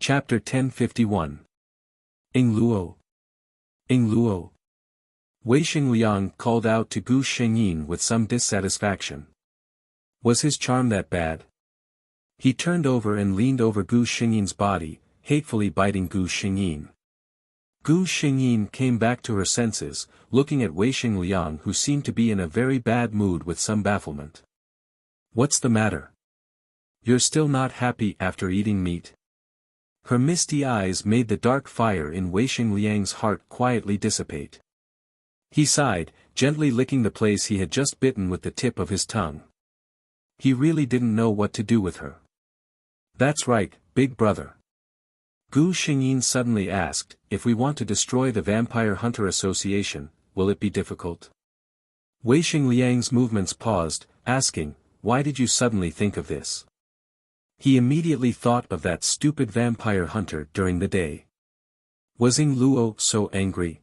Chapter 1051. Luo. Luo. Wei Xingliang called out to Gu Shengyin with some dissatisfaction. Was his charm that bad? He turned over and leaned over Gu Shengyin's body, hatefully biting Gu Shengyin. Gu Shengyin came back to her senses, looking at Wei Xingliang, who seemed to be in a very bad mood with some bafflement. What's the matter? You're still not happy after eating meat? Her misty eyes made the dark fire in Wei Xingliang's heart quietly dissipate. He sighed, gently licking the place he had just bitten with the tip of his tongue. He really didn't know what to do with her. That's right, big brother. Gu Shengyin suddenly asked, if we want to destroy the Vampire Hunter Association, will it be difficult? Wei Xingliang's movements paused, asking, why did you suddenly think of this? He immediately thought of that stupid vampire hunter during the day. Was Luo so angry?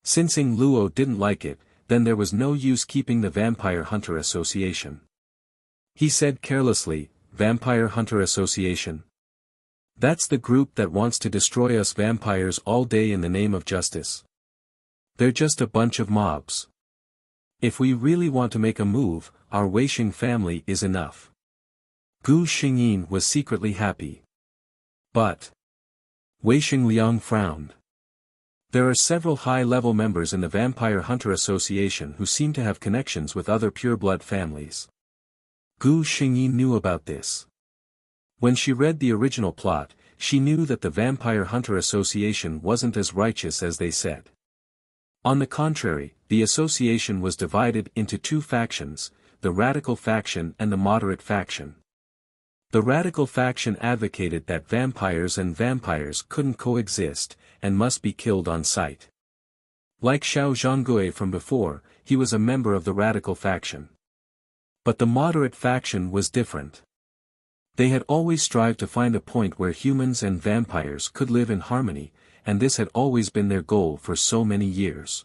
Since Luo didn't like it, then there was no use keeping the Vampire Hunter Association. He said carelessly, Vampire Hunter Association? That's the group that wants to destroy us vampires all day in the name of justice. They're just a bunch of mobs. If we really want to make a move, our Weixing family is enough. Gu Shengyin was secretly happy. But Wei Xingliang frowned. There are several high-level members in the Vampire Hunter Association who seem to have connections with other pureblood families. Gu Shengyin knew about this. When she read the original plot, she knew that the Vampire Hunter Association wasn't as righteous as they said. On the contrary, the association was divided into two factions, the radical faction and the moderate faction. The radical faction advocated that vampires and vampires couldn't coexist, and must be killed on sight. Like Xiao Zhonggui from before, he was a member of the radical faction. But the moderate faction was different. They had always strived to find a point where humans and vampires could live in harmony, and this had always been their goal for so many years.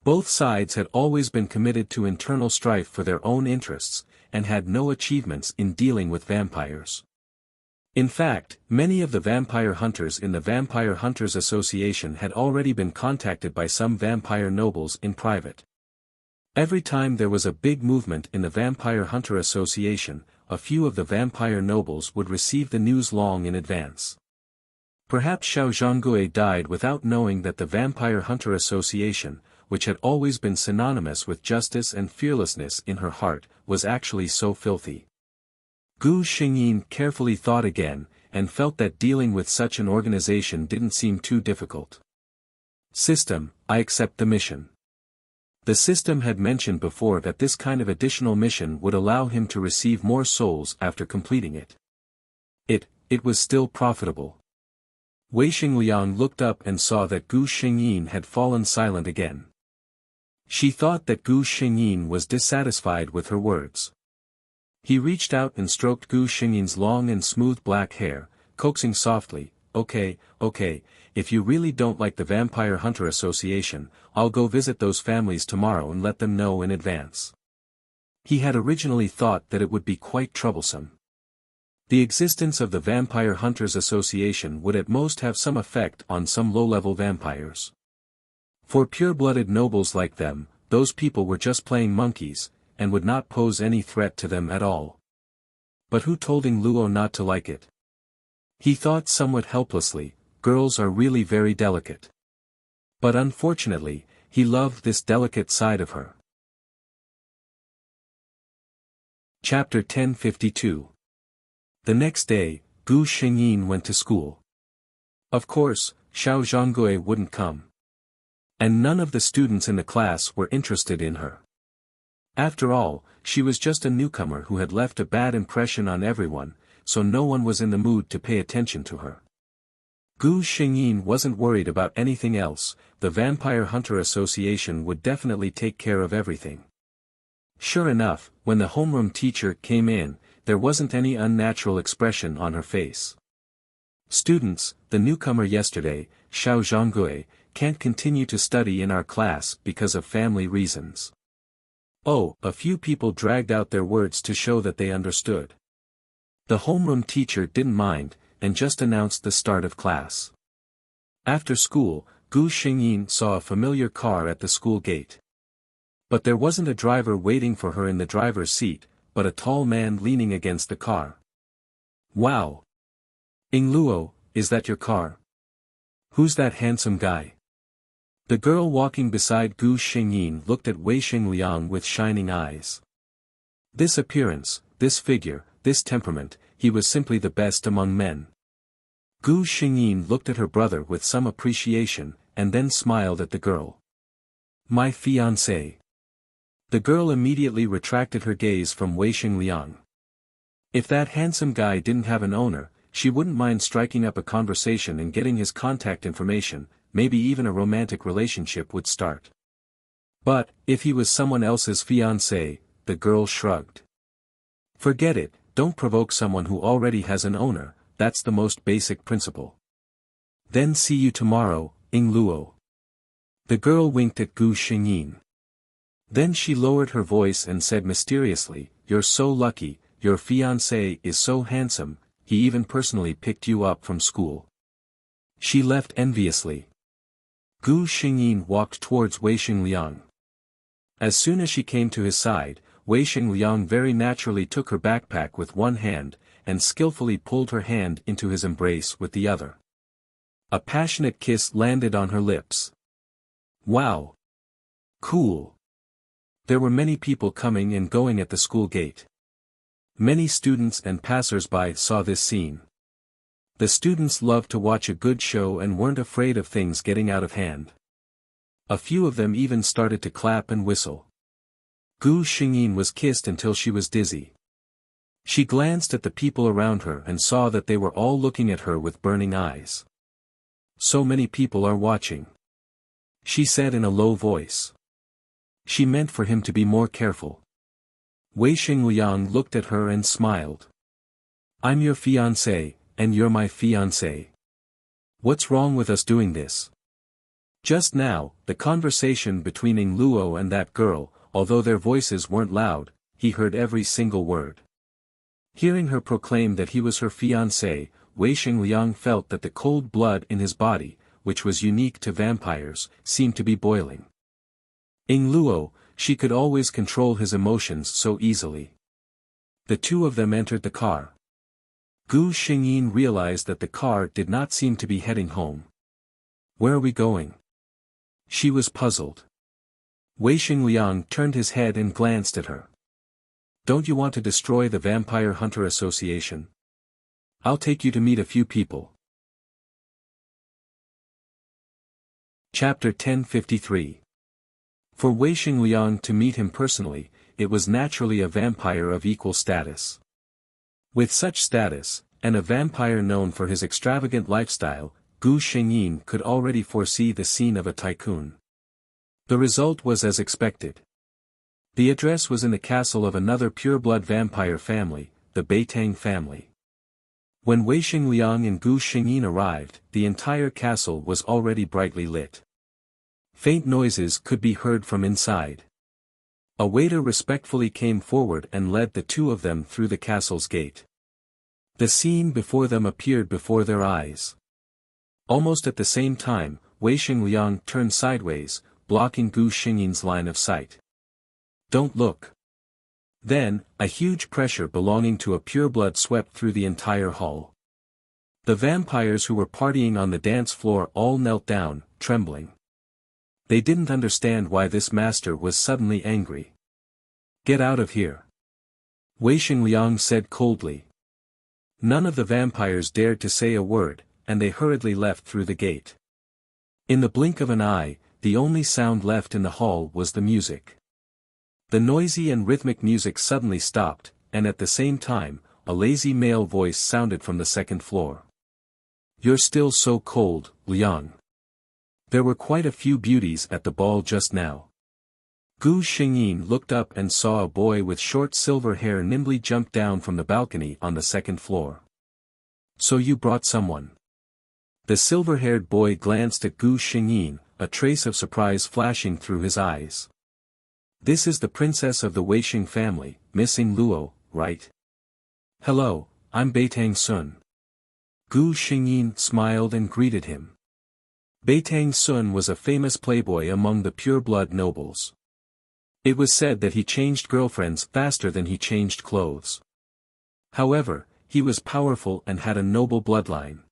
Both sides had always been committed to internal strife for their own interests, and had no achievements in dealing with vampires. In fact, many of the vampire hunters in the Vampire Hunters Association had already been contacted by some vampire nobles in private. Every time there was a big movement in the Vampire Hunter Association, a few of the vampire nobles would receive the news long in advance. Perhaps Xiao Zhonggui died without knowing that the Vampire Hunter Association, which had always been synonymous with justice and fearlessness in her heart, was actually so filthy. Gu Shengyin carefully thought again, and felt that dealing with such an organization didn't seem too difficult. System, I accept the mission. The system had mentioned before that this kind of additional mission would allow him to receive more souls after completing it. It was still profitable. Wei Xingliang looked up and saw that Gu Shengyin had fallen silent again. She thought that Gu Shengyin was dissatisfied with her words. He reached out and stroked Gu Shengyin's long and smooth black hair, coaxing softly, okay, if you really don't like the Vampire Hunter Association, I'll go visit those families tomorrow and let them know in advance. He had originally thought that it would be quite troublesome. The existence of the Vampire Hunters Association would at most have some effect on some low-level vampires. For pure-blooded nobles like them, those people were just playing monkeys, and would not pose any threat to them at all. But who told Luo not to like it? He thought somewhat helplessly, girls are really very delicate. But unfortunately, he loved this delicate side of her. Chapter 1052. The next day, Gu Shengyin went to school. Of course, Xiao Zhonggui wouldn't come. And none of the students in the class were interested in her. After all, she was just a newcomer who had left a bad impression on everyone, so no one was in the mood to pay attention to her. Gu Shengyin wasn't worried about anything else, the Vampire Hunter Association would definitely take care of everything. Sure enough, when the homeroom teacher came in, there wasn't any unnatural expression on her face. Students, the newcomer yesterday, Xiao Zhonggui, can't continue to study in our class because of family reasons. Oh, a few people dragged out their words to show that they understood. The homeroom teacher didn't mind, and just announced the start of class. After school, Gu Xingyin saw a familiar car at the school gate. But there wasn't a driver waiting for her in the driver's seat, but a tall man leaning against the car. "Wow! Luo, is that your car? Who's that handsome guy?" The girl walking beside Gu Xingyin looked at Wei Xingliang with shining eyes. This appearance, this figure, this temperament, he was simply the best among men. Gu Xingyin looked at her brother with some appreciation, and then smiled at the girl. "My fiancé." The girl immediately retracted her gaze from Wei Xingliang. If that handsome guy didn't have an owner, she wouldn't mind striking up a conversation and getting his contact information, maybe even a romantic relationship would start. But, if he was someone else's fiancé, the girl shrugged. Forget it, don't provoke someone who already has an owner, that's the most basic principle. Then see you tomorrow, Luo. The girl winked at Gu Xingyin. Then she lowered her voice and said mysteriously, "You're so lucky, your fiancé is so handsome, he even personally picked you up from school." She left enviously. Gu Xingyin walked towards Wei Xingliang. As soon as she came to his side, Wei Xingliang very naturally took her backpack with one hand, and skillfully pulled her hand into his embrace with the other. A passionate kiss landed on her lips. Wow! Cool! There were many people coming and going at the school gate. Many students and passers-by saw this scene. The students loved to watch a good show and weren't afraid of things getting out of hand. A few of them even started to clap and whistle. Gu Xingyin was kissed until she was dizzy. She glanced at the people around her and saw that they were all looking at her with burning eyes. "So many people are watching," she said in a low voice. She meant for him to be more careful. Wei Xingliang looked at her and smiled. "I'm your fiancé, and you're my fiancé. What's wrong with us doing this?" Just now, the conversation between Luo and that girl, although their voices weren't loud, he heard every single word. Hearing her proclaim that he was her fiancé, Wei Xingliang felt that the cold blood in his body, which was unique to vampires, seemed to be boiling. Luo, she could always control his emotions so easily. The two of them entered the car. Gu Xingyin realized that the car did not seem to be heading home. "Where are we going?" She was puzzled. Wei Xingliang turned his head and glanced at her. "Don't you want to destroy the Vampire Hunter Association? I'll take you to meet a few people." Chapter 1053. For Wei Xingliang to meet him personally, it was naturally a vampire of equal status. With such status, and a vampire known for his extravagant lifestyle, Gu Xingyin could already foresee the scene of a tycoon. The result was as expected. The address was in the castle of another pureblood vampire family, the Beitang family. When Wei Xingliang and Gu Xingyin arrived, the entire castle was already brightly lit. Faint noises could be heard from inside. A waiter respectfully came forward and led the two of them through the castle's gate. The scene before them appeared before their eyes. Almost at the same time, Wei Xingliang turned sideways, blocking Gu Xingyin's line of sight. "Don't look." Then, a huge pressure belonging to a pureblood swept through the entire hall. The vampires who were partying on the dance floor all knelt down, trembling. They didn't understand why this master was suddenly angry. "Get out of here," Wei Xingliang said coldly. None of the vampires dared to say a word, and they hurriedly left through the gate. In the blink of an eye, the only sound left in the hall was the music. The noisy and rhythmic music suddenly stopped, and at the same time, a lazy male voice sounded from the second floor. "You're still so cold, Liang." There were quite a few beauties at the ball just now. Gu Xingyin looked up and saw a boy with short silver hair nimbly jump down from the balcony on the second floor. "So you brought someone?" The silver-haired boy glanced at Gu Xingyin, a trace of surprise flashing through his eyes. "This is the princess of the Weixing family, Miss Luo, right?" "Hello, I'm Beitang Sun." Gu Xingyin smiled and greeted him. Beitang Sun was a famous playboy among the pure-blood nobles. It was said that he changed girlfriends faster than he changed clothes. However, he was powerful and had a noble bloodline.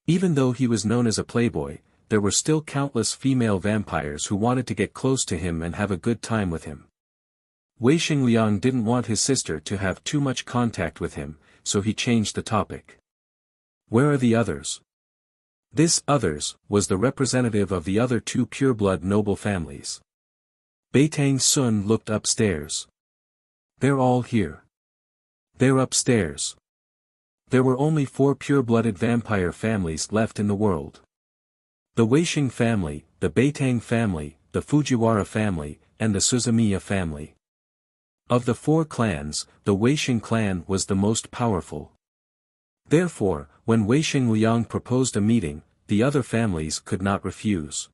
Even though he was known as a playboy, there were still countless female vampires who wanted to get close to him and have a good time with him. Wei Xingliang didn't want his sister to have too much contact with him, so he changed the topic. Where are the others? This others was the representative of the other two pure-blood noble families. Beitang Sun looked upstairs. They're all here. They're upstairs. There were only 4 pure-blooded vampire families left in the world. The Weisheng family, the Beitang family, the Fujiwara family, and the Suzumiya family. Of the 4 clans, the Weisheng clan was the most powerful. Therefore, when Wei Xingliang proposed a meeting, the other families could not refuse.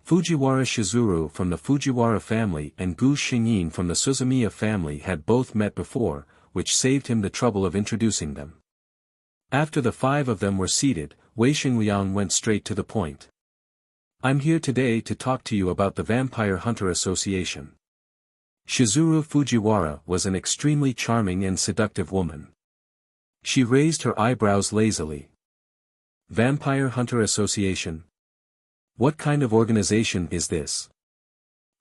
Fujiwara Shizuru from the Fujiwara family and Gu Xingyin from the Suzumiya family had both met before, which saved him the trouble of introducing them. After the 5 of them were seated, Wei Xingliang went straight to the point. I'm here today to talk to you about the Vampire Hunter Association. Shizuru Fujiwara was an extremely charming and seductive woman. She raised her eyebrows lazily. Vampire Hunter Association? What kind of organization is this?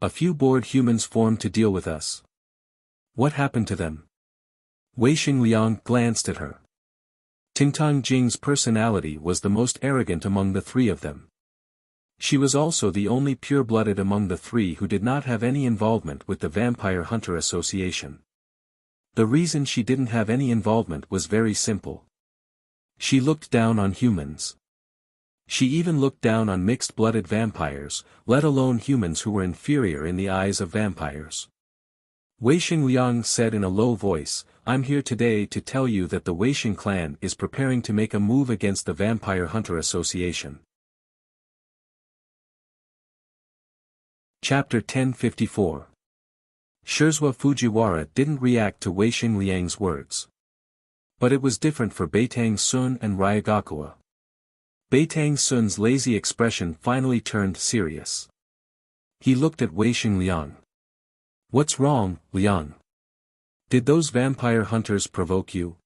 A few bored humans formed to deal with us. What happened to them? Wei Xingliang glanced at her. Tingtang Jing's personality was the most arrogant among the 3 of them. She was also the only pure-blooded among the 3 who did not have any involvement with the Vampire Hunter Association. The reason she didn't have any involvement was very simple. She looked down on humans. She even looked down on mixed-blooded vampires, let alone humans who were inferior in the eyes of vampires. Wei Xingliang said in a low voice, I'm here today to tell you that the Weisheng clan is preparing to make a move against the Vampire Hunter Association. Chapter 1054. Shirzua Fujiwara didn't react to Wei Xingliang's words. But it was different for Beitang Sun and Ryagakuwa. Beitang Sun's lazy expression finally turned serious. He looked at Wei Xingliang. What's wrong, Liang? Did those vampire hunters provoke you?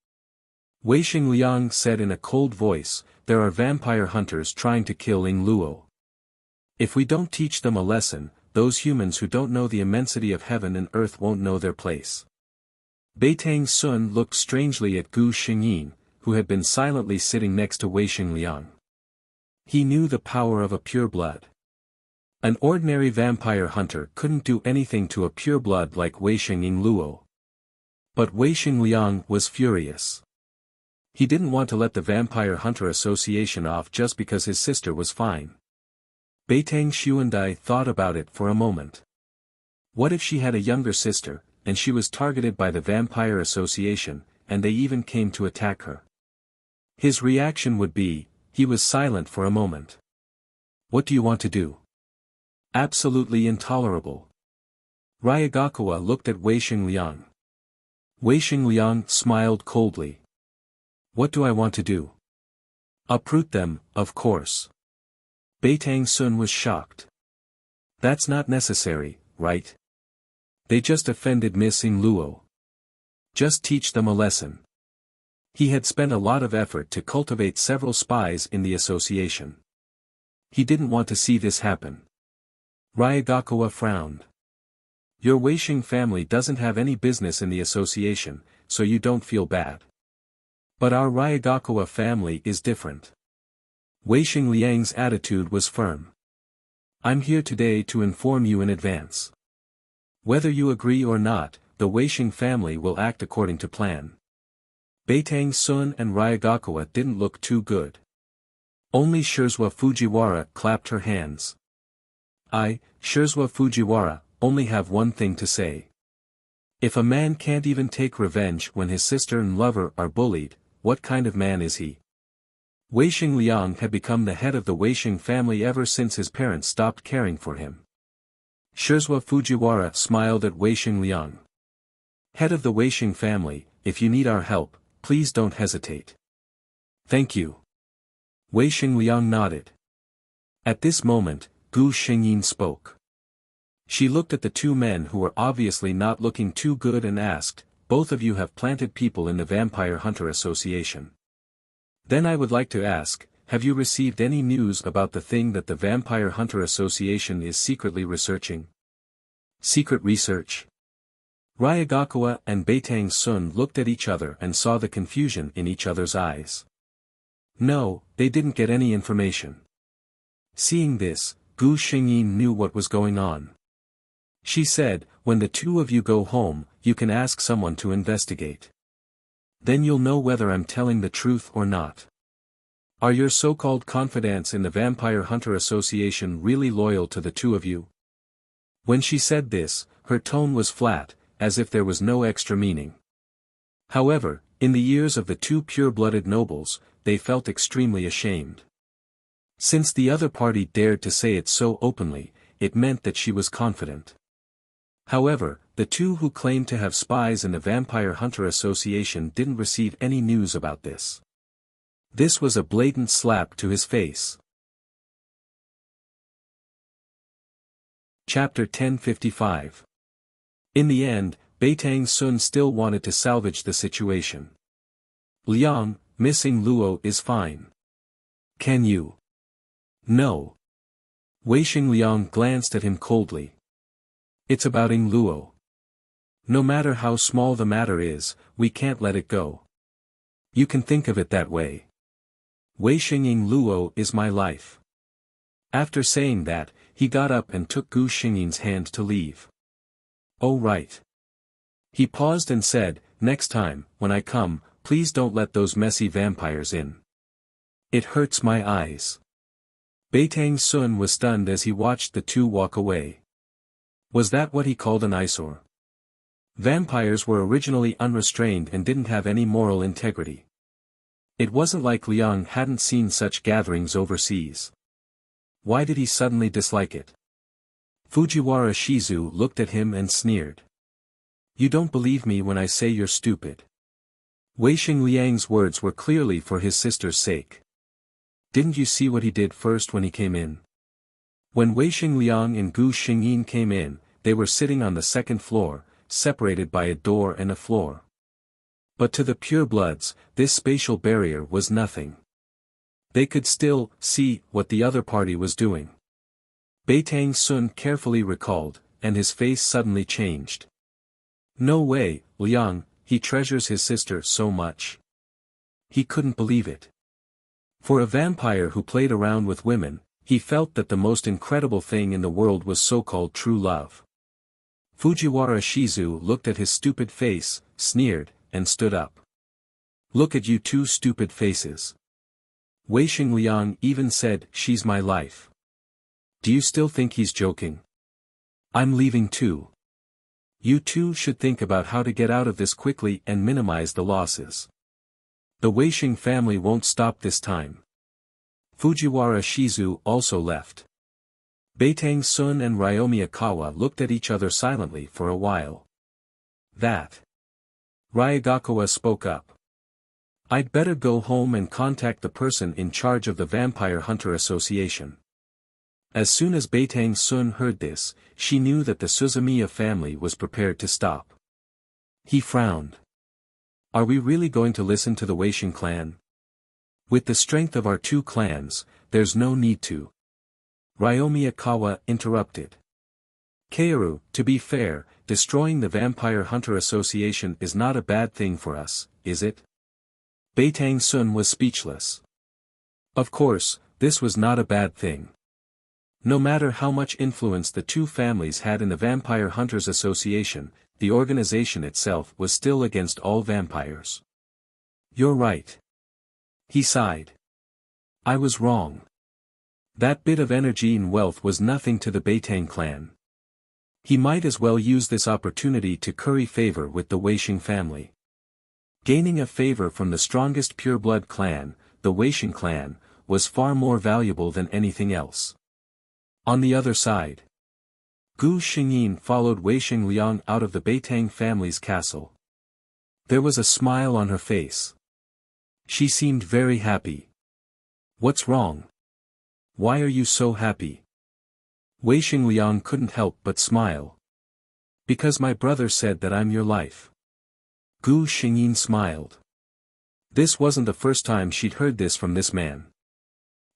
Wei Xingliang said in a cold voice, there are vampire hunters trying to kill Ying Luo. If we don't teach them a lesson, those humans who don't know the immensity of heaven and earth won't know their place. Beitang Sun looked strangely at Gu Xingyin, who had been silently sitting next to Wei Xingliang. He knew the power of a pure-blood. An ordinary vampire hunter couldn't do anything to a pure-blood like Wei Ying Luo. But Wei Xingliang was furious. He didn't want to let the Vampire Hunter Association off just because his sister was fine. Beitang Xuandai thought about it for a moment. What if she had a younger sister, and she was targeted by the Vampire Association, and they even came to attack her? His reaction would be, he was silent for a moment. What do you want to do? Absolutely intolerable. Ryagakuwa looked at Wei Xingliang. Wei Xingliang smiled coldly. What do I want to do? Uproot them, of course. Beitang Sun was shocked. That's not necessary, right? They just offended Miss Ying Luo. Just teach them a lesson. He had spent a lot of effort to cultivate several spies in the association. He didn't want to see this happen. Ryagakuwa frowned. Your Weisheng family doesn't have any business in the association, so you don't feel bad. But our Ryagakuwa family is different. Wei Xingliang's attitude was firm. I'm here today to inform you in advance. Whether you agree or not, the Weisheng family will act according to plan. Beitang Sun and Ryagakuwa didn't look too good. Only Shirzua Fujiwara clapped her hands. I, Shirzua Fujiwara, only have one thing to say. If a man can't even take revenge when his sister and lover are bullied, what kind of man is he? Wei Xingliang had become the head of the Weisheng family ever since his parents stopped caring for him. Shirzua Fujiwara smiled at Wei Xingliang. Head of the Weisheng family, if you need our help, please don't hesitate. Thank you. Wei Xingliang nodded. At this moment, Gu Xingyin spoke. She looked at the two men who were obviously not looking too good and asked, "Both of you have planted people in the Vampire Hunter Association. Then I would like to ask, have you received any news about the thing that the Vampire Hunter Association is secretly researching?" Secret research? Ryagakuwa and Beitang Sun looked at each other and saw the confusion in each other's eyes. No, they didn't get any information. Seeing this, Gu Xingyin knew what was going on. She said, "When the two of you go home, you can ask someone to investigate. Then you'll know whether I'm telling the truth or not. Are your so-called confidants in the Vampire Hunter Association really loyal to the two of you?" When she said this, her tone was flat, as if there was no extra meaning. However, in the ears of the two pure-blooded nobles, they felt extremely ashamed. Since the other party dared to say it so openly, it meant that she was confident. However, the two who claimed to have spies in the Vampire Hunter Association didn't receive any news about this. This was a blatant slap to his face. Chapter 1055. In the end, Beitang Sun still wanted to salvage the situation. "Liang, missing Luo is fine. Can you?" "No." Wei Xingliang glanced at him coldly. "It's about Ing Luo. No matter how small the matter is, we can't let it go. You can think of it that way. Wei Xingyin Luo is my life." After saying that, he got up and took Gu Xingyin's hand to leave. "Oh right." He paused and said, "Next time, when I come, please don't let those messy vampires in. It hurts my eyes." Beitang Sun was stunned as he watched the two walk away. Was that what he called an eyesore? Vampires were originally unrestrained and didn't have any moral integrity. It wasn't like Liang hadn't seen such gatherings overseas. Why did he suddenly dislike it? Fujiwara Shizu looked at him and sneered. "You don't believe me when I say you're stupid." Wei Xingliang's words were clearly for his sister's sake. "Didn't you see what he did first when he came in?" When Wei Xingliang and Gu Xingyin came in, they were sitting on the second floor, separated by a door and a floor. But to the purebloods, this spatial barrier was nothing. They could still see what the other party was doing. Beitang Sun carefully recalled, and his face suddenly changed. No way, Liang, he treasures his sister so much. He couldn't believe it. For a vampire who played around with women, he felt that the most incredible thing in the world was so-called true love. Fujiwara Shizu looked at his stupid face, sneered, and stood up. "Look at you two stupid faces." Wei Xingliang even said, "She's my life." Do you still think he's joking? I'm leaving too. You two should think about how to get out of this quickly and minimize the losses. The Weisheng family won't stop this time. Fujiwara Shizu also left. Beitang Sun and Ryomi Akawa looked at each other silently for a while. That. Ryagakuwa spoke up. I'd better go home and contact the person in charge of the Vampire Hunter Association. As soon as Beitang Sun heard this, she knew that the Suzumiya family was prepared to stop. He frowned. Are we really going to listen to the Weisheng clan? With the strength of our two clans, there's no need to. Ryomi Akawa interrupted. Kaoru, to be fair, destroying the Vampire Hunter Association is not a bad thing for us, is it? Beitang Sun was speechless. Of course, this was not a bad thing. No matter how much influence the two families had in the Vampire Hunters Association, the organization itself was still against all vampires. You're right. He sighed. I was wrong. That bit of energy and wealth was nothing to the Beitang clan. He might as well use this opportunity to curry favor with the Weisheng family. Gaining a favor from the strongest pureblood clan, the Weisheng clan, was far more valuable than anything else. On the other side, Gu Xingyin followed Weisheng Liang out of the Beitang family's castle. There was a smile on her face. She seemed very happy. What's wrong? Why are you so happy? Wei Xingliang couldn't help but smile. Because my brother said that I'm your life. Gu Xingyin smiled. This wasn't the first time she'd heard this from this man.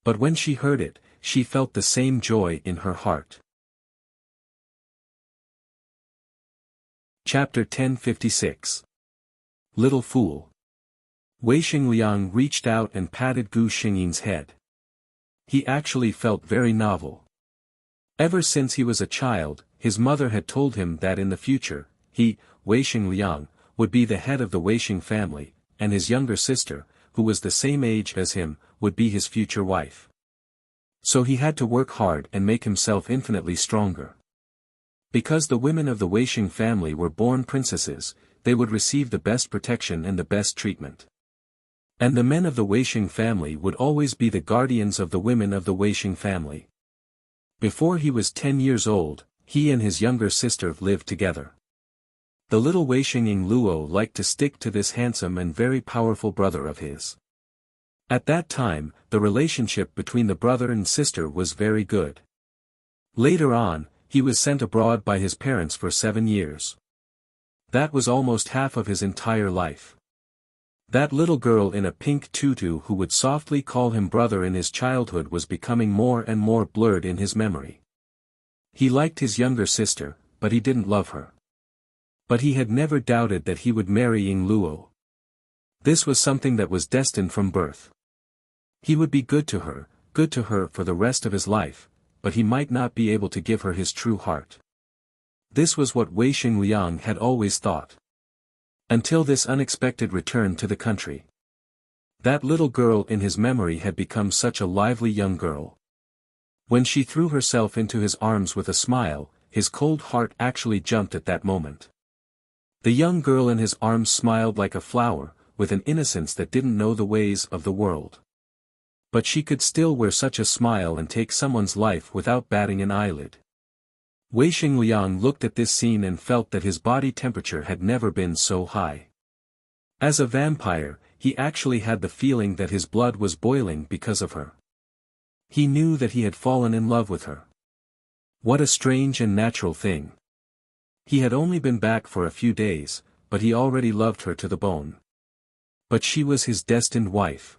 But when she heard it, she felt the same joy in her heart. Chapter 1056. Little Fool. Wei Xingliang reached out and patted Gu Xingyin's head. He actually felt very novel. Ever since he was a child, his mother had told him that in the future, he, Wei Xingliang, would be the head of the Weixing family, and his younger sister, who was the same age as him, would be his future wife. So he had to work hard and make himself infinitely stronger. Because the women of the Weixing family were born princesses, they would receive the best protection and the best treatment. And the men of the Weixing family would always be the guardians of the women of the Weixing family. Before he was 10 years old, he and his younger sister lived together. The little Weixing Luo liked to stick to this handsome and very powerful brother of his. At that time, the relationship between the brother and sister was very good. Later on, he was sent abroad by his parents for 7 years. That was almost half of his entire life. That little girl in a pink tutu who would softly call him brother in his childhood was becoming more and more blurred in his memory. He liked his younger sister, but he didn't love her. But he had never doubted that he would marry Ying Luo. This was something that was destined from birth. He would be good to her for the rest of his life, but he might not be able to give her his true heart. This was what Wei Xingliang had always thought. Until this unexpected return to the country. That little girl in his memory had become such a lively young girl. When she threw herself into his arms with a smile, his cold heart actually jumped at that moment. The young girl in his arms smiled like a flower, with an innocence that didn't know the ways of the world. But she could still wear such a smile and take someone's life without batting an eyelid. Wei Xingliang looked at this scene and felt that his body temperature had never been so high. As a vampire, he actually had the feeling that his blood was boiling because of her. He knew that he had fallen in love with her. What a strange and natural thing. He had only been back for a few days, but he already loved her to the bone. But she was his destined wife.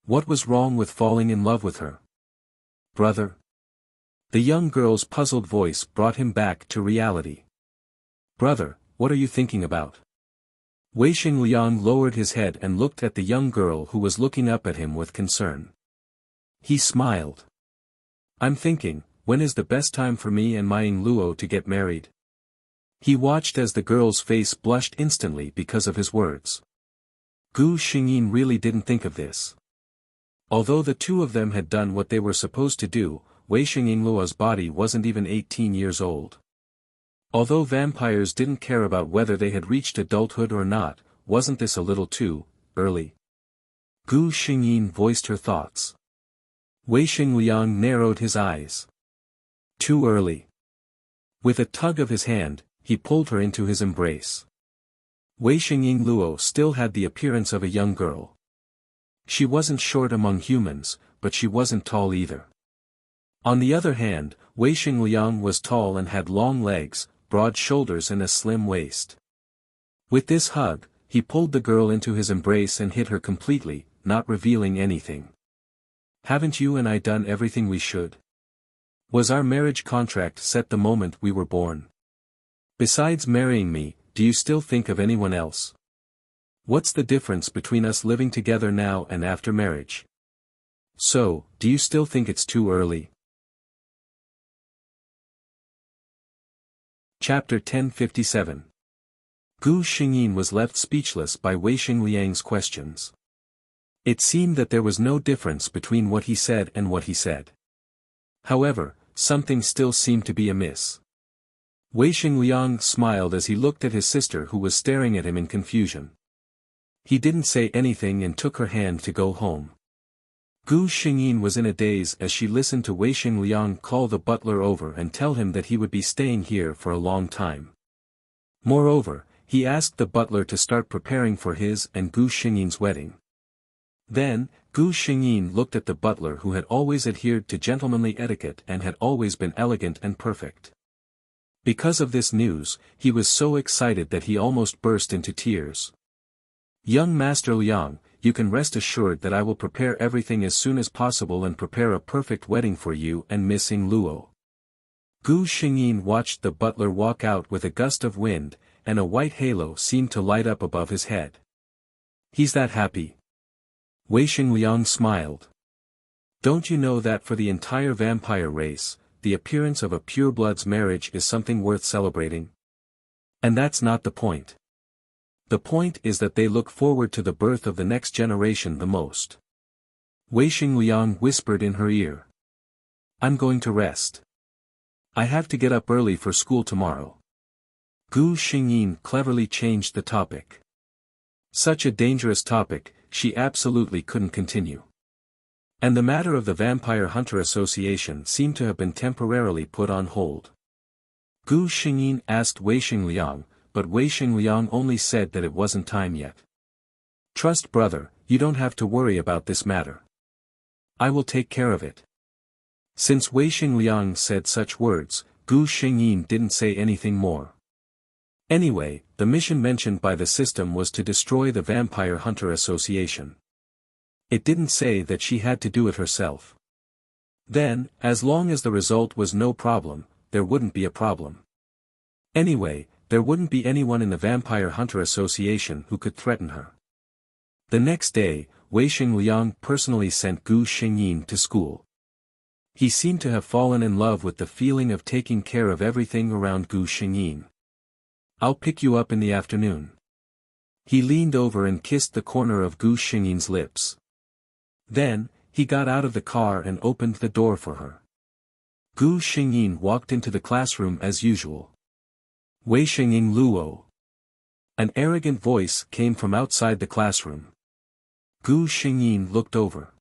What was wrong with falling in love with her? Brother? The young girl's puzzled voice brought him back to reality. Brother, what are you thinking about? Wei Xingliang lowered his head and looked at the young girl who was looking up at him with concern. He smiled. I'm thinking, when is the best time for me and my Ying Luo to get married? He watched as the girl's face blushed instantly because of his words. Gu Xingyin really didn't think of this. Although the two of them had done what they were supposed to do, Wei Xingluo's body wasn't even 18 years old. Although vampires didn't care about whether they had reached adulthood or not, wasn't this a little too early? Gu Xingyin voiced her thoughts. Wei Xingliang narrowed his eyes. Too early. With a tug of his hand, he pulled her into his embrace. Wei Xingluo still had the appearance of a young girl. She wasn't short among humans, but she wasn't tall either. On the other hand, Wei Xingliang was tall and had long legs, broad shoulders and a slim waist. With this hug, he pulled the girl into his embrace and hid her completely, not revealing anything. Haven't you and I done everything we should? Was our marriage contract set the moment we were born? Besides marrying me, do you still think of anyone else? What's the difference between us living together now and after marriage? So, do you still think it's too early? Chapter 1057. Gu Xingyin was left speechless by Wei Xingliang's questions. It seemed that there was no difference between what he said and what he said. However, something still seemed to be amiss. Wei Xingliang smiled as he looked at his sister who was staring at him in confusion. He didn't say anything and took her hand to go home. Gu Xingyin was in a daze as she listened to Wei Xingliang call the butler over and tell him that he would be staying here for a long time. Moreover, he asked the butler to start preparing for his and Gu Xingyin's wedding. Then, Gu Xingyin looked at the butler who had always adhered to gentlemanly etiquette and had always been elegant and perfect. Because of this news, he was so excited that he almost burst into tears. "Young Master Liang, you can rest assured that I will prepare everything as soon as possible and prepare a perfect wedding for you and Miss Ing Luo." Gu Xingyin watched the butler walk out with a gust of wind, and a white halo seemed to light up above his head. "He's that happy?" Wei Xingliang smiled. "Don't you know that for the entire vampire race, the appearance of a pureblood's marriage is something worth celebrating? And that's not the point. The point is that they look forward to the birth of the next generation the most." Wei Xingliang whispered in her ear. "I'm going to rest. I have to get up early for school tomorrow." Gu Xingyin cleverly changed the topic. Such a dangerous topic, she absolutely couldn't continue. And the matter of the Vampire Hunter Association seemed to have been temporarily put on hold. Gu Xingyin asked Wei Xingliang, but Wei Xingliang only said that it wasn't time yet. "Trust brother, you don't have to worry about this matter. I will take care of it." Since Wei Xingliang said such words, Gu Xingyin didn't say anything more. Anyway, the mission mentioned by the system was to destroy the Vampire Hunter Association. It didn't say that she had to do it herself. Then, as long as the result was no problem, there wouldn't be a problem. Anyway, there wouldn't be anyone in the Vampire Hunter Association who could threaten her. The next day, Wei Xingliang personally sent Gu Xingyin to school. He seemed to have fallen in love with the feeling of taking care of everything around Gu Xingyin. "I'll pick you up in the afternoon." He leaned over and kissed the corner of Gu Xingyin's lips. Then, he got out of the car and opened the door for her. Gu Xingyin walked into the classroom as usual. "Wei Xingyin Luo." An arrogant voice came from outside the classroom. Gu Xingyin looked over.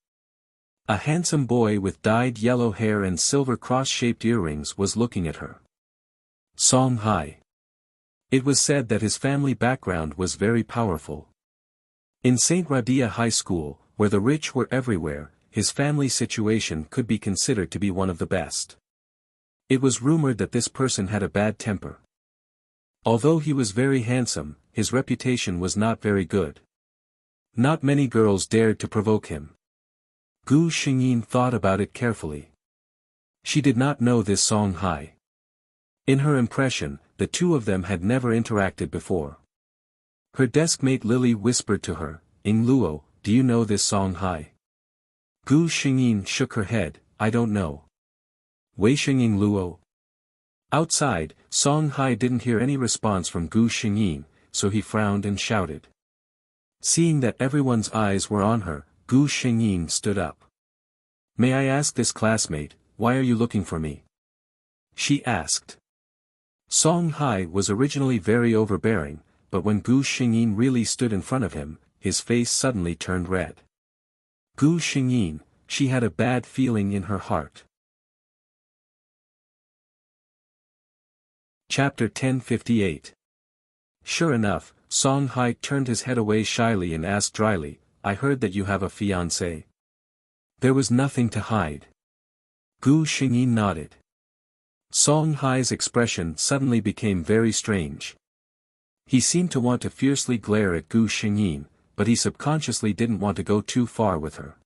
A handsome boy with dyed yellow hair and silver cross-shaped earrings was looking at her. Song Hai. It was said that his family background was very powerful. In St. Radia High School, where the rich were everywhere, his family situation could be considered to be one of the best. It was rumored that this person had a bad temper. Although he was very handsome, his reputation was not very good. Not many girls dared to provoke him. Gu Xingyin thought about it carefully. She did not know this Song Hai. In her impression, the two of them had never interacted before. Her deskmate Lily whispered to her, "Ing Luo, do you know this Song Hai?" Gu Xingyin shook her head, "I don't know." "Wei Xingyin Luo?" Outside, Song Hai didn't hear any response from Gu Xingyin, so he frowned and shouted. Seeing that everyone's eyes were on her, Gu Xingyin stood up. "May I ask this classmate, why are you looking for me?" she asked. Song Hai was originally very overbearing, but when Gu Xingyin really stood in front of him, his face suddenly turned red. Gu Xingyin, she had a bad feeling in her heart. Chapter 1058. Sure enough, Song Hai turned his head away shyly and asked dryly, "I heard that you have a fiancé." There was nothing to hide. Gu Xingyin nodded. Song Hai's expression suddenly became very strange. He seemed to want to fiercely glare at Gu Xingyin, but he subconsciously didn't want to go too far with her.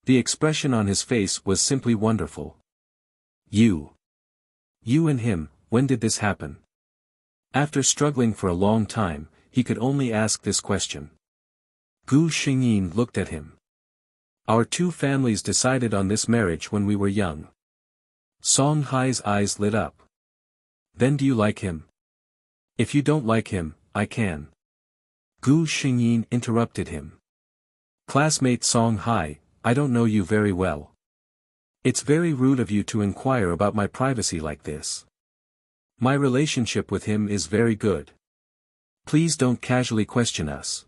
The expression on his face was simply wonderful. You and him, when did this happen?" After struggling for a long time, he could only ask this question. Gu Xingyin looked at him. "Our two families decided on this marriage when we were young." Song Hai's eyes lit up. "Then do you like him?" "If you don't like him, I can." Gu Xingyin interrupted him. "Classmate Song Hai, I don't know you very well. It's very rude of you to inquire about my privacy like this. My relationship with him is very good. Please don't casually question us."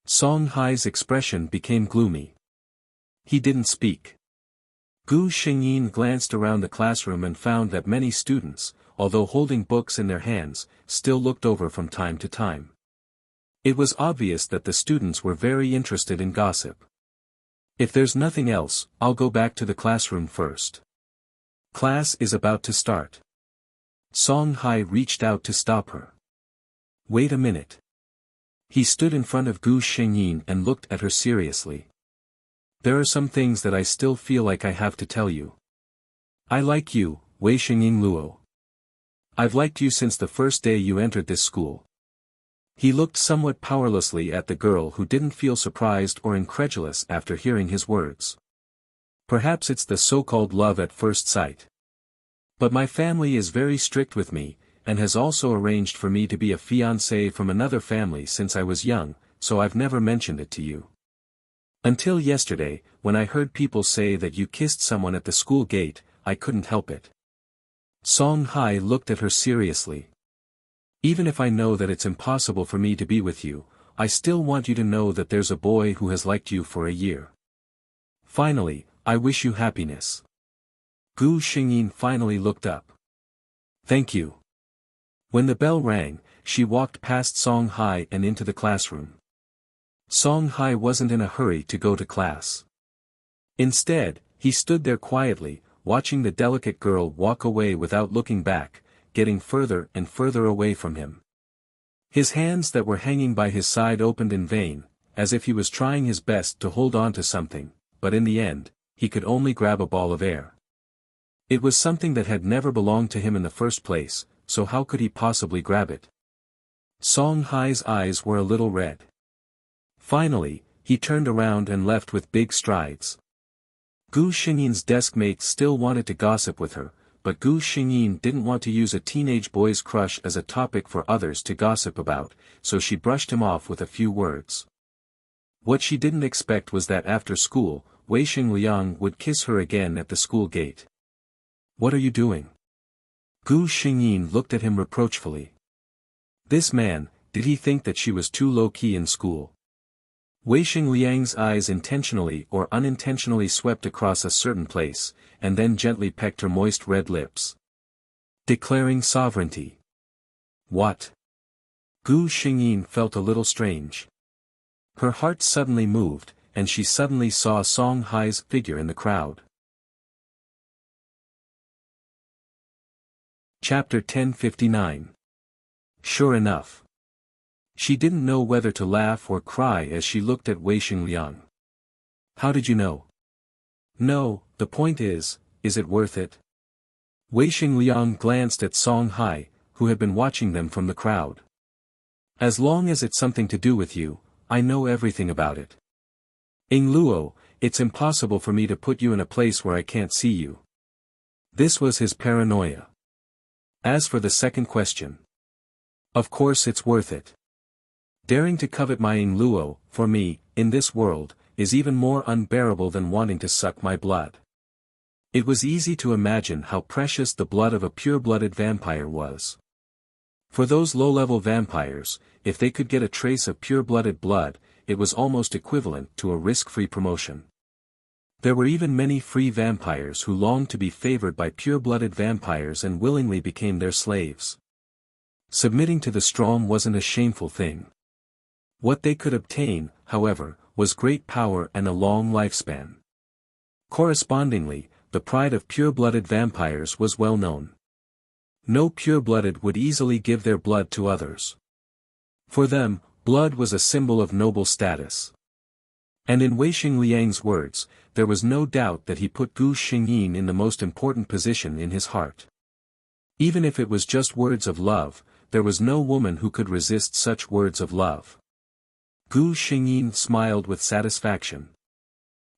Song Hai's expression became gloomy. He didn't speak. Gu Xingyin glanced around the classroom and found that many students, although holding books in their hands, still looked over from time to time. It was obvious that the students were very interested in gossip. If there's nothing else, I'll go back to the classroom first. Class is about to start. Song Hai reached out to stop her. Wait a minute. He stood in front of Gu Xingyin and looked at her seriously. There are some things that I still feel like I have to tell you. I like you, Wei Xingyin Luo. I've liked you since the first day you entered this school. He looked somewhat powerlessly at the girl who didn't feel surprised or incredulous after hearing his words. Perhaps it's the so-called love at first sight. But my family is very strict with me, and has also arranged for me to be a fiancé from another family since I was young, so I've never mentioned it to you. Until yesterday, when I heard people say that you kissed someone at the school gate, I couldn't help it. Song Hai looked at her seriously. Even if I know that it's impossible for me to be with you, I still want you to know that there's a boy who has liked you for a year. Finally, I wish you happiness. Gu Xingyin finally looked up. Thank you. When the bell rang, she walked past Song Hai and into the classroom. Song Hai wasn't in a hurry to go to class. Instead, he stood there quietly, watching the delicate girl walk away without looking back, getting further and further away from him. His hands that were hanging by his side opened in vain, as if he was trying his best to hold on to something, but in the end, he could only grab a ball of air. It was something that had never belonged to him in the first place, so how could he possibly grab it? Song Hai's eyes were a little red. Finally, he turned around and left with big strides. Gu Xingyin's desk mates still wanted to gossip with her, but Gu Xingyin didn't want to use a teenage boy's crush as a topic for others to gossip about, so she brushed him off with a few words. What she didn't expect was that after school, Wei Xingliang would kiss her again at the school gate. What are you doing? Gu Xingyin looked at him reproachfully. This man, did he think that she was too low-key in school? Wei Xingliang's eyes intentionally or unintentionally swept across a certain place, and then gently pecked her moist red lips. Declaring sovereignty. What? Gu Xingyin felt a little strange. Her heart suddenly moved, and she suddenly saw Song Hai's figure in the crowd. Chapter 1059. Sure enough. She didn't know whether to laugh or cry as she looked at Wei Xingliang. How did you know? No, the point is it worth it? Wei Xingliang glanced at Song Hai, who had been watching them from the crowd. As long as it's something to do with you, I know everything about it. Ing Luo, it's impossible for me to put you in a place where I can't see you. This was his paranoia. As for the second question. Of course it's worth it. Daring to covet my Ing Luo, for me, in this world, is even more unbearable than wanting to suck my blood. It was easy to imagine how precious the blood of a pure-blooded vampire was. For those low-level vampires, if they could get a trace of pure-blooded blood, it was almost equivalent to a risk-free promotion. There were even many free vampires who longed to be favored by pure-blooded vampires and willingly became their slaves. Submitting to the strong wasn't a shameful thing. What they could obtain, however, was great power and a long lifespan. Correspondingly, the pride of pure-blooded vampires was well known. No pure-blooded would easily give their blood to others. For them, blood was a symbol of noble status. And in Wei Xingliang's words, there was no doubt that he put Gu Xingyin in the most important position in his heart. Even if it was just words of love, there was no woman who could resist such words of love. Gu Xingyin smiled with satisfaction.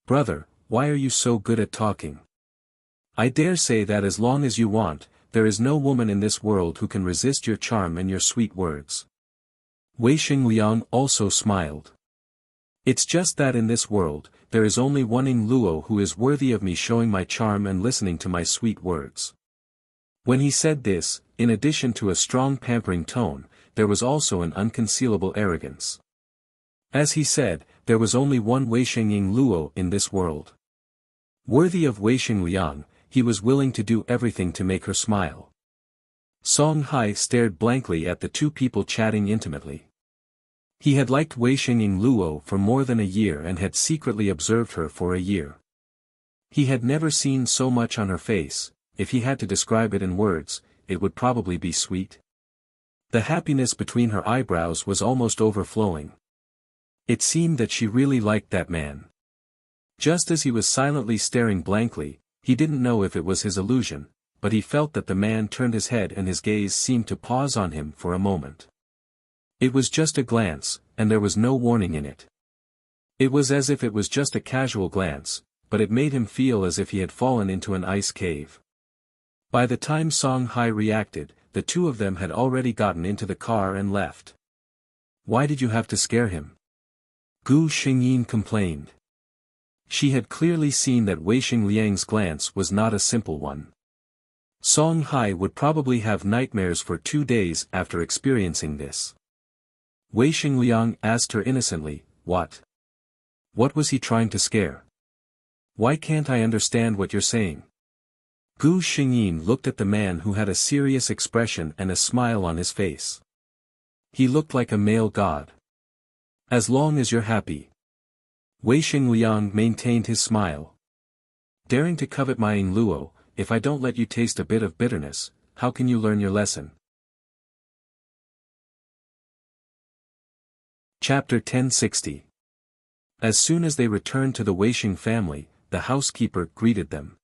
Brother, why are you so good at talking? I dare say that as long as you want, there is no woman in this world who can resist your charm and your sweet words. Wei Xingliang also smiled. It's just that in this world, there is only one Ing Luo who is worthy of me showing my charm and listening to my sweet words. When he said this, in addition to a strong pampering tone, there was also an unconcealable arrogance. As he said, there was only one Wei Xingyin Luo in this world. Worthy of Wei Xingliang, he was willing to do everything to make her smile. Song Hai stared blankly at the two people chatting intimately. He had liked Wei Xingyin Luo for more than a year and had secretly observed her for a year. He had never seen so much on her face. If he had to describe it in words, it would probably be sweet. The happiness between her eyebrows was almost overflowing. It seemed that she really liked that man. Just as he was silently staring blankly, he didn't know if it was his illusion, but he felt that the man turned his head and his gaze seemed to pause on him for a moment. It was just a glance, and there was no warning in it. It was as if it was just a casual glance, but it made him feel as if he had fallen into an ice cave. By the time Song Hai reacted, the two of them had already gotten into the car and left. "Why did you have to scare him?" Gu Xingyin complained. She had clearly seen that Wei Xingliang's glance was not a simple one. Song Hai would probably have nightmares for 2 days after experiencing this. Wei Xingliang asked her innocently, "What? What was he trying to scare? Why can't I understand what you're saying?" Gu Xingyin looked at the man who had a serious expression and a smile on his face. He looked like a male god. "As long as you're happy." Wei Xingliang maintained his smile. "Daring to covet my Ying Luo, if I don't let you taste a bit of bitterness, how can you learn your lesson?" Chapter 1060. As soon as they returned to the Weisheng family, the housekeeper greeted them.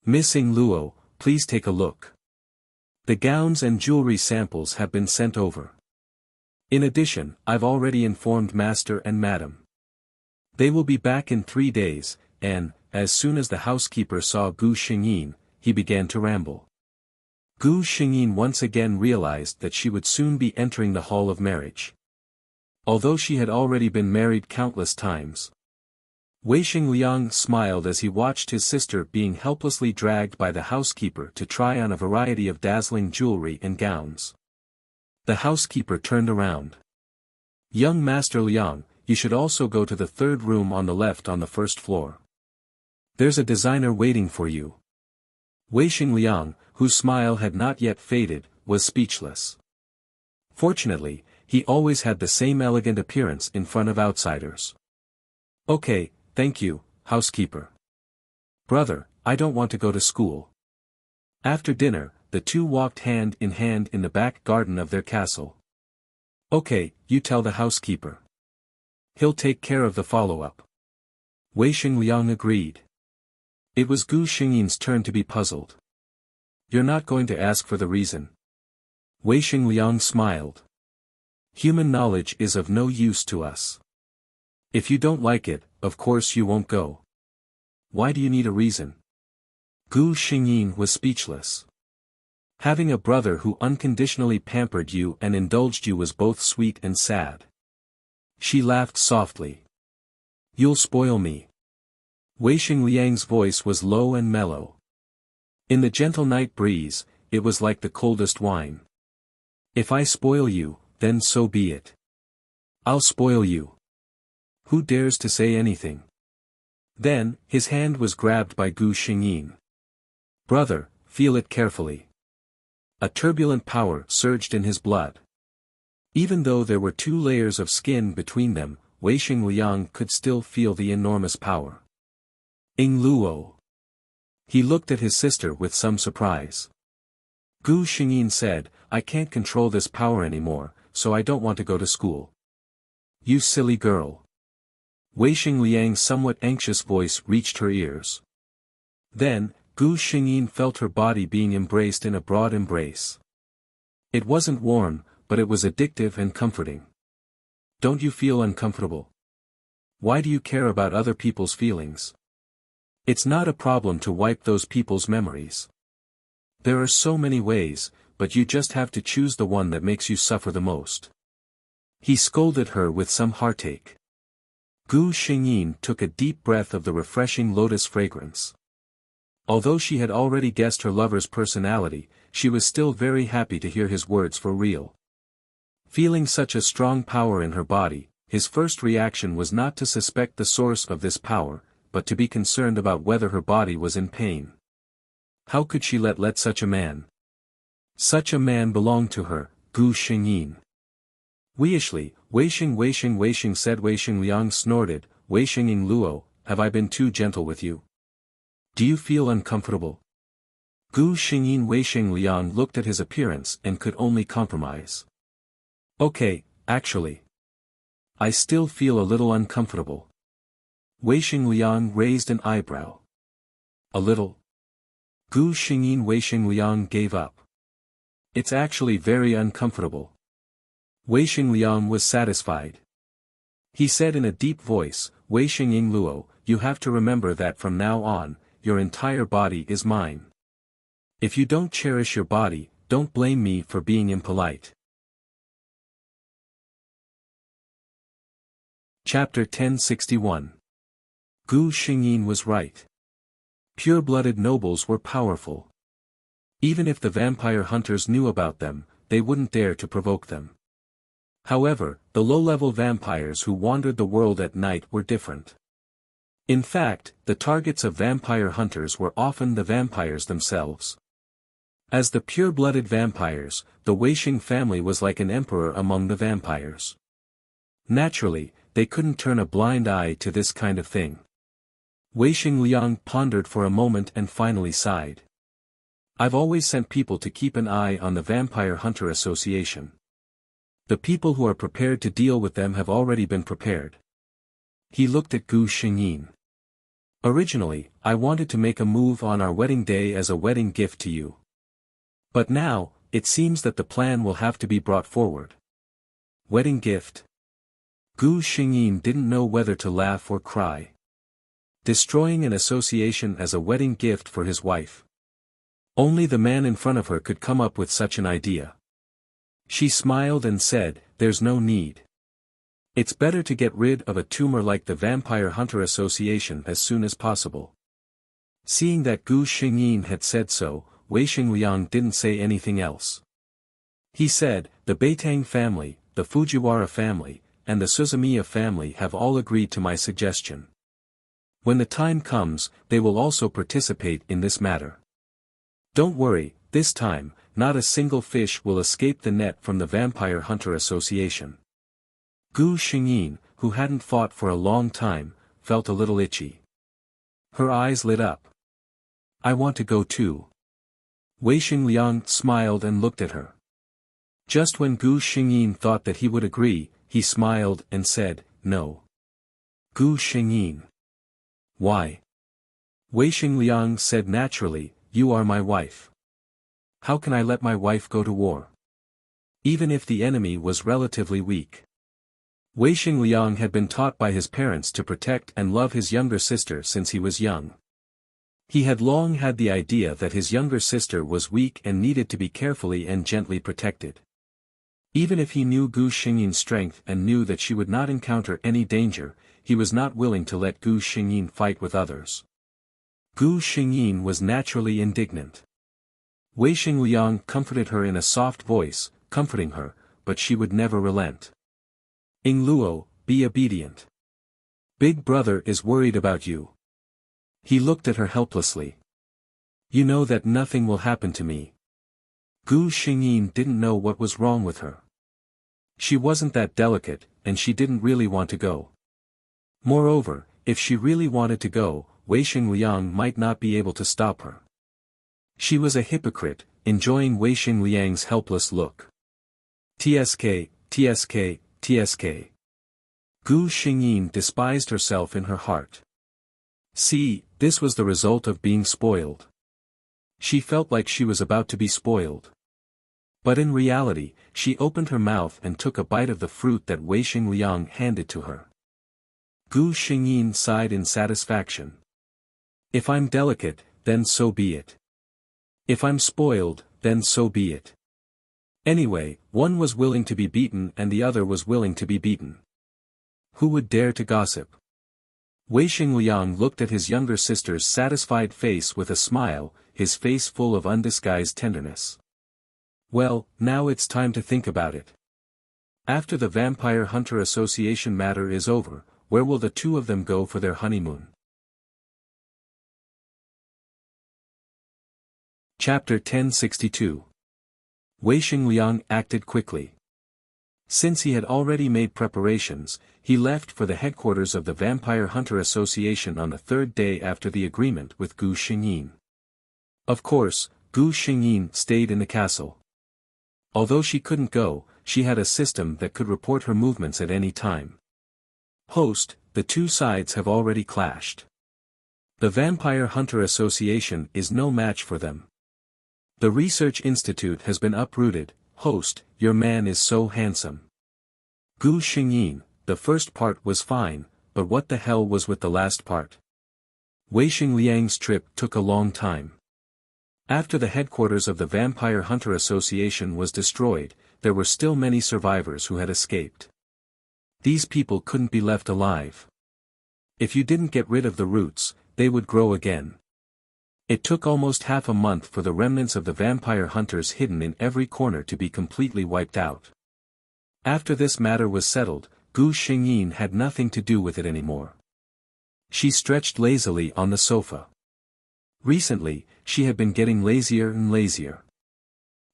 "Miss Ying Luo, please take a look. The gowns and jewelry samples have been sent over. In addition, I've already informed Master and Madam. They will be back in 3 days," and, as soon as the housekeeper saw Gu Xingyin, he began to ramble. Gu Xingyin once again realized that she would soon be entering the hall of marriage. Although she had already been married countless times. Wei Xingliang smiled as he watched his sister being helplessly dragged by the housekeeper to try on a variety of dazzling jewelry and gowns. The housekeeper turned around. "Young Master Liang, you should also go to the 3rd room on the left on the 1st floor. There's a designer waiting for you." Wei Xingliang, whose smile had not yet faded, was speechless. Fortunately, he always had the same elegant appearance in front of outsiders. "Okay, thank you, housekeeper. Brother, I don't want to go to school." After dinner, the two walked hand in hand in the back garden of their castle. "Okay, you tell the housekeeper. He'll take care of the follow-up." Wei Xingliang agreed. It was Gu Xingyin's turn to be puzzled. "You're not going to ask for the reason?" Wei Xingliang smiled. "Human knowledge is of no use to us. If you don't like it, of course you won't go. Why do you need a reason?" Gu Xingyin was speechless. Having a brother who unconditionally pampered you and indulged you was both sweet and sad. She laughed softly. "You'll spoil me." Wei Xingliang's voice was low and mellow. In the gentle night breeze, it was like the coldest wine. "If I spoil you, then so be it. I'll spoil you. Who dares to say anything?" Then, his hand was grabbed by Gu Xingyin. "Brother, feel it carefully." A turbulent power surged in his blood. Even though there were 2 layers of skin between them, Wei Xingliang could still feel the enormous power. "Ying Luo." He looked at his sister with some surprise. Gu Xingyin said, "I can't control this power anymore, so I don't want to go to school." "You silly girl." Wei Xingliang's somewhat anxious voice reached her ears. Then, Gu Xingyin felt her body being embraced in a broad embrace. It wasn't warm, but it was addictive and comforting. "Don't you feel uncomfortable? Why do you care about other people's feelings? It's not a problem to wipe those people's memories. There are so many ways, but you just have to choose the one that makes you suffer the most." He scolded her with some heartache. Gu Xingyin took a deep breath of the refreshing lotus fragrance. Although she had already guessed her lover's personality, she was still very happy to hear his words for real. Feeling such a strong power in her body, his first reaction was not to suspect the source of this power, but to be concerned about whether her body was in pain. How could she let such a man? Such a man belonged to her, Gu Xingyin. Wei Xing said. Wei Xing Liang snorted, Wei Xing Luo, have I been too gentle with you? Do you feel uncomfortable? Gu Xingyin Wei Xing Liang looked at his appearance and could only compromise. Okay, actually. I still feel a little uncomfortable. Wei Xing Liang raised an eyebrow. A little? Gu Xingyin Wei Xing Liang gave up. It's actually very uncomfortable. Wei Xing Liang was satisfied. He said in a deep voice, Wei Xing Luo, you have to remember that from now on, your entire body is mine. If you don't cherish your body, don't blame me for being impolite. Chapter 1061. Gu Xingyin was right. Pure-blooded nobles were powerful. Even if the vampire hunters knew about them, they wouldn't dare to provoke them. However, the low-level vampires who wandered the world at night were different. In fact, the targets of vampire hunters were often the vampires themselves. As the pure-blooded vampires, the Weisheng family was like an emperor among the vampires. Naturally, they couldn't turn a blind eye to this kind of thing. Weisheng Liang pondered for a moment and finally sighed. I've always sent people to keep an eye on the Vampire Hunter Association. The people who are prepared to deal with them have already been prepared. He looked at Gu Xingyin. Originally, I wanted to make a move on our wedding day as a wedding gift to you. But now, it seems that the plan will have to be brought forward. Wedding gift? Gu Xingyin didn't know whether to laugh or cry. Destroying an association as a wedding gift for his wife. Only the man in front of her could come up with such an idea. She smiled and said, there's no need. It's better to get rid of a tumor like the Vampire Hunter Association as soon as possible. Seeing that Gu Xingyin had said so, Weisheng Liang didn't say anything else. He said, the Beitang family, the Fujiwara family, and the Suzumiya family have all agreed to my suggestion. When the time comes, they will also participate in this matter. Don't worry, this time, not a single fish will escape the net from the Vampire Hunter Association. Gu Xingyin, who hadn't fought for a long time, felt a little itchy. Her eyes lit up. I want to go too. Weisheng Liang smiled and looked at her. Just when Gu Xingyin thought that he would agree, he smiled and said, no. Gu Xingyin. Why? Weisheng Liang said naturally, you are my wife. How can I let my wife go to war? Even if the enemy was relatively weak. Weisheng Liang had been taught by his parents to protect and love his younger sister since he was young. He had long had the idea that his younger sister was weak and needed to be carefully and gently protected. Even if he knew Gu Xingyin's strength and knew that she would not encounter any danger, he was not willing to let Gu Xingyin fight with others. Gu Xingyin was naturally indignant. Weisheng Liang comforted her in a soft voice, comforting her, but she would never relent. Ing Luo, be obedient. Big brother is worried about you. He looked at her helplessly. You know that nothing will happen to me. Gu Xingyin didn't know what was wrong with her. She wasn't that delicate, and she didn't really want to go. Moreover, if she really wanted to go, Weisheng Liang might not be able to stop her. She was a hypocrite, enjoying Weisheng Liang's helpless look. TSK, TSK, TSK. Gu Xingyin despised herself in her heart. See, this was the result of being spoiled. She felt like she was about to be spoiled. But in reality, she opened her mouth and took a bite of the fruit that Weisheng Liang handed to her. Gu Xingyin sighed in satisfaction. If I'm delicate, then so be it. If I'm spoiled, then so be it. Anyway, one was willing to be beaten and the other was willing to be beaten. Who would dare to gossip? Weisheng Liang looked at his younger sister's satisfied face with a smile, his face full of undisguised tenderness. Well, now it's time to think about it. After the Vampire Hunter Association matter is over, where will the two of them go for their honeymoon? Chapter 1062. Weisheng Liang acted quickly. Since he had already made preparations, he left for the headquarters of the Vampire Hunter Association on the third day after the agreement with Gu Xingyin. Of course, Gu Xingyin stayed in the castle. Although she couldn't go, she had a system that could report her movements at any time. Host, the two sides have already clashed. The Vampire Hunter Association is no match for them. The Research Institute has been uprooted. Host, your man is so handsome. Gu Xingyin, the first part was fine, but what the hell was with the last part? Weisheng Liang's trip took a long time. After the headquarters of the Vampire Hunter Association was destroyed, there were still many survivors who had escaped. These people couldn't be left alive. If you didn't get rid of the roots, they would grow again. It took almost half a month for the remnants of the vampire hunters hidden in every corner to be completely wiped out. After this matter was settled, Gu Xingyin had nothing to do with it anymore. She stretched lazily on the sofa. Recently, she had been getting lazier and lazier.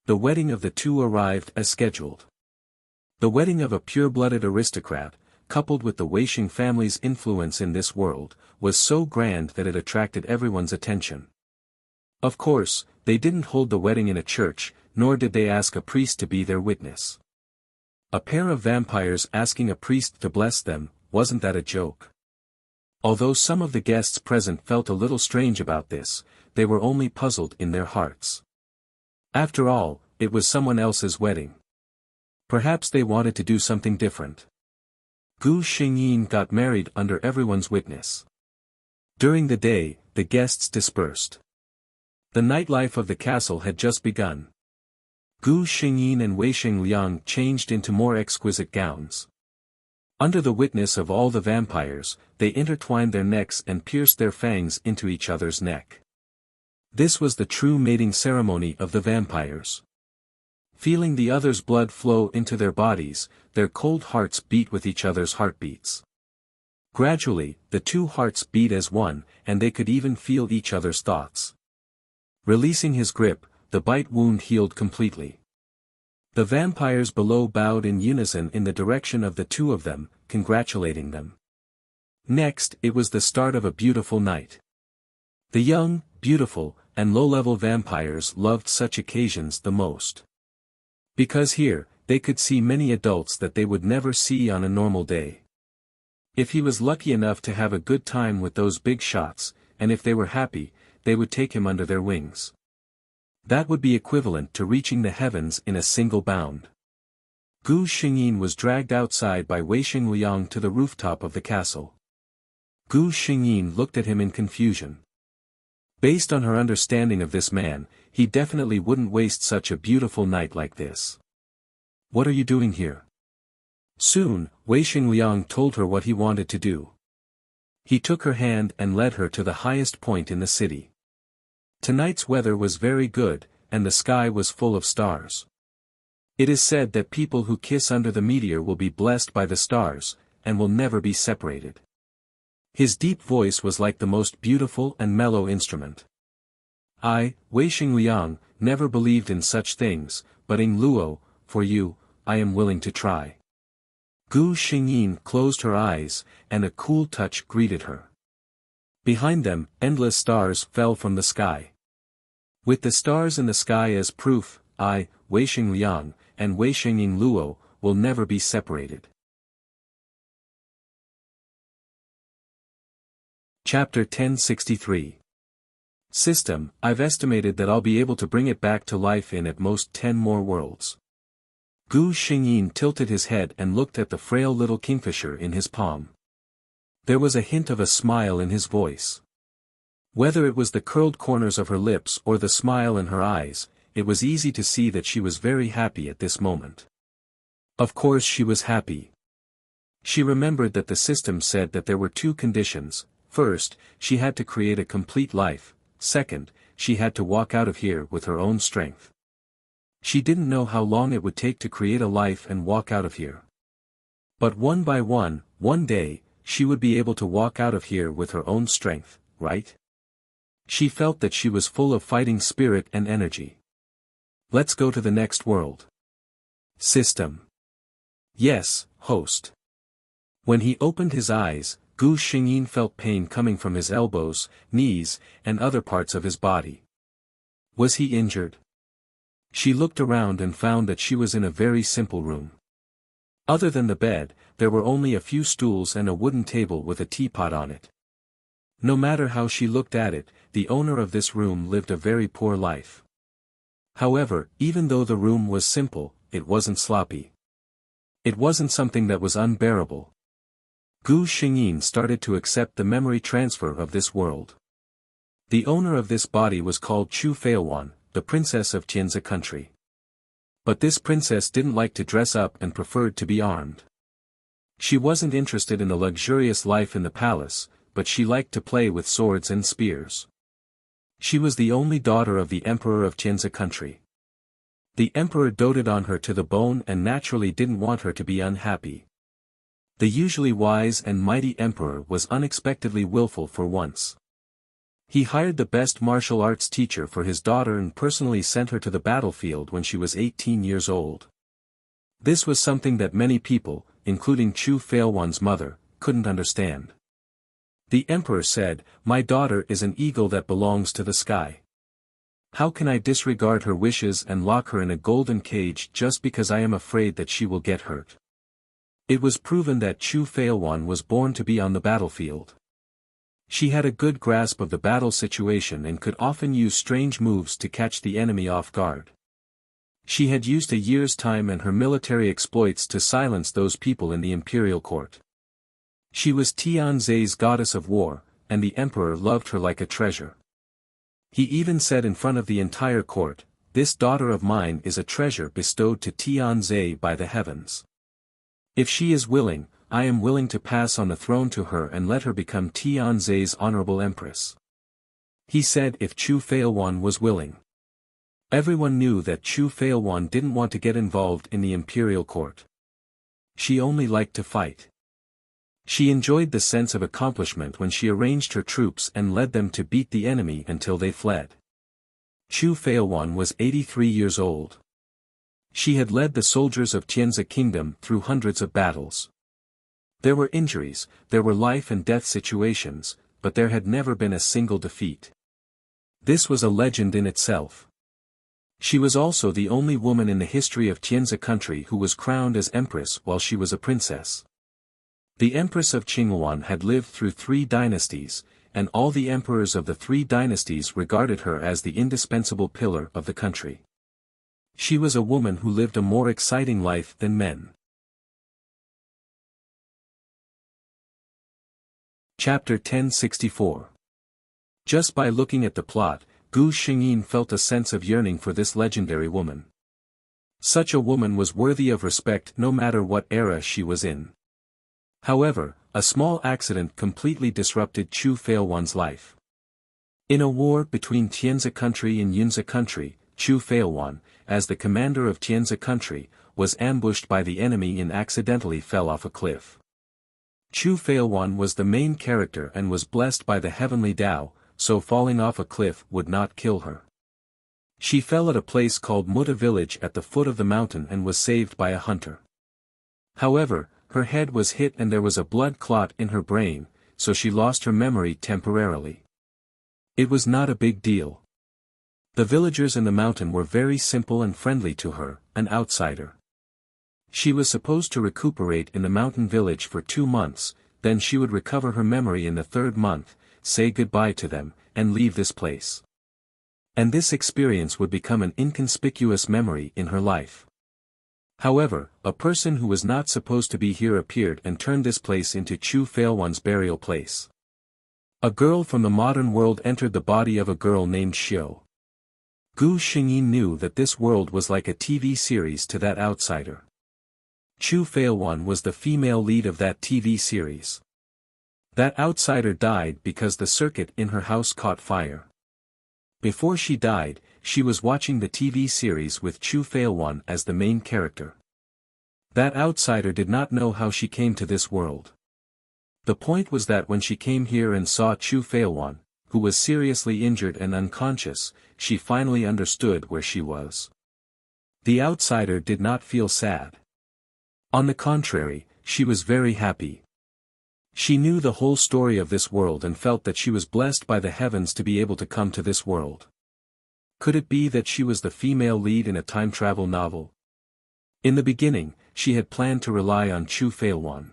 The wedding of the two arrived as scheduled. The wedding of a pure-blooded aristocrat, coupled with the Weisheng family's influence in this world, was so grand that it attracted everyone's attention. Of course, they didn't hold the wedding in a church, nor did they ask a priest to be their witness. A pair of vampires asking a priest to bless them, wasn't that a joke? Although some of the guests present felt a little strange about this, they were only puzzled in their hearts. After all, it was someone else's wedding. Perhaps they wanted to do something different. Gu Xingyin got married under everyone's witness. During the day, the guests dispersed. The nightlife of the castle had just begun. Gu Xingyin and Weisheng Liang changed into more exquisite gowns. Under the witness of all the vampires, they intertwined their necks and pierced their fangs into each other's neck. This was the true mating ceremony of the vampires. Feeling the other's blood flow into their bodies, their cold hearts beat with each other's heartbeats. Gradually, the two hearts beat as one, and they could even feel each other's thoughts. Releasing his grip, the bite wound healed completely. The vampires below bowed in unison in the direction of the two of them, congratulating them. Next, it was the start of a beautiful night. The young, beautiful, and low-level vampires loved such occasions the most. Because here, they could see many adults that they would never see on a normal day. If he was lucky enough to have a good time with those big shots, and if they were happy, they would take him under their wings. That would be equivalent to reaching the heavens in a single bound. Gu Xingyin was dragged outside by Weisheng Liang to the rooftop of the castle. Gu Xingyin looked at him in confusion. Based on her understanding of this man, he definitely wouldn't waste such a beautiful night like this. What are you doing here? Soon, Weisheng Liang told her what he wanted to do. He took her hand and led her to the highest point in the city. Tonight's weather was very good, and the sky was full of stars. It is said that people who kiss under the meteor will be blessed by the stars, and will never be separated. His deep voice was like the most beautiful and mellow instrument. I, Weisheng Liang, never believed in such things, but in Luo, for you, I am willing to try. Gu Xingyin closed her eyes, and a cool touch greeted her. Behind them, endless stars fell from the sky. With the stars in the sky as proof, I, Weisheng Liang, and Weisheng Luo, will never be separated. Chapter 1063. System, I've estimated that I'll be able to bring it back to life in at most 10 more worlds. Gu Xingyin tilted his head and looked at the frail little kingfisher in his palm. There was a hint of a smile in his voice. Whether it was the curled corners of her lips or the smile in her eyes, it was easy to see that she was very happy at this moment. Of course she was happy. She remembered that the system said that there were two conditions. First, she had to create a complete life. Second, she had to walk out of here with her own strength. She didn't know how long it would take to create a life and walk out of here. But one by one day, she would be able to walk out of here with her own strength, right? She felt that she was full of fighting spirit and energy. Let's go to the next world. System. Yes, host. When he opened his eyes, Gu Xingyin felt pain coming from his elbows, knees, and other parts of his body. Was he injured? She looked around and found that she was in a very simple room. Other than the bed, there were only a few stools and a wooden table with a teapot on it. No matter how she looked at it, the owner of this room lived a very poor life. However, even though the room was simple, it wasn't sloppy. It wasn't something that was unbearable. Gu Xingyin started to accept the memory transfer of this world. The owner of this body was called Chu Feilwan, the princess of Tianzi country. But this princess didn't like to dress up and preferred to be armed. She wasn't interested in the luxurious life in the palace, but she liked to play with swords and spears. She was the only daughter of the emperor of Tianzi country. The emperor doted on her to the bone and naturally didn't want her to be unhappy. The usually wise and mighty emperor was unexpectedly willful for once. He hired the best martial arts teacher for his daughter and personally sent her to the battlefield when she was 18 years old. This was something that many people, including Chu Feilwan's mother, couldn't understand. The emperor said, "My daughter is an eagle that belongs to the sky. How can I disregard her wishes and lock her in a golden cage just because I am afraid that she will get hurt?" It was proven that Chu Feilwan was born to be on the battlefield. She had a good grasp of the battle situation and could often use strange moves to catch the enemy off guard. She had used a year's time and her military exploits to silence those people in the imperial court. She was Tianzi's goddess of war, and the emperor loved her like a treasure. He even said in front of the entire court, "This daughter of mine is a treasure bestowed to Tianzi by the heavens. If she is willing, I am willing to pass on the throne to her and let her become Tianzi's honorable empress." He said if Chu Feilwan was willing. Everyone knew that Chu Feilwan didn't want to get involved in the imperial court. She only liked to fight. She enjoyed the sense of accomplishment when she arranged her troops and led them to beat the enemy until they fled. Chu Feilwan was 83 years old. She had led the soldiers of Tianzi kingdom through hundreds of battles. There were injuries, there were life and death situations, but there had never been a single defeat. This was a legend in itself. She was also the only woman in the history of Tianzi country who was crowned as empress while she was a princess. The empress of Qinghuan had lived through 3 dynasties, and all the emperors of the 3 dynasties regarded her as the indispensable pillar of the country. She was a woman who lived a more exciting life than men. Chapter 1064. Just by looking at the plot, Gu Xingyin felt a sense of yearning for this legendary woman. Such a woman was worthy of respect no matter what era she was in. However, a small accident completely disrupted Chu Feilwan's life. In a war between Tianzi country and Yunzi country, Chu Feilwan, as the commander of Tianzi country, was ambushed by the enemy and accidentally fell off a cliff. Chu Feilwan was the main character and was blessed by the heavenly Tao, so falling off a cliff would not kill her. She fell at a place called Mutta village at the foot of the mountain and was saved by a hunter. However, her head was hit and there was a blood clot in her brain, so she lost her memory temporarily. It was not a big deal. The villagers in the mountain were very simple and friendly to her, an outsider. She was supposed to recuperate in the mountain village for 2 months, then she would recover her memory in the 3rd month, say goodbye to them, and leave this place. And this experience would become an inconspicuous memory in her life. However, a person who was not supposed to be here appeared and turned this place into Chu Feilwan's burial place. A girl from the modern world entered the body of a girl named Xiu. Gu Xingyin knew that this world was like a TV series to that outsider. Chu Feilwan was the female lead of that TV series. That outsider died because the circuit in her house caught fire. Before she died, she was watching the TV series with Chu Feilwan as the main character. That outsider did not know how she came to this world. The point was that when she came here and saw Chu Feilwan, who was seriously injured and unconscious, she finally understood where she was. The outsider did not feel sad. On the contrary, she was very happy. She knew the whole story of this world and felt that she was blessed by the heavens to be able to come to this world. Could it be that she was the female lead in a time travel novel? In the beginning, she had planned to rely on Chu Feilwan.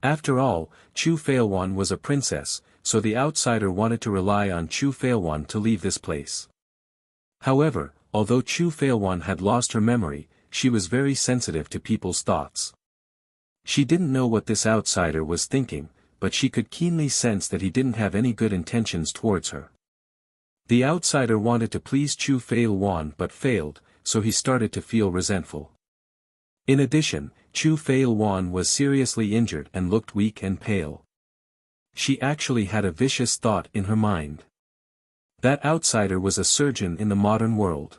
After all, Chu Feilwan was a princess, so the outsider wanted to rely on Chu Feilwan to leave this place. However, although Chu Feilwan had lost her memory, she was very sensitive to people's thoughts. She didn't know what this outsider was thinking, but she could keenly sense that he didn't have any good intentions towards her. The outsider wanted to please Chu Feilwan but failed, so he started to feel resentful. In addition, Chu Feilwan was seriously injured and looked weak and pale. She actually had a vicious thought in her mind. That outsider was a surgeon in the modern world.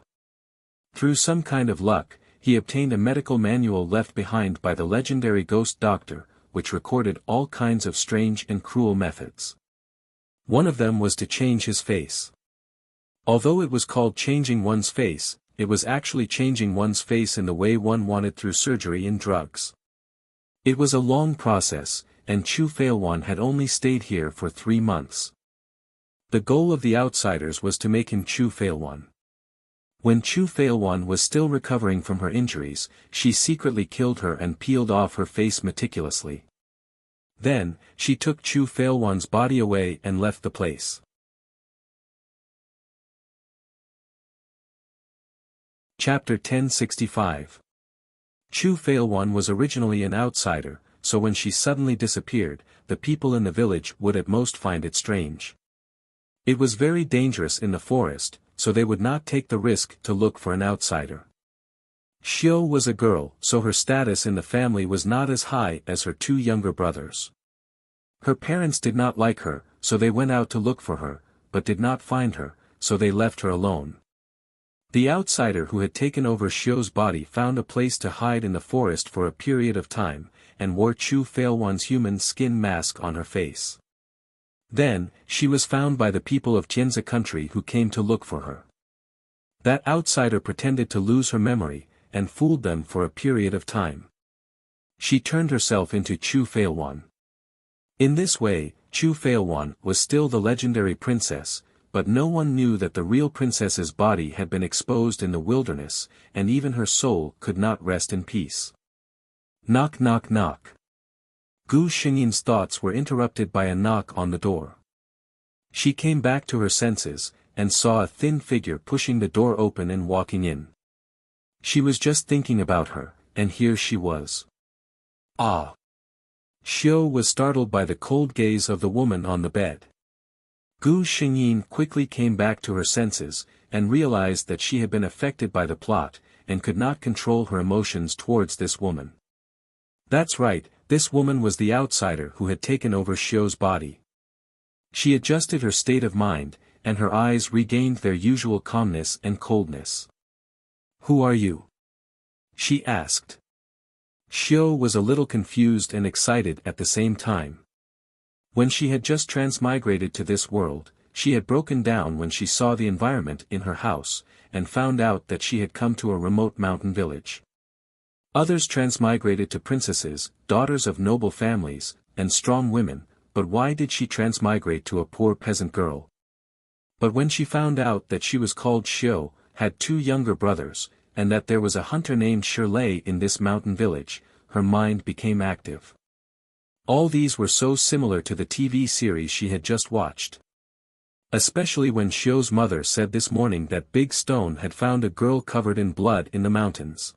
Through some kind of luck, he obtained a medical manual left behind by the legendary ghost doctor, which recorded all kinds of strange and cruel methods. One of them was to change his face. Although it was called changing one's face, it was actually changing one's face in the way one wanted through surgery and drugs. It was a long process, and Chu Feilwan had only stayed here for 3 months. The goal of the outsiders was to make him Chu Feilwan. When Chu Feilwan was still recovering from her injuries, she secretly killed her and peeled off her face meticulously. Then, she took Chu Feilwan's body away and left the place. Chapter 1065. Chu Feilwan was originally an outsider, so when she suddenly disappeared, the people in the village would at most find it strange. It was very dangerous in the forest, so they would not take the risk to look for an outsider. Xiu was a girl, so her status in the family was not as high as her 2 younger brothers. Her parents did not like her, so they went out to look for her, but did not find her, so they left her alone. The outsider who had taken over Xiu's body found a place to hide in the forest for a period of time, and wore Chu Feilwan's human skin mask on her face. Then, she was found by the people of Tianzi country who came to look for her. That outsider pretended to lose her memory, and fooled them for a period of time. She turned herself into Chu Feilwan. In this way, Chu Feilwan was still the legendary princess, but no one knew that the real princess's body had been exposed in the wilderness, and even her soul could not rest in peace. Knock knock knock. Gu Xingyin's thoughts were interrupted by a knock on the door. She came back to her senses, and saw a thin figure pushing the door open and walking in. She was just thinking about her, and here she was. Ah! Xiu was startled by the cold gaze of the woman on the bed. Gu Xingyin quickly came back to her senses, and realized that she had been affected by the plot, and could not control her emotions towards this woman. That's right, this woman was the outsider who had taken over Xiu's body. She adjusted her state of mind, and her eyes regained their usual calmness and coldness. "Who are you?" she asked. Xiu was a little confused and excited at the same time. When she had just transmigrated to this world, she had broken down when she saw the environment in her house, and found out that she had come to a remote mountain village. Others transmigrated to princesses, daughters of noble families, and strong women, but why did she transmigrate to a poor peasant girl? But when she found out that she was called Xiu, had 2 younger brothers, and that there was a hunter named Shirley in this mountain village, her mind became active. All these were so similar to the TV series she had just watched. Especially when Xiu's mother said this morning that Big Stone had found a girl covered in blood in the mountains.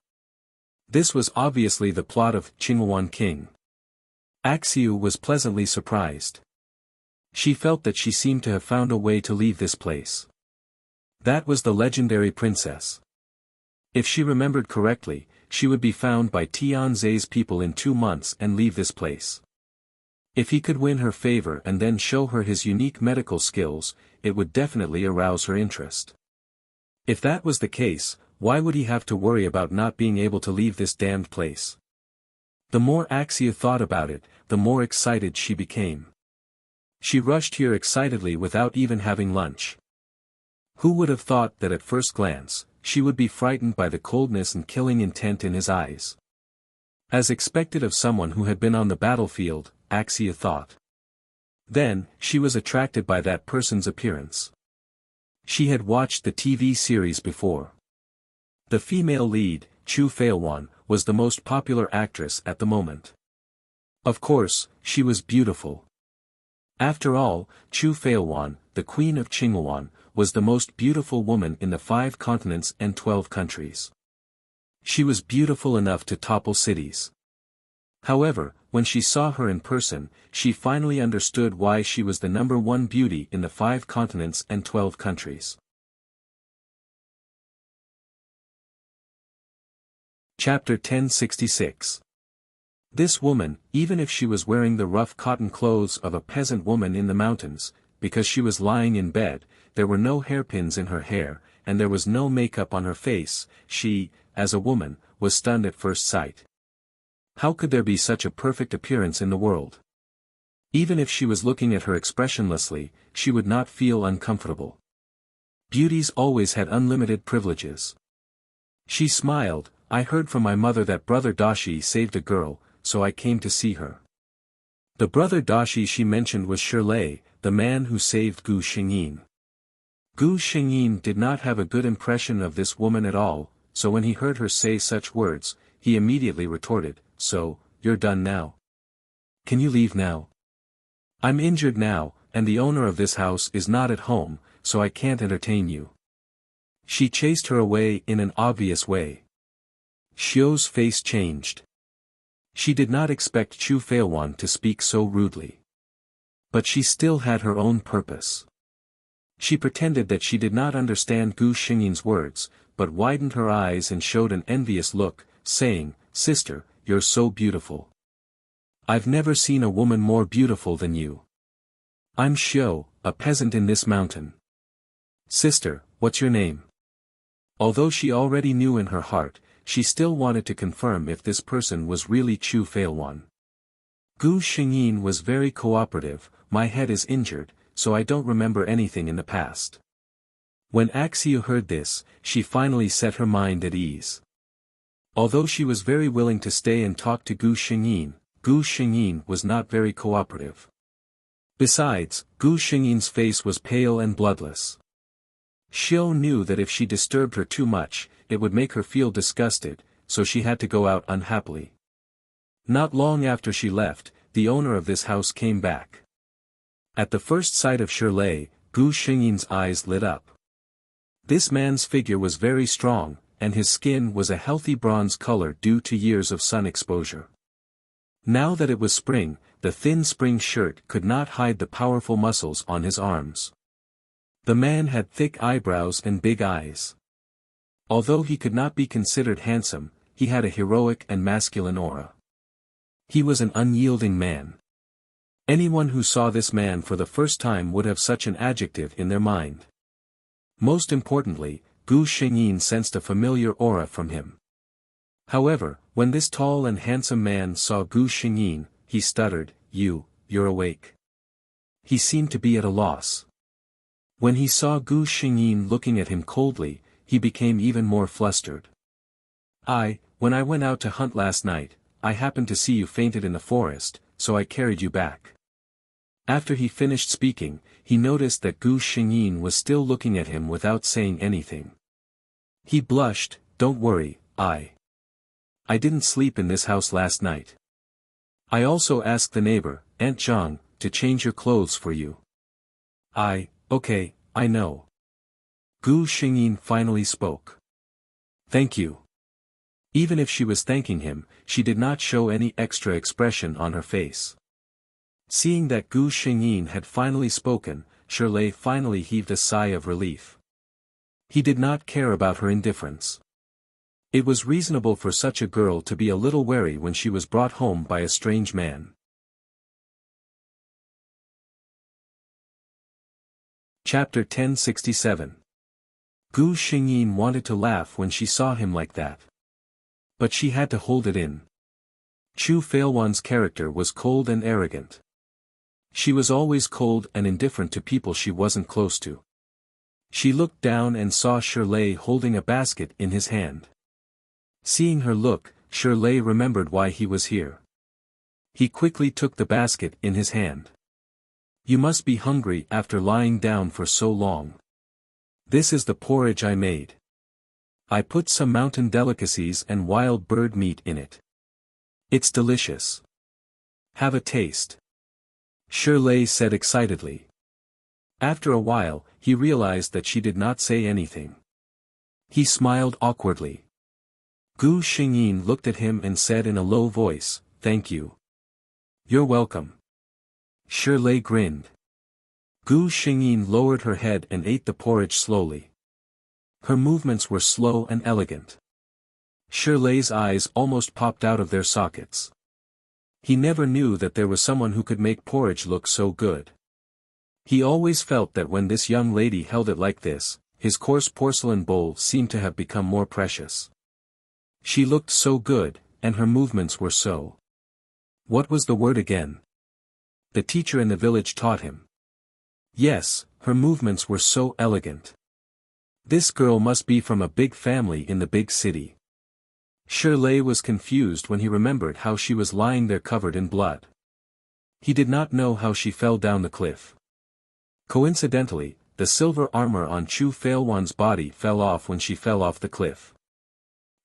This was obviously the plot of Qinghuan King. Axiu was pleasantly surprised. She felt that she seemed to have found a way to leave this place. That was the legendary princess. If she remembered correctly, she would be found by Tianzi's people in 2 months and leave this place. If he could win her favor and then show her his unique medical skills, it would definitely arouse her interest. If that was the case, why would he have to worry about not being able to leave this damned place? The more Axia thought about it, the more excited she became. She rushed here excitedly without even having lunch. Who would have thought that at first glance, she would be frightened by the coldness and killing intent in his eyes? As expected of someone who had been on the battlefield, Wuxia thought. Then, she was attracted by that person's appearance. She had watched the TV series before. The female lead, Chu Feilwan, was the most popular actress at the moment. Of course, she was beautiful. After all, Chu Feilwan, the Queen of Qinghuan, was the most beautiful woman in the 5 continents and 12 countries. She was beautiful enough to topple cities. However, when she saw her in person, she finally understood why she was the #1 beauty in the 5 continents and 12 countries. Chapter 1066. This woman, even if she was wearing the rough cotton clothes of a peasant woman in the mountains, because she was lying in bed, there were no hairpins in her hair, and there was no makeup on her face, she, as a woman, was stunned at first sight. How could there be such a perfect appearance in the world? Even if she was looking at her expressionlessly, she would not feel uncomfortable. Beauties always had unlimited privileges. She smiled. I heard from my mother that Brother Dashi saved a girl, so I came to see her. The Brother Dashi she mentioned was Shirley, the man who saved Gu Xingyin. Gu Xingyin did not have a good impression of this woman at all, so when he heard her say such words, he immediately retorted, "So, you're done now? Can you leave now? I'm injured now, and the owner of this house is not at home, so I can't entertain you." She chased her away in an obvious way. Xiu's face changed. She did not expect Chu Feilwan to speak so rudely. But she still had her own purpose. She pretended that she did not understand Gu Xingyin's words, but widened her eyes and showed an envious look, saying, "Sister, you're so beautiful. I've never seen a woman more beautiful than you. I'm Xiu, a peasant in this mountain. Sister, what's your name?" Although she already knew in her heart, she still wanted to confirm if this person was really Chu Feilwan. Gu Xingyin was very cooperative. "My head is injured, so I don't remember anything in the past." When Wuxia heard this, she finally set her mind at ease. Although she was very willing to stay and talk to Gu Xingyin was not very cooperative. Besides, Gu Xingyin's face was pale and bloodless. Xiu knew that if she disturbed her too much, it would make her feel disgusted, so she had to go out unhappily. Not long after she left, the owner of this house came back. At the first sight of Shirley, Gu Xingyin's eyes lit up. This man's figure was very strong, and his skin was a healthy bronze color due to years of sun exposure. Now that it was spring, the thin spring shirt could not hide the powerful muscles on his arms. The man had thick eyebrows and big eyes. Although he could not be considered handsome, he had a heroic and masculine aura. He was an unyielding man. Anyone who saw this man for the first time would have such an adjective in their mind. Most importantly, Gu Xingyin sensed a familiar aura from him. However, when this tall and handsome man saw Gu Xingyin, he stuttered, You're awake." He seemed to be at a loss. When he saw Gu Xingyin looking at him coldly, he became even more flustered. When I went out to hunt last night, I happened to see you fainted in the forest, so I carried you back." After he finished speaking, he noticed that Gu Xingyin was still looking at him without saying anything. He blushed. "Don't worry, I didn't sleep in this house last night. I also asked the neighbor, Aunt Zhang, to change your clothes for you." Okay, I know." Gu Xingyin finally spoke. "Thank you." Even if she was thanking him, she did not show any extra expression on her face. Seeing that Gu Xingyin had finally spoken, Shirley finally heaved a sigh of relief. He did not care about her indifference. It was reasonable for such a girl to be a little wary when she was brought home by a strange man. Chapter 1067. Gu Xingyin wanted to laugh when she saw him like that. But she had to hold it in. Chu Feilwan's character was cold and arrogant. She was always cold and indifferent to people she wasn't close to. She looked down and saw Shirley holding a basket in his hand. Seeing her look, Shirley remembered why he was here. He quickly took the basket in his hand. You must be hungry after lying down for so long. This is the porridge I made. I put some mountain delicacies and wild bird meat in it. It's delicious. Have a taste. Shirley said excitedly. After a while, he realized that she did not say anything. He smiled awkwardly. Gu Xingyin looked at him and said in a low voice, "Thank you." "You're welcome." Shirley grinned. Gu Xingyin lowered her head and ate the porridge slowly. Her movements were slow and elegant. Shirley's eyes almost popped out of their sockets. He never knew that there was someone who could make porridge look so good. He always felt that when this young lady held it like this, his coarse porcelain bowl seemed to have become more precious. She looked so good, and her movements were so. What was the word again? The teacher in the village taught him. Yes, her movements were so elegant. This girl must be from a big family in the big city. Shirley was confused when he remembered how she was lying there covered in blood. He did not know how she fell down the cliff. Coincidentally, the silver armor on Chu Failwan's body fell off when she fell off the cliff.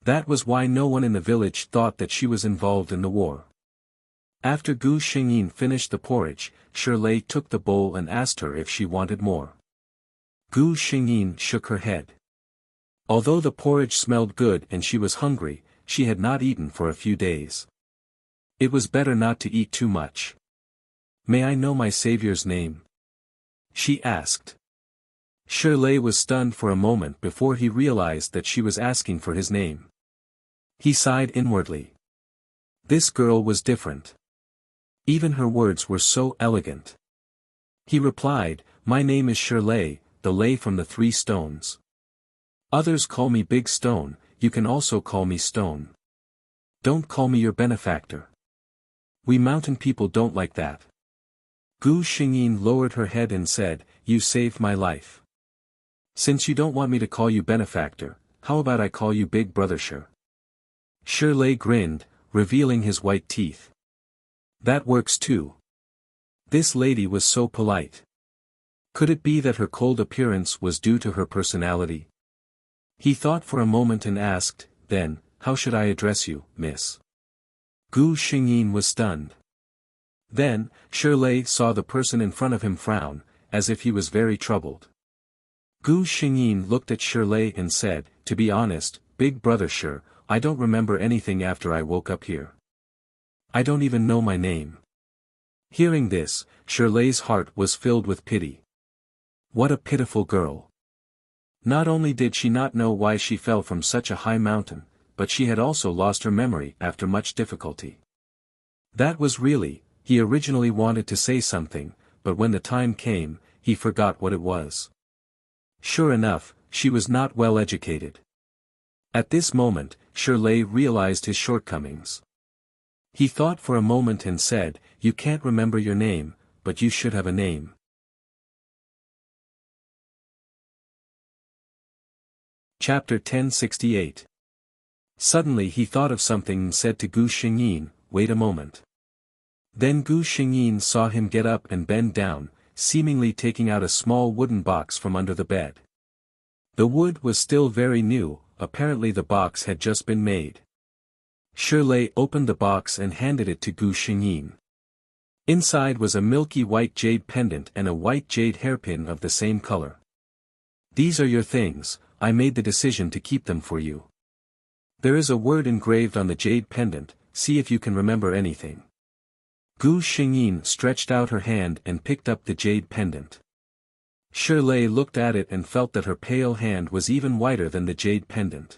That was why no one in the village thought that she was involved in the war. After Gu Xingyin finished the porridge, Shirley took the bowl and asked her if she wanted more. Gu Xingyin shook her head. Although the porridge smelled good and she was hungry, she had not eaten for a few days. It was better not to eat too much. "May I know my savior's name?" she asked. Shirley was stunned for a moment before he realized that she was asking for his name. He sighed inwardly. This girl was different. Even her words were so elegant. He replied, "My name is Shirley, the lay from the 3 stones. Others call me Big Stone, you can also call me Stone. Don't call me your benefactor. We mountain people don't like that." Gu Xingyin lowered her head and said, "You saved my life. Since you don't want me to call you benefactor, how about I call you Big Brother Shir?" Shirley grinned, revealing his white teeth. "That works too." This lady was so polite. Could it be that her cold appearance was due to her personality? He thought for a moment and asked, "Then, how should I address you, miss?" Gu Xingyin was stunned. Then, Shirley saw the person in front of him frown, as if he was very troubled. Gu Xingyin looked at Shirley and said, "To be honest, Big Brother Shir, I don't remember anything after I woke up here. I don't even know my name." Hearing this, Shirley's heart was filled with pity. What a pitiful girl. Not only did she not know why she fell from such a high mountain, but she had also lost her memory after much difficulty. That was really, he originally wanted to say something, but when the time came, he forgot what it was. Sure enough, she was not well educated. At this moment, Shirley realized his shortcomings. He thought for a moment and said, "You can't remember your name, but you should have a name." Chapter 1068. Suddenly he thought of something and said to Gu Xingyin, "Wait a moment." Then Gu Xingyin saw him get up and bend down, seemingly taking out a small wooden box from under the bed. The wood was still very new, apparently the box had just been made. Shirley opened the box and handed it to Gu Xingyin. Inside was a milky white jade pendant and a white jade hairpin of the same color. "These are your things, I made the decision to keep them for you. There is a word engraved on the jade pendant, see if you can remember anything." Gu Xingyin stretched out her hand and picked up the jade pendant. Shirley looked at it and felt that her pale hand was even whiter than the jade pendant.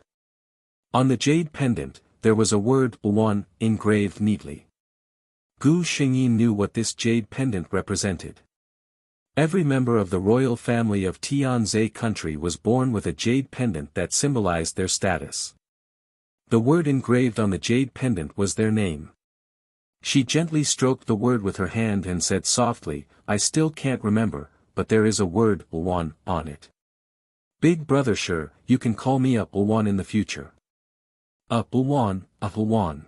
On the jade pendant, there was a word "one" engraved neatly. Gu Xingyin knew what this jade pendant represented. Every member of the royal family of Tianzhe country was born with a jade pendant that symbolized their status. The word engraved on the jade pendant was their name. She gently stroked the word with her hand and said softly, "I still can't remember, but there is a word "one" on it. Big Brother Shir, you can call me up "one" in the future." A Heroine.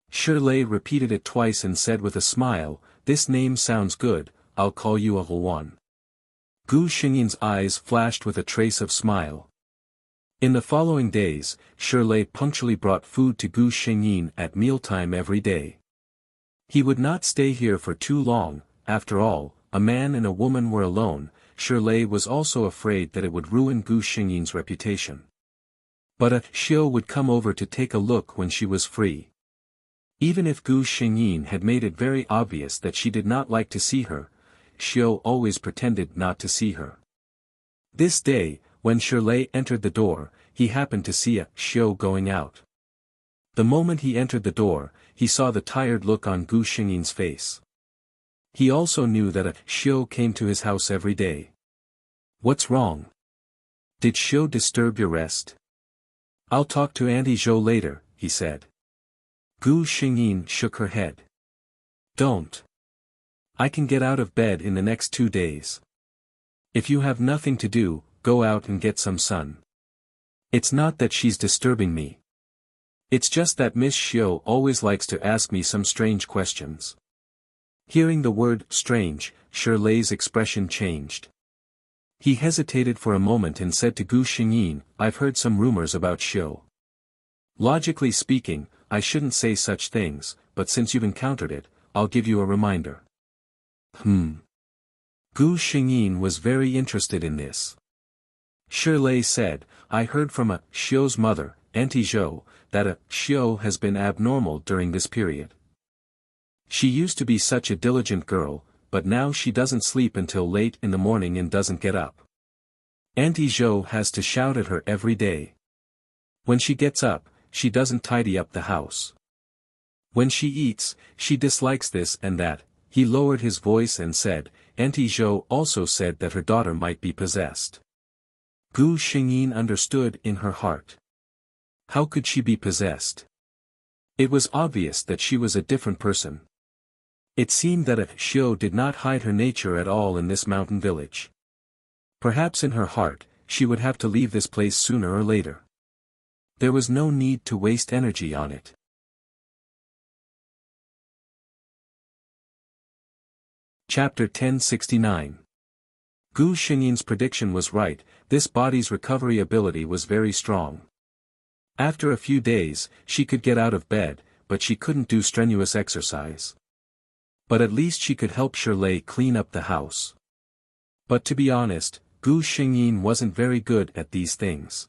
Shirley repeated it twice and said with a smile, "This name sounds good, I'll call you a Heroine." Gu Xingyin's eyes flashed with a trace of smile. In the following days, Shirley punctually brought food to Gu Xingyin at mealtime every day. He would not stay here for too long. After all, a man and a woman were alone. Shirley was also afraid that it would ruin Gu Xingyin's reputation. But a Xiu would come over to take a look when she was free. Even if Gu Xingyin had made it very obvious that she did not like to see her, Xiu always pretended not to see her. This day, when Shirley entered the door, he happened to see a Xiu going out. The moment he entered the door, he saw the tired look on Gu Xingyin's face. He also knew that a Xiu came to his house every day. "What's wrong? Did Xiu disturb your rest?" "I'll talk to Auntie Zhou later," he said. Gu Xingyin shook her head. "Don't. I can get out of bed in the next 2 days. If you have nothing to do, go out and get some sun. It's not that she's disturbing me. It's just that Miss Xiu always likes to ask me some strange questions." Hearing the word strange, Shirley's expression changed. He hesitated for a moment and said to Gu Xingyin, "I've heard some rumors about Xiu. Logically speaking, I shouldn't say such things, but since you've encountered it, I'll give you a reminder." Gu Xingyin was very interested in this. Shirley said, "I heard from a Xiu's mother, Auntie Zhou, that a Xiu has been abnormal during this period. She used to be such a diligent girl, but now she doesn't sleep until late in the morning and doesn't get up. Auntie Zhou has to shout at her every day. When she gets up, she doesn't tidy up the house. When she eats, she dislikes this and that." He lowered his voice and said, "Auntie Zhou also said that her daughter might be possessed." Gu Xingyin understood in her heart. How could she be possessed? It was obvious that she was a different person. It seemed that a Xiu did not hide her nature at all in this mountain village. Perhaps in her heart, she would have to leave this place sooner or later. There was no need to waste energy on it. Chapter 1069. Gu Xingyin's prediction was right, this body's recovery ability was very strong. After a few days, she could get out of bed, but she couldn't do strenuous exercise. But at least she could help Shirley clean up the house. But to be honest, Gu Xingyin wasn't very good at these things.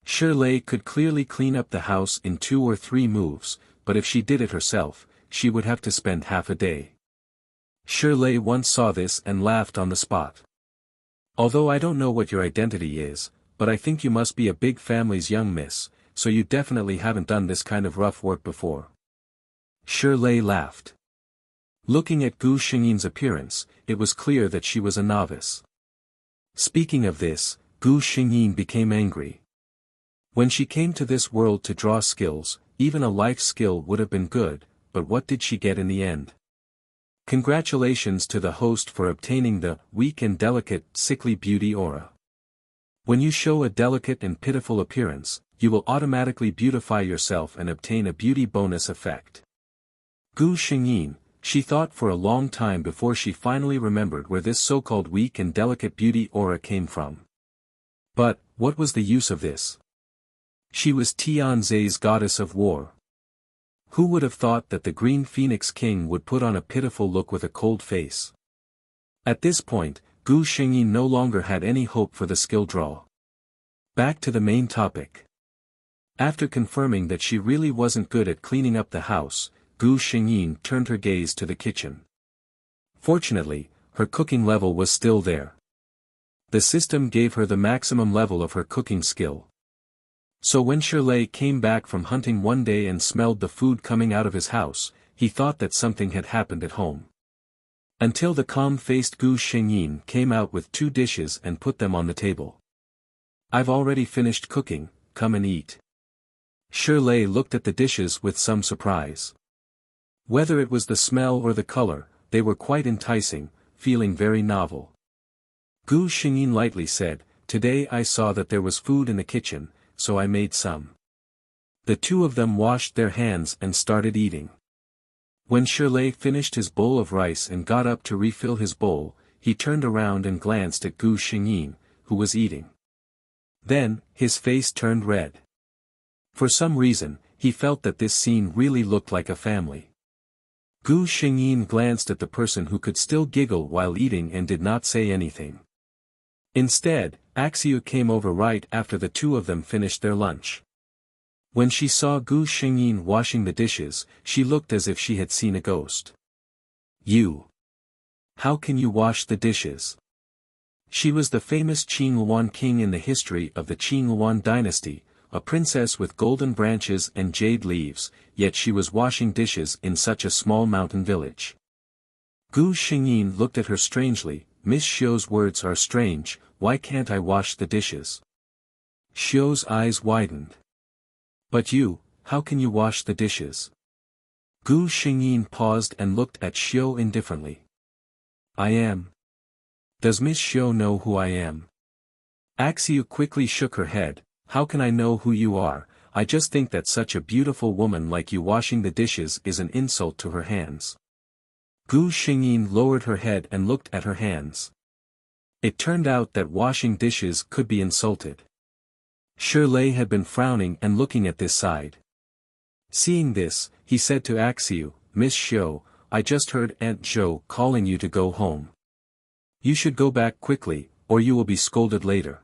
Shirley could clearly clean up the house in 2 or 3 moves, but if she did it herself, she would have to spend half a day. Shirley once saw this and laughed on the spot. "Although I don't know what your identity is, but I think you must be a big family's young miss, so you definitely haven't done this kind of rough work before." Shirley laughed. Looking at Gu Xingyin's appearance, it was clear that she was a novice. Speaking of this, Gu Xingyin became angry. When she came to this world to draw skills, even a life skill would have been good, but what did she get in the end? Congratulations to the host for obtaining the weak and delicate, sickly beauty aura. When you show a delicate and pitiful appearance, you will automatically beautify yourself and obtain a beauty bonus effect. Gu Xingyin, she thought for a long time before she finally remembered where this so-called weak and delicate beauty aura came from. But, what was the use of this? She was Tianzai's goddess of war. Who would have thought that the Green Phoenix King would put on a pitiful look with a cold face? At this point, Gu Xingyin no longer had any hope for the skill draw. Back to the main topic. After confirming that she really wasn't good at cleaning up the house, Gu Xingyin turned her gaze to the kitchen. Fortunately, her cooking level was still there. The system gave her the maximum level of her cooking skill. So when Shirley came back from hunting one day and smelled the food coming out of his house, he thought that something had happened at home. Until the calm-faced Gu Xingyin came out with 2 dishes and put them on the table. "I've already finished cooking, come and eat." Shirley looked at the dishes with some surprise. Whether it was the smell or the color, they were quite enticing, feeling very novel. Gu Xingyin lightly said, "Today I saw that there was food in the kitchen, so I made some." The two of them washed their hands and started eating. When Shirley finished his bowl of rice and got up to refill his bowl, he turned around and glanced at Gu Xingyin, who was eating. Then, his face turned red. For some reason, he felt that this scene really looked like a family. Gu Xingyin glanced at the person who could still giggle while eating and did not say anything. Instead, Axiu came over right after the two of them finished their lunch. When she saw Gu Xingyin washing the dishes, she looked as if she had seen a ghost. "You! How can you wash the dishes?" She was the famous Qingluan king in the history of the Qingluan dynasty, a princess with golden branches and jade leaves, yet she was washing dishes in such a small mountain village. Gu Xingyin looked at her strangely. "Miss Xiu's words are strange, why can't I wash the dishes?" Xiu's eyes widened. "But you, how can you wash the dishes?" Gu Xingyin paused and looked at Xiu indifferently. "I am. Does Miss Xiu know who I am?" Axiu quickly shook her head. "How can I know who you are? I just think that such a beautiful woman like you washing the dishes is an insult to her hands." Gu Xingyin lowered her head and looked at her hands. It turned out that washing dishes could be insulted. Shirley had been frowning and looking at this side. Seeing this, he said to Axiu, "Miss Xiu, I just heard Aunt Zhou calling you to go home. You should go back quickly, or you will be scolded later."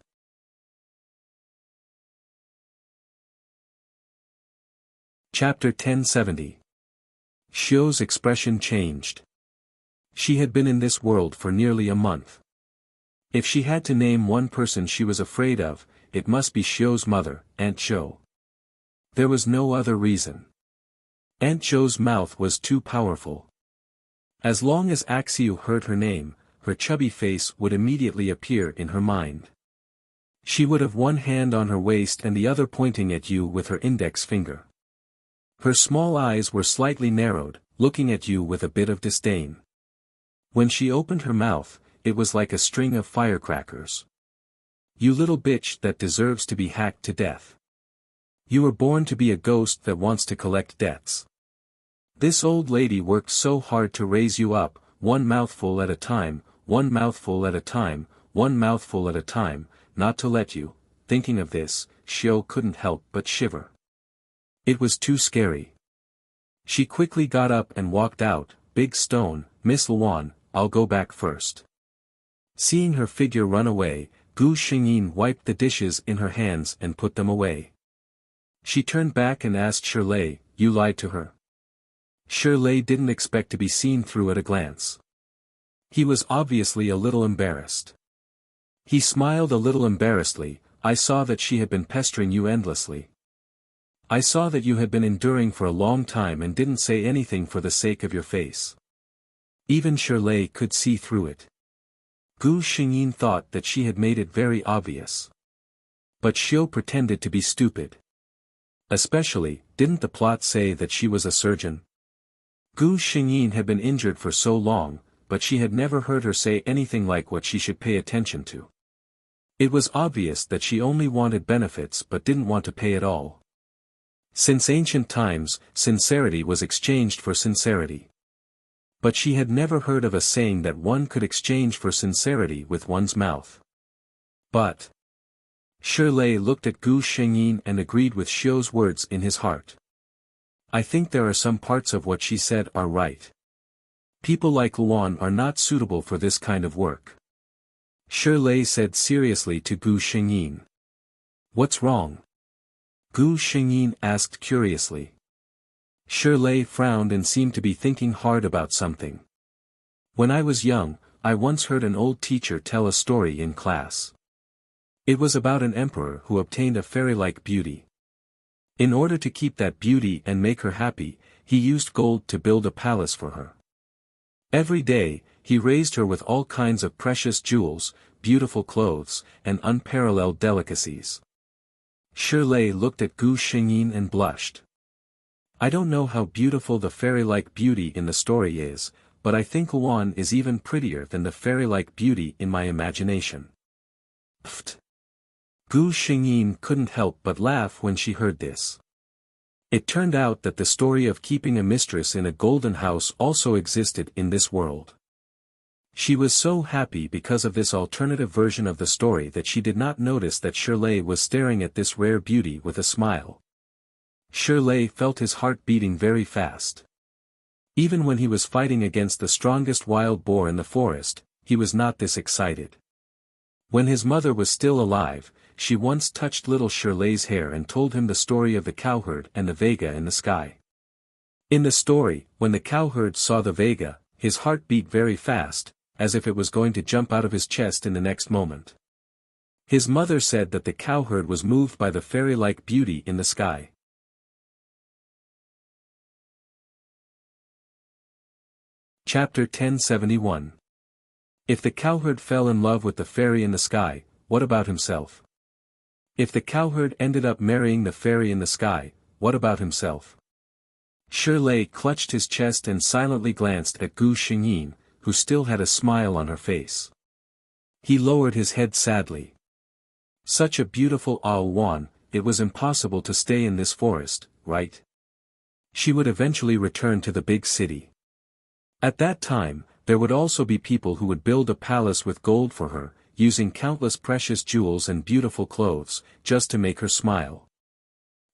Chapter 1070. Xiu's expression changed. She had been in this world for nearly a month. If she had to name one person she was afraid of, it must be Xiu's mother, Aunt Zhou. There was no other reason. Aunt Zhou's mouth was too powerful. As long as Axiu heard her name, her chubby face would immediately appear in her mind. She would have one hand on her waist and the other pointing at you with her index finger. Her small eyes were slightly narrowed, looking at you with a bit of disdain. When she opened her mouth, it was like a string of firecrackers. "You little bitch that deserves to be hacked to death. You were born to be a ghost that wants to collect debts. This old lady worked so hard to raise you up, one mouthful at a time, one mouthful at a time, one mouthful at a time, not to let you." Thinking of this, Xiu couldn't help but shiver. It was too scary. She quickly got up and walked out. "Big Stone, Miss Luan, I'll go back first." Seeing her figure run away, Gu Xingyin wiped the dishes in her hands and put them away. She turned back and asked Shirley, "You lied to her?" Shirley didn't expect to be seen through at a glance. He was obviously a little embarrassed. He smiled a little embarrassedly. "I saw that she had been pestering you endlessly. I saw that you had been enduring for a long time and didn't say anything for the sake of your face." Even Shirley could see through it. Gu Xingyin thought that she had made it very obvious. But Xiu pretended to be stupid. Especially, didn't the plot say that she was a surgeon? Gu Xingyin had been injured for so long, but she had never heard her say anything like what she should pay attention to. It was obvious that she only wanted benefits but didn't want to pay at all. Since ancient times, sincerity was exchanged for sincerity. But she had never heard of a saying that one could exchange for sincerity with one's mouth. But Shirley looked at Gu Xingyin and agreed with Xiu's words in his heart. "I think there are some parts of what she said are right. People like Luan are not suitable for this kind of work." Shirley said seriously to Gu Xingyin. "What's wrong?" Gu Xingyin asked curiously. Shirley frowned and seemed to be thinking hard about something. "When I was young, I once heard an old teacher tell a story in class. It was about an emperor who obtained a fairy-like beauty. In order to keep that beauty and make her happy, he used gold to build a palace for her. Every day, he raised her with all kinds of precious jewels, beautiful clothes, and unparalleled delicacies." Shirley looked at Gu Xingyin and blushed. "I don't know how beautiful the fairy-like beauty in the story is, but I think Luan is even prettier than the fairy-like beauty in my imagination." Pfft! Gu Xingyin couldn't help but laugh when she heard this. It turned out that the story of keeping a mistress in a golden house also existed in this world. She was so happy because of this alternative version of the story that she did not notice that Shirley was staring at this rare beauty with a smile. Shirley felt his heart beating very fast. Even when he was fighting against the strongest wild boar in the forest, he was not this excited. When his mother was still alive, she once touched little Shirley's hair and told him the story of the cowherd and the Vega in the sky. In the story, when the cowherd saw the Vega, his heart beat very fast, as if it was going to jump out of his chest in the next moment. His mother said that the cowherd was moved by the fairy-like beauty in the sky. Chapter 1071. If the cowherd fell in love with the fairy in the sky, what about himself? If the cowherd ended up marrying the fairy in the sky, what about himself? Shirley clutched his chest and silently glanced at Gu Xingyin, who still had a smile on her face. He lowered his head sadly. Such a beautiful Wan, it was impossible to stay in this forest, right? She would eventually return to the big city. At that time, there would also be people who would build a palace with gold for her, using countless precious jewels and beautiful clothes, just to make her smile.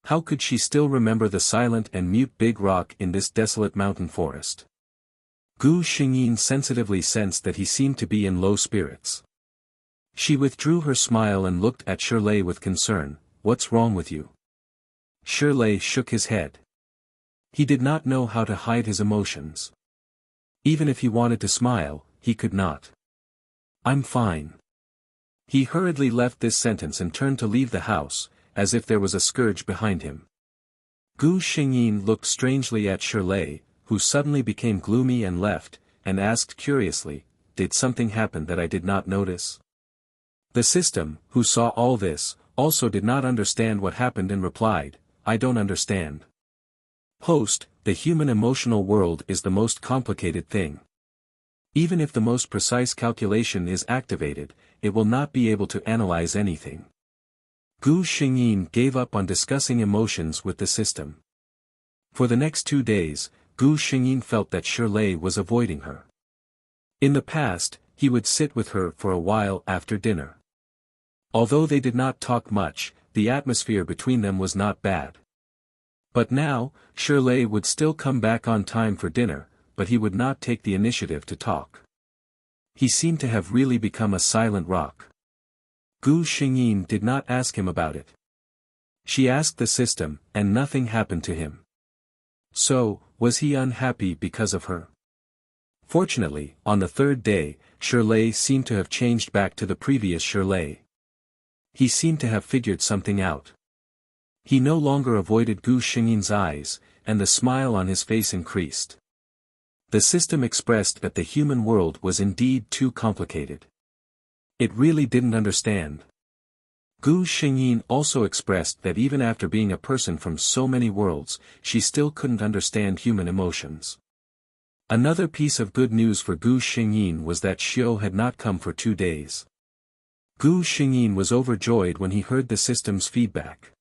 How could she still remember the silent and mute big rock in this desolate mountain forest? Gu Xingyin sensitively sensed that he seemed to be in low spirits. She withdrew her smile and looked at Shirley with concern. What's wrong with you? Shirley shook his head. He did not know how to hide his emotions. Even if he wanted to smile, he could not. I'm fine. He hurriedly left this sentence and turned to leave the house, as if there was a scourge behind him. Gu Xingyin looked strangely at Shirley, who suddenly became gloomy and left, and asked curiously, did something happen that I did not notice? The system, who saw all this, also did not understand what happened and replied, I don't understand. Host, the human emotional world is the most complicated thing. Even if the most precise calculation is activated, it will not be able to analyze anything. Gu Xingyin gave up on discussing emotions with the system. For the next 2 days, Gu Xingyin felt that Shirley was avoiding her. In the past, he would sit with her for a while after dinner. Although they did not talk much, the atmosphere between them was not bad. But now, Shirley would still come back on time for dinner, but he would not take the initiative to talk. He seemed to have really become a silent rock. Gu Xingyin did not ask him about it. She asked the system, and nothing happened to him. So, was he unhappy because of her? Fortunately, on the 3rd day, Shirley seemed to have changed back to the previous Shirley. He seemed to have figured something out. He no longer avoided Gu Xingyin's eyes, and the smile on his face increased. The system expressed that the human world was indeed too complicated. It really didn't understand. Gu Xingyin also expressed that even after being a person from so many worlds, she still couldn't understand human emotions. Another piece of good news for Gu Xingyin was that Xiao had not come for 2 days. Gu Xingyin was overjoyed when he heard the system's feedback.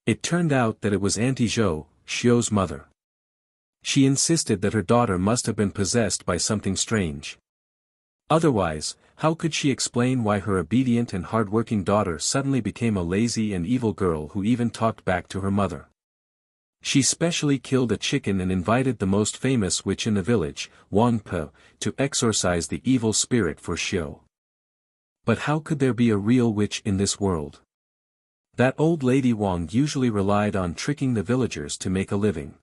It turned out that it was Auntie Zhou, Xiao's mother. She insisted that her daughter must have been possessed by something strange. Otherwise, how could she explain why her obedient and hard-working daughter suddenly became a lazy and evil girl who even talked back to her mother? She specially killed a chicken and invited the most famous witch in the village, Wang Pe, to exorcise the evil spirit for Xiao. But how could there be a real witch in this world? That old lady Wang usually relied on tricking the villagers to make a living.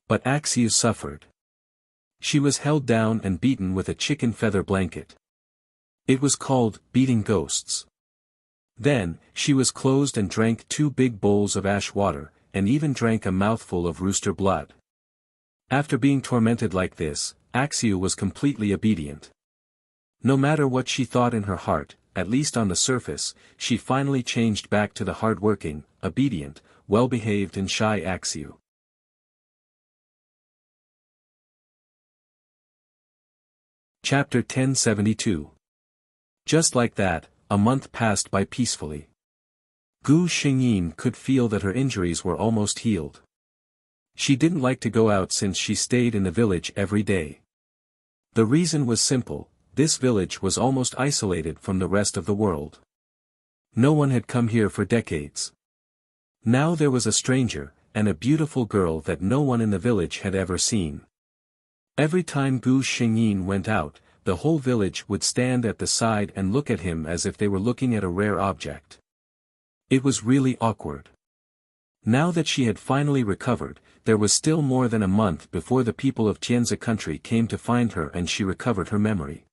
But Axiu suffered. She was held down and beaten with a chicken feather blanket. It was called beating ghosts. Then, she was closed and drank 2 big bowls of ash water, and even drank a mouthful of rooster blood. After being tormented like this, Axiu was completely obedient. No matter what she thought in her heart, at least on the surface, she finally changed back to the hard-working, obedient, well-behaved and shy Axiu. Chapter 1072. Just like that, a month passed by peacefully. Gu Xingyin could feel that her injuries were almost healed. She didn't like to go out since she stayed in the village every day. The reason was simple: this village was almost isolated from the rest of the world. No one had come here for decades. Now there was a stranger, and a beautiful girl that no one in the village had ever seen. Every time Gu Xingyin went out, the whole village would stand at the side and look at him as if they were looking at a rare object. It was really awkward. Now that she had finally recovered, there was still more than a month before the people of Tianzi country came to find her and she recovered her memory.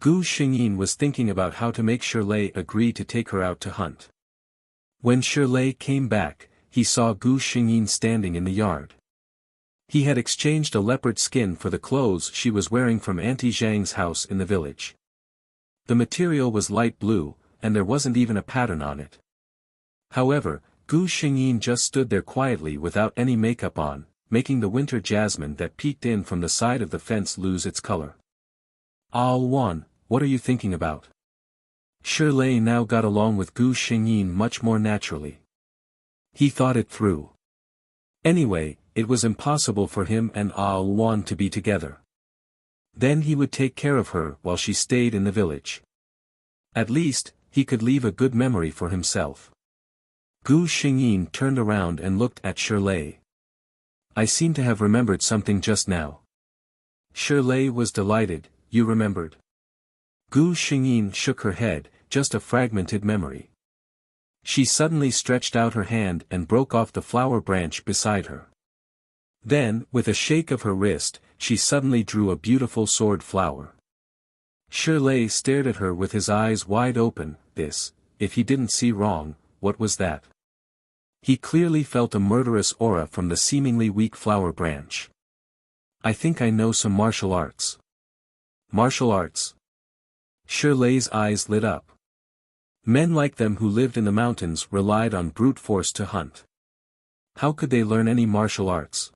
Gu Xingyin was thinking about how to make Shirley agree to take her out to hunt. When Shirley came back, he saw Gu Xingyin standing in the yard. He had exchanged a leopard skin for the clothes she was wearing from Auntie Zhang's house in the village. The material was light blue, and there wasn't even a pattern on it. However, Gu Xingyin just stood there quietly without any makeup on, making the winter jasmine that peeked in from the side of the fence lose its color. Wan, what are you thinking about? Shirley now got along with Gu Xingyin much more naturally. He thought it through. Anyway, it was impossible for him and Wan to be together. Then he would take care of her while she stayed in the village. At least, he could leave a good memory for himself. Gu Xingyin turned around and looked at Shirley. I seem to have remembered something just now. Shirley was delighted. You remembered? Gu Xingyin shook her head, just a fragmented memory. She suddenly stretched out her hand and broke off the flower branch beside her. Then, with a shake of her wrist, she suddenly drew a beautiful sword flower. Shirley stared at her with his eyes wide open. This, if he didn't see wrong, what was that? He clearly felt a murderous aura from the seemingly weak flower branch. I think I know some martial arts. Martial arts? Shirley's eyes lit up. Men like them who lived in the mountains relied on brute force to hunt. How could they learn any martial arts?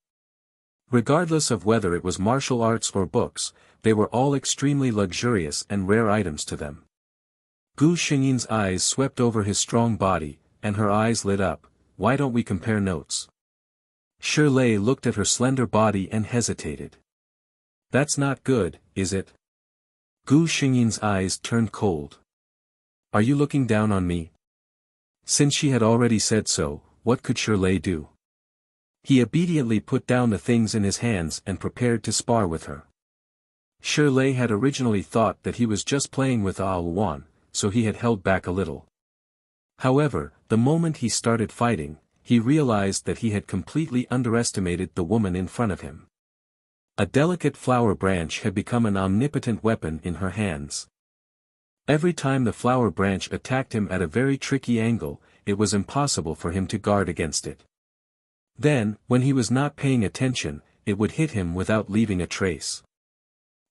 Regardless of whether it was martial arts or books, they were all extremely luxurious and rare items to them. Gu Xingyin's eyes swept over his strong body, and her eyes lit up. Why don't we compare notes? Shirley looked at her slender body and hesitated. That's not good, is it? Gu Xingyin's eyes turned cold. Are you looking down on me? Since she had already said so, what could Shirley do? He obediently put down the things in his hands and prepared to spar with her. Shirley had originally thought that he was just playing with Wan, so he had held back a little. However, the moment he started fighting, he realized that he had completely underestimated the woman in front of him. A delicate flower branch had become an omnipotent weapon in her hands. Every time the flower branch attacked him at a very tricky angle, it was impossible for him to guard against it. Then, when he was not paying attention, it would hit him without leaving a trace.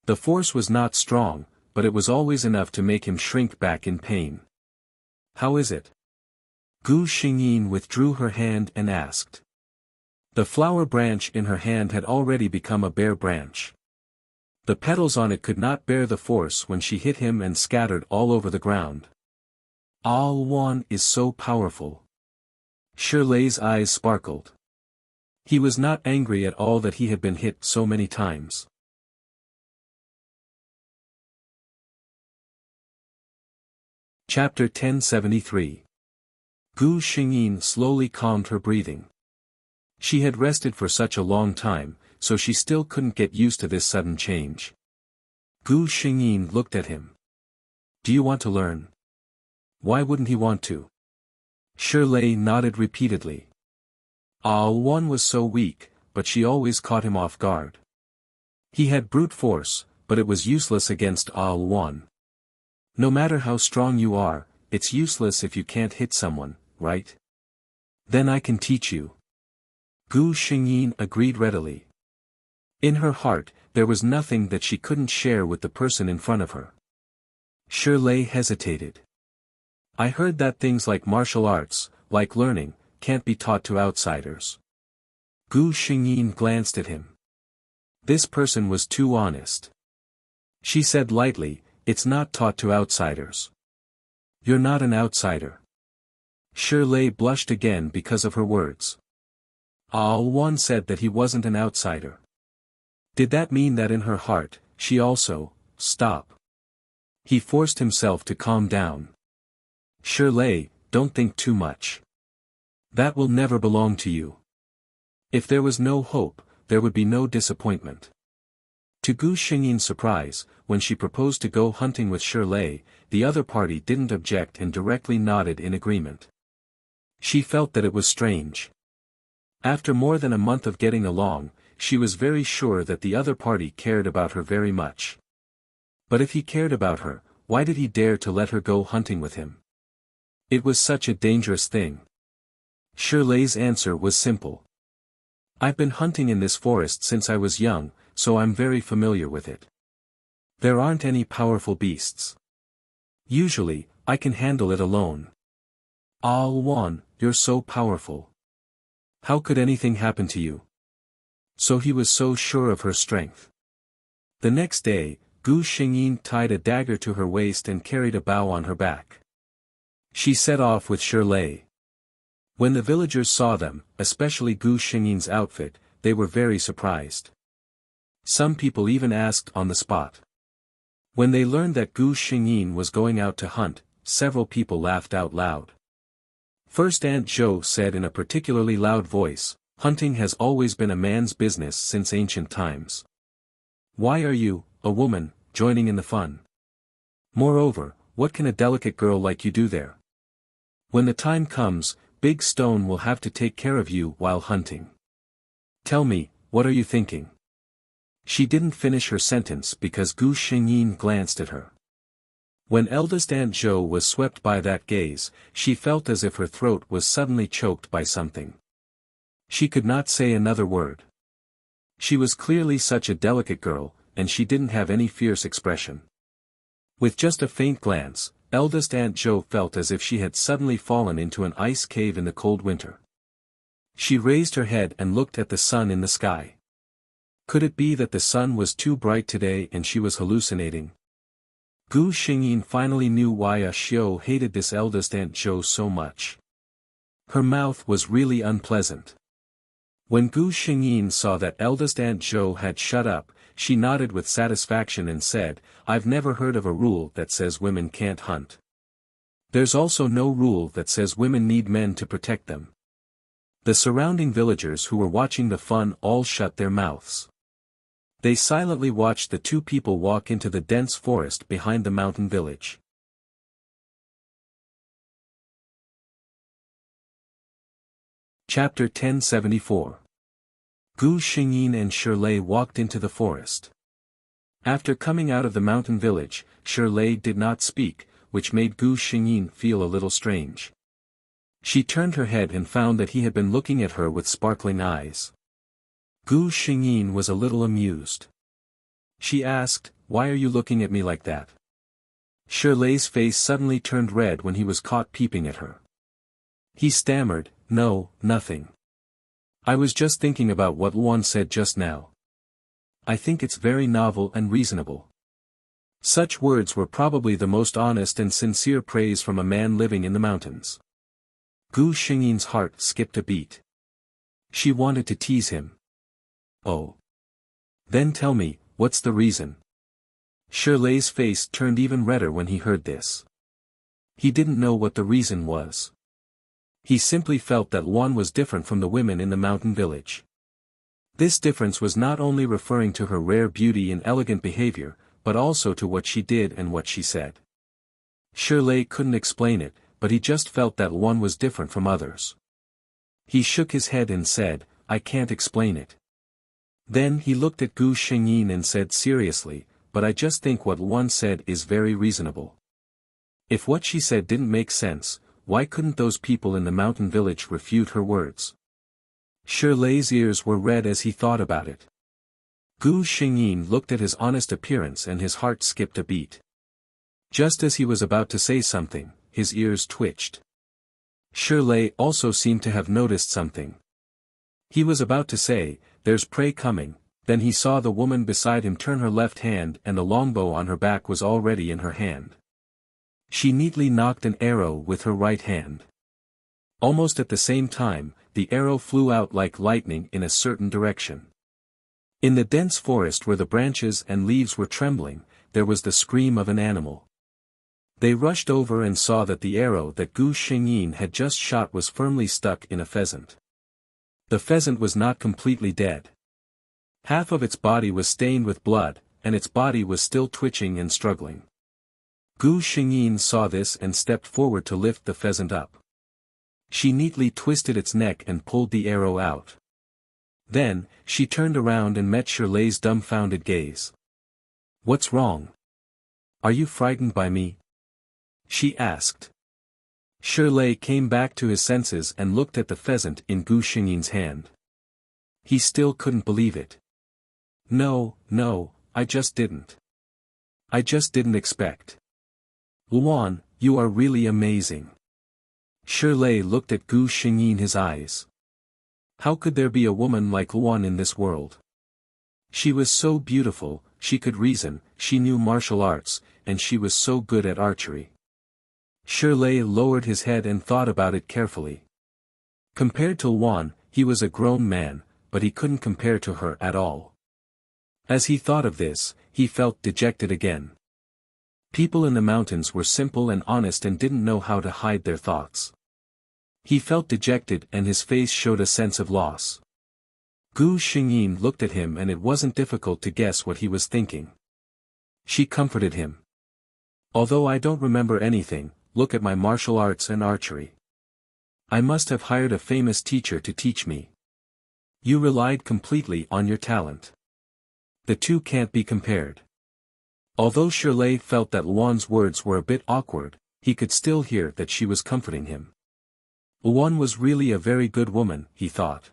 The force was not strong, but it was always enough to make him shrink back in pain. How is it? Gu Xingyin withdrew her hand and asked. The flower branch in her hand had already become a bare branch. The petals on it could not bear the force when she hit him and scattered all over the ground. Wan is so powerful. Shirley's eyes sparkled. He was not angry at all that he had been hit so many times. Chapter 1073. Gu Xingyin slowly calmed her breathing. She had rested for such a long time, so she still couldn't get used to this sudden change. Gu Xingyin looked at him. Do you want to learn? Why wouldn't he want to? Shirley nodded repeatedly. Wan was so weak, but she always caught him off guard. He had brute force, but it was useless against Wan. No matter how strong you are, it's useless if you can't hit someone, right? Then I can teach you. Gu Xingyin agreed readily. In her heart, there was nothing that she couldn't share with the person in front of her. Shirley hesitated. I heard that things like martial arts, like learning, can't be taught to outsiders. Gu Xingyin glanced at him. This person was too honest. She said lightly, it's not taught to outsiders. You're not an outsider. Shirley blushed again because of her words. One said that he wasn't an outsider. Did that mean that in her heart, she also, stop? He forced himself to calm down. Shirley, don't think too much. That will never belong to you. If there was no hope, there would be no disappointment. To Gu Xingyin's surprise, when she proposed to go hunting with Shirley, the other party didn't object and directly nodded in agreement. She felt that it was strange. After more than a month of getting along, she was very sure that the other party cared about her very much. But if he cared about her, why did he dare to let her go hunting with him? It was such a dangerous thing. Shirley's answer was simple. I've been hunting in this forest since I was young, so I'm very familiar with it. There aren't any powerful beasts. Usually, I can handle it alone. Wan, you're so powerful. How could anything happen to you? So he was so sure of her strength. The next day, Gu Xingyin tied a dagger to her waist and carried a bow on her back. She set off with Shirley. When the villagers saw them, especially Gu Xingyin's outfit, they were very surprised. Some people even asked on the spot. When they learned that Gu Xingyin was going out to hunt, several people laughed out loud. First Aunt Zhou said in a particularly loud voice, hunting has always been a man's business since ancient times. Why are you, a woman, joining in the fun? Moreover, what can a delicate girl like you do there? When the time comes, Big Stone will have to take care of you while hunting. Tell me, what are you thinking? She didn't finish her sentence because Gu Xingyin glanced at her. When eldest Aunt Zhou was swept by that gaze, she felt as if her throat was suddenly choked by something. She could not say another word. She was clearly such a delicate girl, and she didn't have any fierce expression. With just a faint glance, eldest Aunt Zhou felt as if she had suddenly fallen into an ice cave in the cold winter. She raised her head and looked at the sun in the sky. Could it be that the sun was too bright today and she was hallucinating? Gu Xingyin finally knew why Xiao hated this eldest Aunt Zhou so much. Her mouth was really unpleasant. When Gu Xingyin saw that eldest Aunt Zhou had shut up, she nodded with satisfaction and said, I've never heard of a rule that says women can't hunt. There's also no rule that says women need men to protect them. The surrounding villagers who were watching the fun all shut their mouths. They silently watched the two people walk into the dense forest behind the mountain village. Chapter 1074. Gu Xingyin and Shirley walked into the forest. After coming out of the mountain village, Shirley did not speak, which made Gu Xingyin feel a little strange. She turned her head and found that he had been looking at her with sparkling eyes. Gu Xingyin was a little amused. She asked, Why are you looking at me like that? Shirley's face suddenly turned red when he was caught peeping at her. He stammered, No, nothing. I was just thinking about what Luan said just now. I think it's very novel and reasonable. Such words were probably the most honest and sincere praise from a man living in the mountains. Gu Xingyin's heart skipped a beat. She wanted to tease him. Oh. Then tell me, what's the reason? Shirley's face turned even redder when he heard this. He didn't know what the reason was. He simply felt that Luan was different from the women in the mountain village. This difference was not only referring to her rare beauty and elegant behavior, but also to what she did and what she said. Shirley couldn't explain it, but he just felt that Luan was different from others. He shook his head and said, I can't explain it. Then he looked at Gu Xingyin and said seriously, but I just think what Luan said is very reasonable. If what she said didn't make sense, why couldn't those people in the mountain village refute her words? Shirley's ears were red as he thought about it. Gu Xingyin looked at his honest appearance and his heart skipped a beat. Just as he was about to say something, his ears twitched. Shirley also seemed to have noticed something. He was about to say, There's prey coming, then he saw the woman beside him turn her left hand and the longbow on her back was already in her hand. She neatly nocked an arrow with her right hand. Almost at the same time, the arrow flew out like lightning in a certain direction. In the dense forest where the branches and leaves were trembling, there was the scream of an animal. They rushed over and saw that the arrow that Gu Xingyin had just shot was firmly stuck in a pheasant. The pheasant was not completely dead. Half of its body was stained with blood, and its body was still twitching and struggling. Gu Xingyin saw this and stepped forward to lift the pheasant up. She neatly twisted its neck and pulled the arrow out. Then, she turned around and met Shirley's dumbfounded gaze. "What's wrong? Are you frightened by me?" she asked. Shirley came back to his senses and looked at the pheasant in Gu Xingyin's hand. He still couldn't believe it. No, I just didn't. I just didn't expect. Luan, you are really amazing. Shirley looked at Gu Xingyin his eyes. How could there be a woman like Luan in this world? She was so beautiful, she could reason, she knew martial arts, and she was so good at archery. Shirley lowered his head and thought about it carefully. Compared to Luan, he was a grown man, but he couldn't compare to her at all. As he thought of this, he felt dejected again. People in the mountains were simple and honest and didn't know how to hide their thoughts. He felt dejected and his face showed a sense of loss. Gu Xingyin looked at him and it wasn't difficult to guess what he was thinking. She comforted him. Although I don't remember anything, look at my martial arts and archery. I must have hired a famous teacher to teach me. You relied completely on your talent. The two can't be compared. Although Shirley felt that Luan's words were a bit awkward, he could still hear that she was comforting him. Luan was really a very good woman, he thought.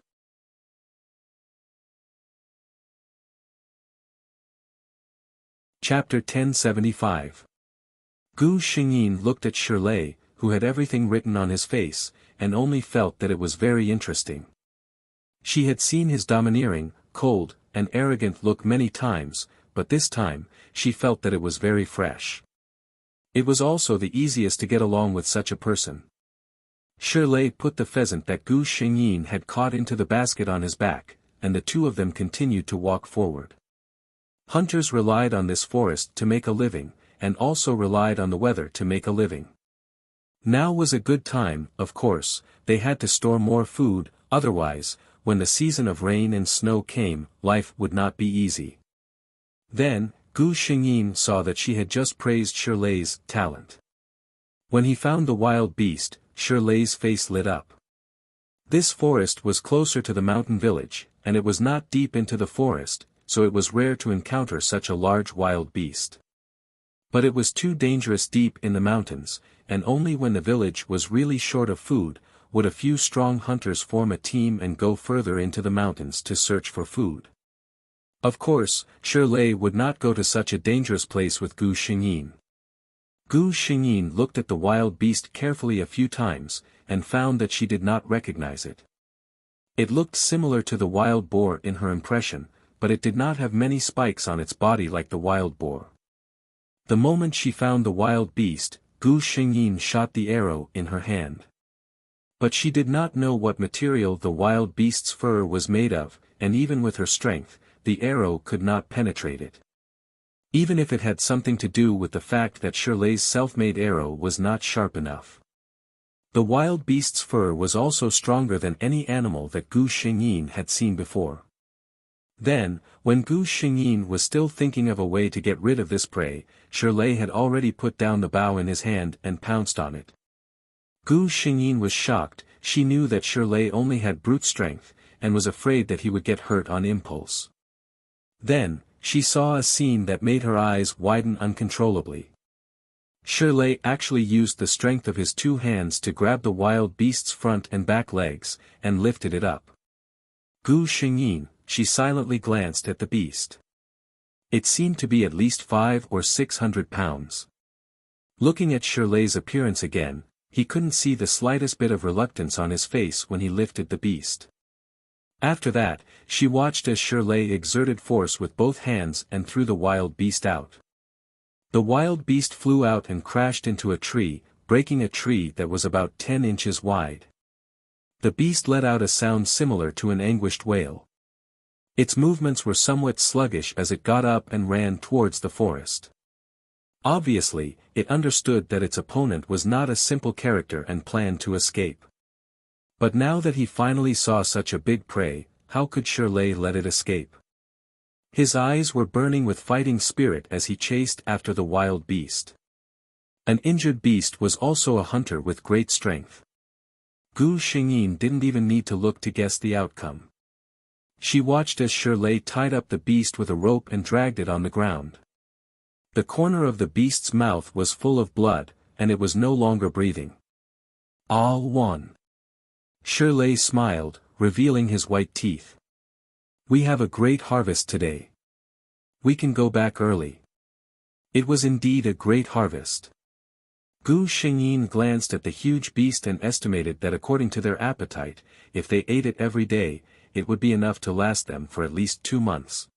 Chapter 1075. Gu Xingyin looked at Shirley, who had everything written on his face, and only felt that it was very interesting. She had seen his domineering, cold, and arrogant look many times, but this time, she felt that it was very fresh. It was also the easiest to get along with such a person. Shirley put the pheasant that Gu Xingyin had caught into the basket on his back, and the two of them continued to walk forward. Hunters relied on this forest to make a living, and also relied on the weather to make a living. Now was a good time, of course, they had to store more food, otherwise, when the season of rain and snow came, life would not be easy. Then, Gu Xingyin saw that she had just praised Shirley's talent. When he found the wild beast, Shirley's face lit up. This forest was closer to the mountain village, and it was not deep into the forest, so it was rare to encounter such a large wild beast. But it was too dangerous deep in the mountains, and only when the village was really short of food, would a few strong hunters form a team and go further into the mountains to search for food. Of course, Shirley would not go to such a dangerous place with Gu Xingyin. Gu Xingyin looked at the wild beast carefully a few times, and found that she did not recognize it. It looked similar to the wild boar in her impression, but it did not have many spikes on its body like the wild boar. The moment she found the wild beast, Gu Xingyin shot the arrow in her hand. But she did not know what material the wild beast's fur was made of, and even with her strength, the arrow could not penetrate it. Even if it had something to do with the fact that Shirley's self-made arrow was not sharp enough. The wild beast's fur was also stronger than any animal that Gu Xingyin had seen before. Then, when Gu Xingyin was still thinking of a way to get rid of this prey, Shirley had already put down the bow in his hand and pounced on it. Gu Xingyin was shocked, she knew that Shirley only had brute strength, and was afraid that he would get hurt on impulse. Then, she saw a scene that made her eyes widen uncontrollably. Shirley actually used the strength of his two hands to grab the wild beast's front and back legs, and lifted it up. Gu Xingyin, she silently glanced at the beast. It seemed to be at least 500 or 600 pounds. Looking at Shirley's appearance again, he couldn't see the slightest bit of reluctance on his face when he lifted the beast. After that, she watched as Shirley exerted force with both hands and threw the wild beast out. The wild beast flew out and crashed into a tree, breaking a tree that was about 10 inches wide. The beast let out a sound similar to an anguished wail. Its movements were somewhat sluggish as it got up and ran towards the forest. Obviously, it understood that its opponent was not a simple character and planned to escape. But now that he finally saw such a big prey, how could Shirley let it escape? His eyes were burning with fighting spirit as he chased after the wild beast. An injured beast was also a hunter with great strength. Gu Xingyin didn't even need to look to guess the outcome. She watched as Shirley tied up the beast with a rope and dragged it on the ground. The corner of the beast's mouth was full of blood, and it was no longer breathing. All one. Shirley smiled, revealing his white teeth. We have a great harvest today. We can go back early. It was indeed a great harvest. Gu Xingyin glanced at the huge beast and estimated that according to their appetite, if they ate it every day, it would be enough to last them for at least 2 months.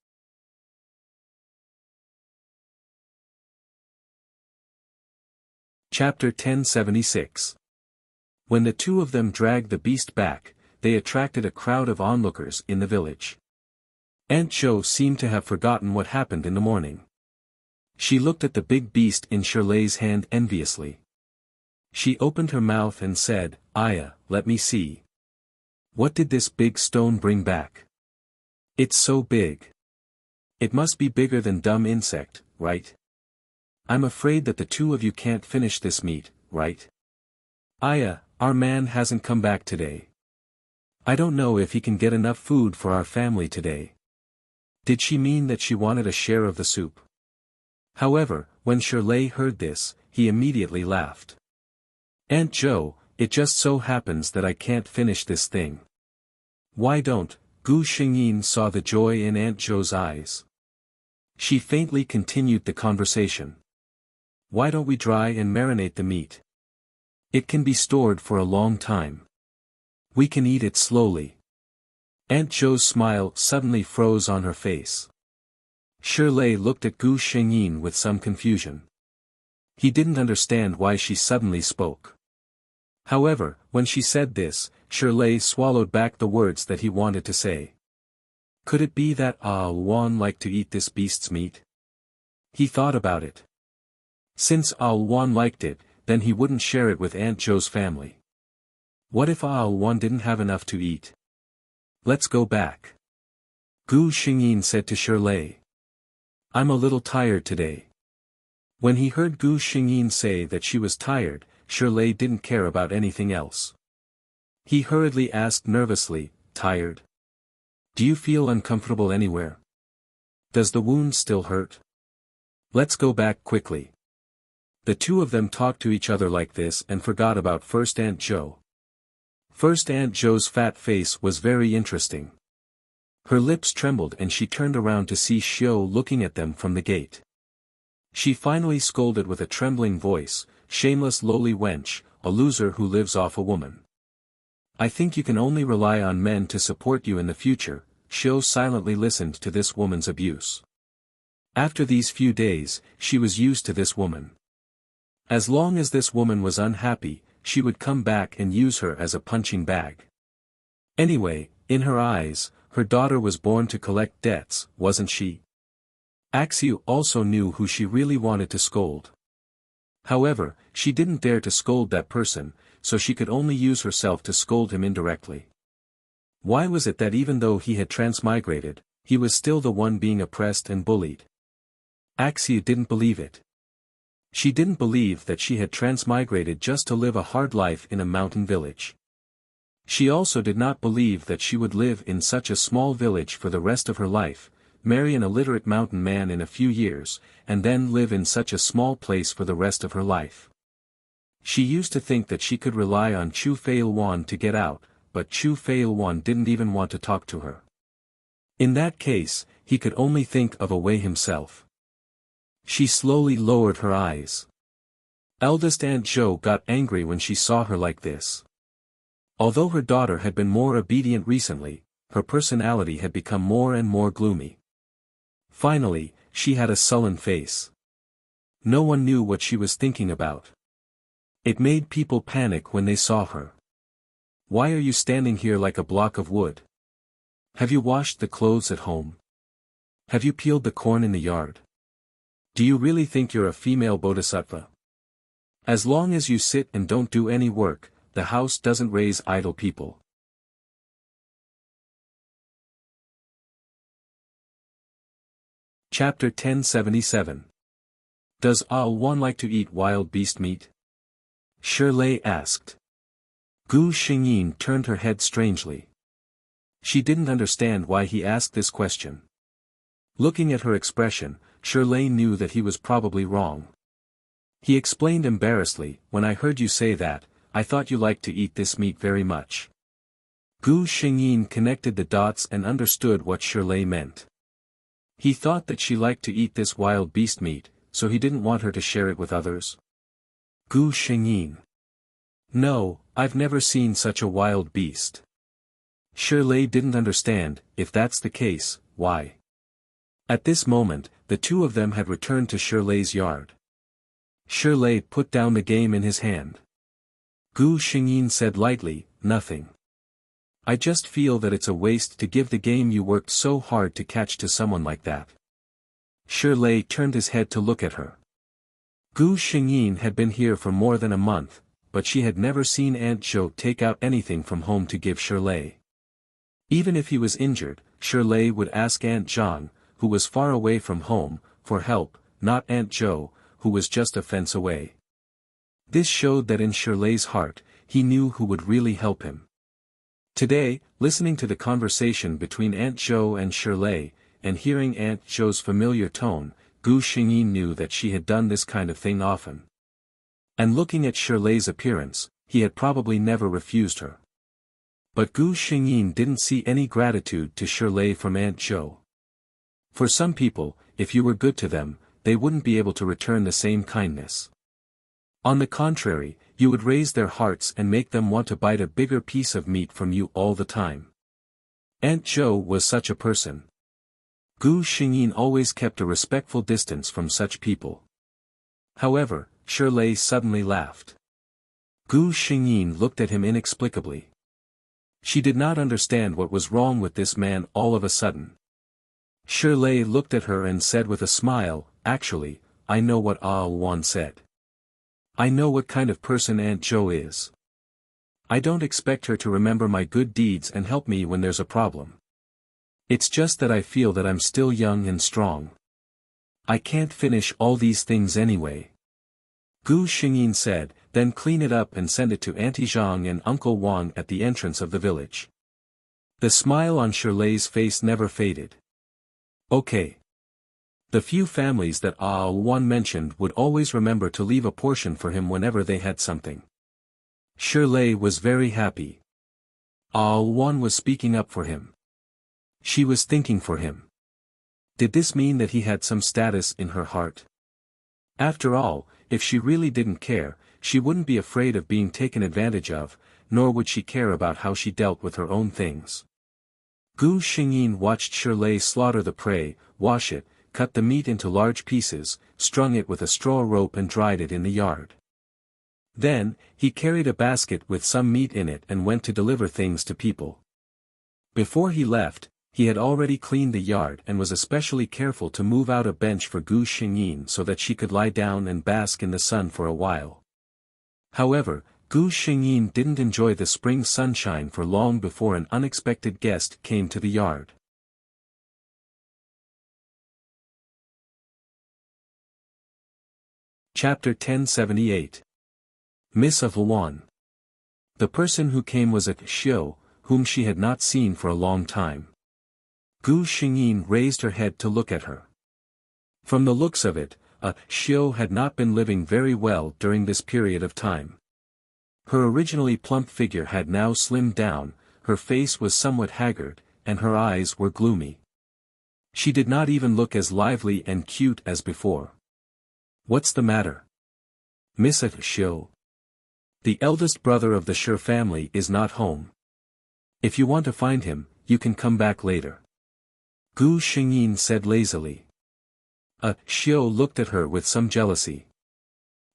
Chapter 1076. When the two of them dragged the beast back, they attracted a crowd of onlookers in the village. Aunt Zhou seemed to have forgotten what happened in the morning. She looked at the big beast in Shirley's hand enviously. She opened her mouth and said, "Aya, let me see. What did this big stone bring back? It's so big. It must be bigger than dumb insect, right? I'm afraid that the two of you can't finish this meat, right? Aya, our man hasn't come back today. I don't know if he can get enough food for our family today." Did she mean that she wanted a share of the soup? However, when Shirley heard this, he immediately laughed. "Aunt Zhou, it just so happens that I can't finish this thing." "Why don't?" Gu Xingyin saw the joy in Aunt Zhou's eyes. She faintly continued the conversation. "Why don't we dry and marinate the meat? It can be stored for a long time. We can eat it slowly." Aunt Zhou's smile suddenly froze on her face. Shirley looked at Gu Xingyin with some confusion. He didn't understand why she suddenly spoke. However, when she said this, Shirley swallowed back the words that he wanted to say. Could it be that Wan liked to eat this beast's meat? He thought about it. Since Wan liked it, then he wouldn't share it with Aunt Zhou's family. What if Wan didn't have enough to eat? Let's go back. Gu Xingyin said to Shirley. I'm a little tired today. When he heard Gu Xingyin say that she was tired, Shirley didn't care about anything else. He hurriedly asked nervously, tired? Do you feel uncomfortable anywhere? Does the wound still hurt? Let's go back quickly. The two of them talked to each other like this and forgot about First Aunt Zhou. First Aunt Zhou's fat face was very interesting. Her lips trembled and she turned around to see Xiu looking at them from the gate. She finally scolded with a trembling voice, shameless lowly wench, a loser who lives off a woman. I think you can only rely on men to support you in the future. Xiu silently listened to this woman's abuse. After these few days, she was used to this woman. As long as this woman was unhappy, she would come back and use her as a punching bag. Anyway, in her eyes, her daughter was born to collect debts, wasn't she? Axiu also knew who she really wanted to scold. However, she didn't dare to scold that person, so she could only use herself to scold him indirectly. Why was it that even though he had transmigrated, he was still the one being oppressed and bullied? Axiu didn't believe it. She didn't believe that she had transmigrated just to live a hard life in a mountain village. She also did not believe that she would live in such a small village for the rest of her life, marry an illiterate mountain man in a few years, and then live in such a small place for the rest of her life. She used to think that she could rely on Chu Feilwan to get out, but Chu Feilwan didn't even want to talk to her. In that case, he could only think of a way himself. She slowly lowered her eyes. Eldest Aunt Zhou got angry when she saw her like this. Although her daughter had been more obedient recently, her personality had become more and more gloomy. Finally, she had a sullen face. No one knew what she was thinking about. It made people panic when they saw her. Why are you standing here like a block of wood? Have you washed the clothes at home? Have you peeled the corn in the yard? Do you really think you're a female bodhisattva? As long as you sit and don't do any work, the house doesn't raise idle people. Chapter 1077. Does One like to eat wild beast meat? Shirley asked. Gu Xingyin turned her head strangely. She didn't understand why he asked this question. Looking at her expression, Shirley knew that he was probably wrong. He explained embarrassedly, when I heard you say that, I thought you liked to eat this meat very much. Gu Xingyin connected the dots and understood what Shirley meant. He thought that she liked to eat this wild beast meat, so he didn't want her to share it with others. Gu Xingyin. No, I've never seen such a wild beast. Shirley didn't understand, if that's the case, why? At this moment, the two of them had returned to Shirley's yard. Shirley put down the game in his hand. Gu Xingyin said lightly, nothing. I just feel that it's a waste to give the game you worked so hard to catch to someone like that. Shirley turned his head to look at her. Gu Xingyin had been here for more than a month, but she had never seen Aunt Zhou take out anything from home to give Shirley. Even if he was injured, Shirley would ask Aunt Zhang, who was far away from home, for help, not Aunt Zhou, who was just a fence away. This showed that in Shirley's heart, he knew who would really help him. Today, listening to the conversation between Aunt Zhou and Shirley, and hearing Aunt Zhou's familiar tone, Gu Xingyin knew that she had done this kind of thing often. And looking at Shirley's appearance, he had probably never refused her. But Gu Xingyin didn't see any gratitude to Shirley from Aunt Zhou. For some people, if you were good to them, they wouldn't be able to return the same kindness. On the contrary, you would raise their hearts and make them want to bite a bigger piece of meat from you all the time. Aunt Zhou was such a person. Gu Xingyin always kept a respectful distance from such people. However, Shirley suddenly laughed. Gu Xingyin looked at him inexplicably. She did not understand what was wrong with this man all of a sudden. Shirley looked at her and said with a smile, actually, I know what Wan said. I know what kind of person Aunt Zhou is. I don't expect her to remember my good deeds and help me when there's a problem. It's just that I feel that I'm still young and strong. I can't finish all these things anyway. Gu Xingyin said, then clean it up and send it to Auntie Zhang and Uncle Wang at the entrance of the village. The smile on Shirley's face never faded. Okay. The few families that Wan mentioned would always remember to leave a portion for him whenever they had something. Shirley was very happy. Wan was speaking up for him. She was thinking for him. Did this mean that he had some status in her heart? After all, if she really didn't care, she wouldn't be afraid of being taken advantage of, nor would she care about how she dealt with her own things. Gu Xingyin watched Shirley slaughter the prey, wash it, cut the meat into large pieces, strung it with a straw rope and dried it in the yard. Then, he carried a basket with some meat in it and went to deliver things to people. Before he left, he had already cleaned the yard and was especially careful to move out a bench for Gu Xingyin so that she could lie down and bask in the sun for a while. However, Gu Xingyin didn't enjoy the spring sunshine for long before an unexpected guest came to the yard. Chapter 1078. Miss of Wuhan. The person who came was a Xiu, whom she had not seen for a long time. Gu Xingyin raised her head to look at her. From the looks of it, a Xiu had not been living very well during this period of time. Her originally plump figure had now slimmed down, her face was somewhat haggard, and her eyes were gloomy. She did not even look as lively and cute as before. What's the matter? Miss Xiu. The eldest brother of the Shi family is not home. If you want to find him, you can come back later. Gu Xingyin said lazily. Xiu looked at her with some jealousy.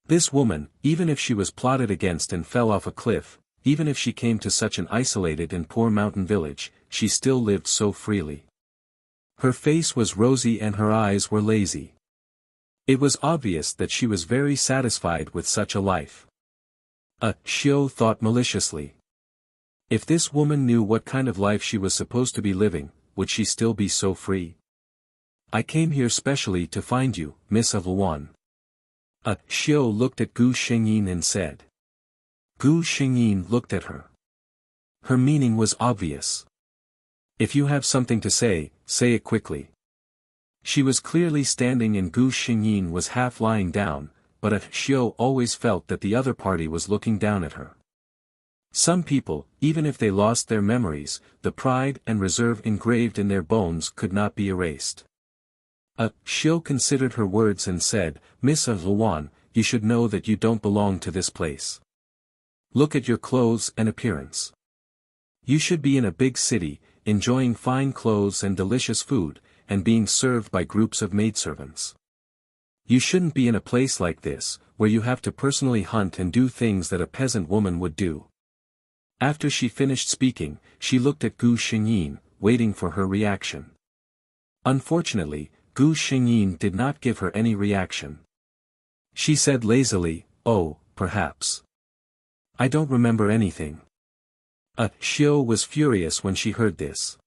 This woman, even if she was plotted against and fell off a cliff, even if she came to such an isolated and poor mountain village, she still lived so freely. Her face was rosy and her eyes were lazy. It was obvious that she was very satisfied with such a life. Xiao thought maliciously. If this woman knew what kind of life she was supposed to be living, would she still be so free? I came here specially to find you, Miss of Wuhan. Xiao looked at Gu Shengyin and said. Gu Shengyin looked at her. Her meaning was obvious. If you have something to say it quickly. She was clearly standing and Gu Shengyin was half lying down, but Xiao always felt that the other party was looking down at her. Some people, even if they lost their memories, the pride and reserve engraved in their bones could not be erased. Xiao considered her words and said, Miss of Wuhan, you should know that you don't belong to this place. Look at your clothes and appearance. You should be in a big city, enjoying fine clothes and delicious food, and being served by groups of maidservants. You shouldn't be in a place like this, where you have to personally hunt and do things that a peasant woman would do. After she finished speaking, she looked at Gu Shengyin, waiting for her reaction. Unfortunately, Gu Shengyin did not give her any reaction. She said lazily, oh, perhaps. I don't remember anything. Xiao was furious when she heard this.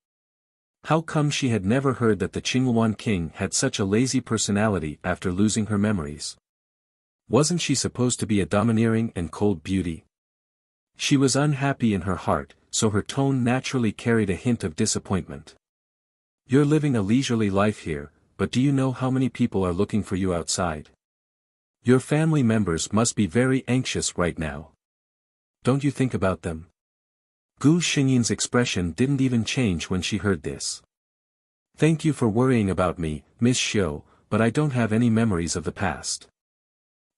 How come she had never heard that the Qingluan king had such a lazy personality after losing her memories? Wasn't she supposed to be a domineering and cold beauty? She was unhappy in her heart, so her tone naturally carried a hint of disappointment. You're living a leisurely life here, but do you know how many people are looking for you outside? Your family members must be very anxious right now. Don't you think about them? Gu Shengyin's expression didn't even change when she heard this. Thank you for worrying about me, Miss Xiao, but I don't have any memories of the past.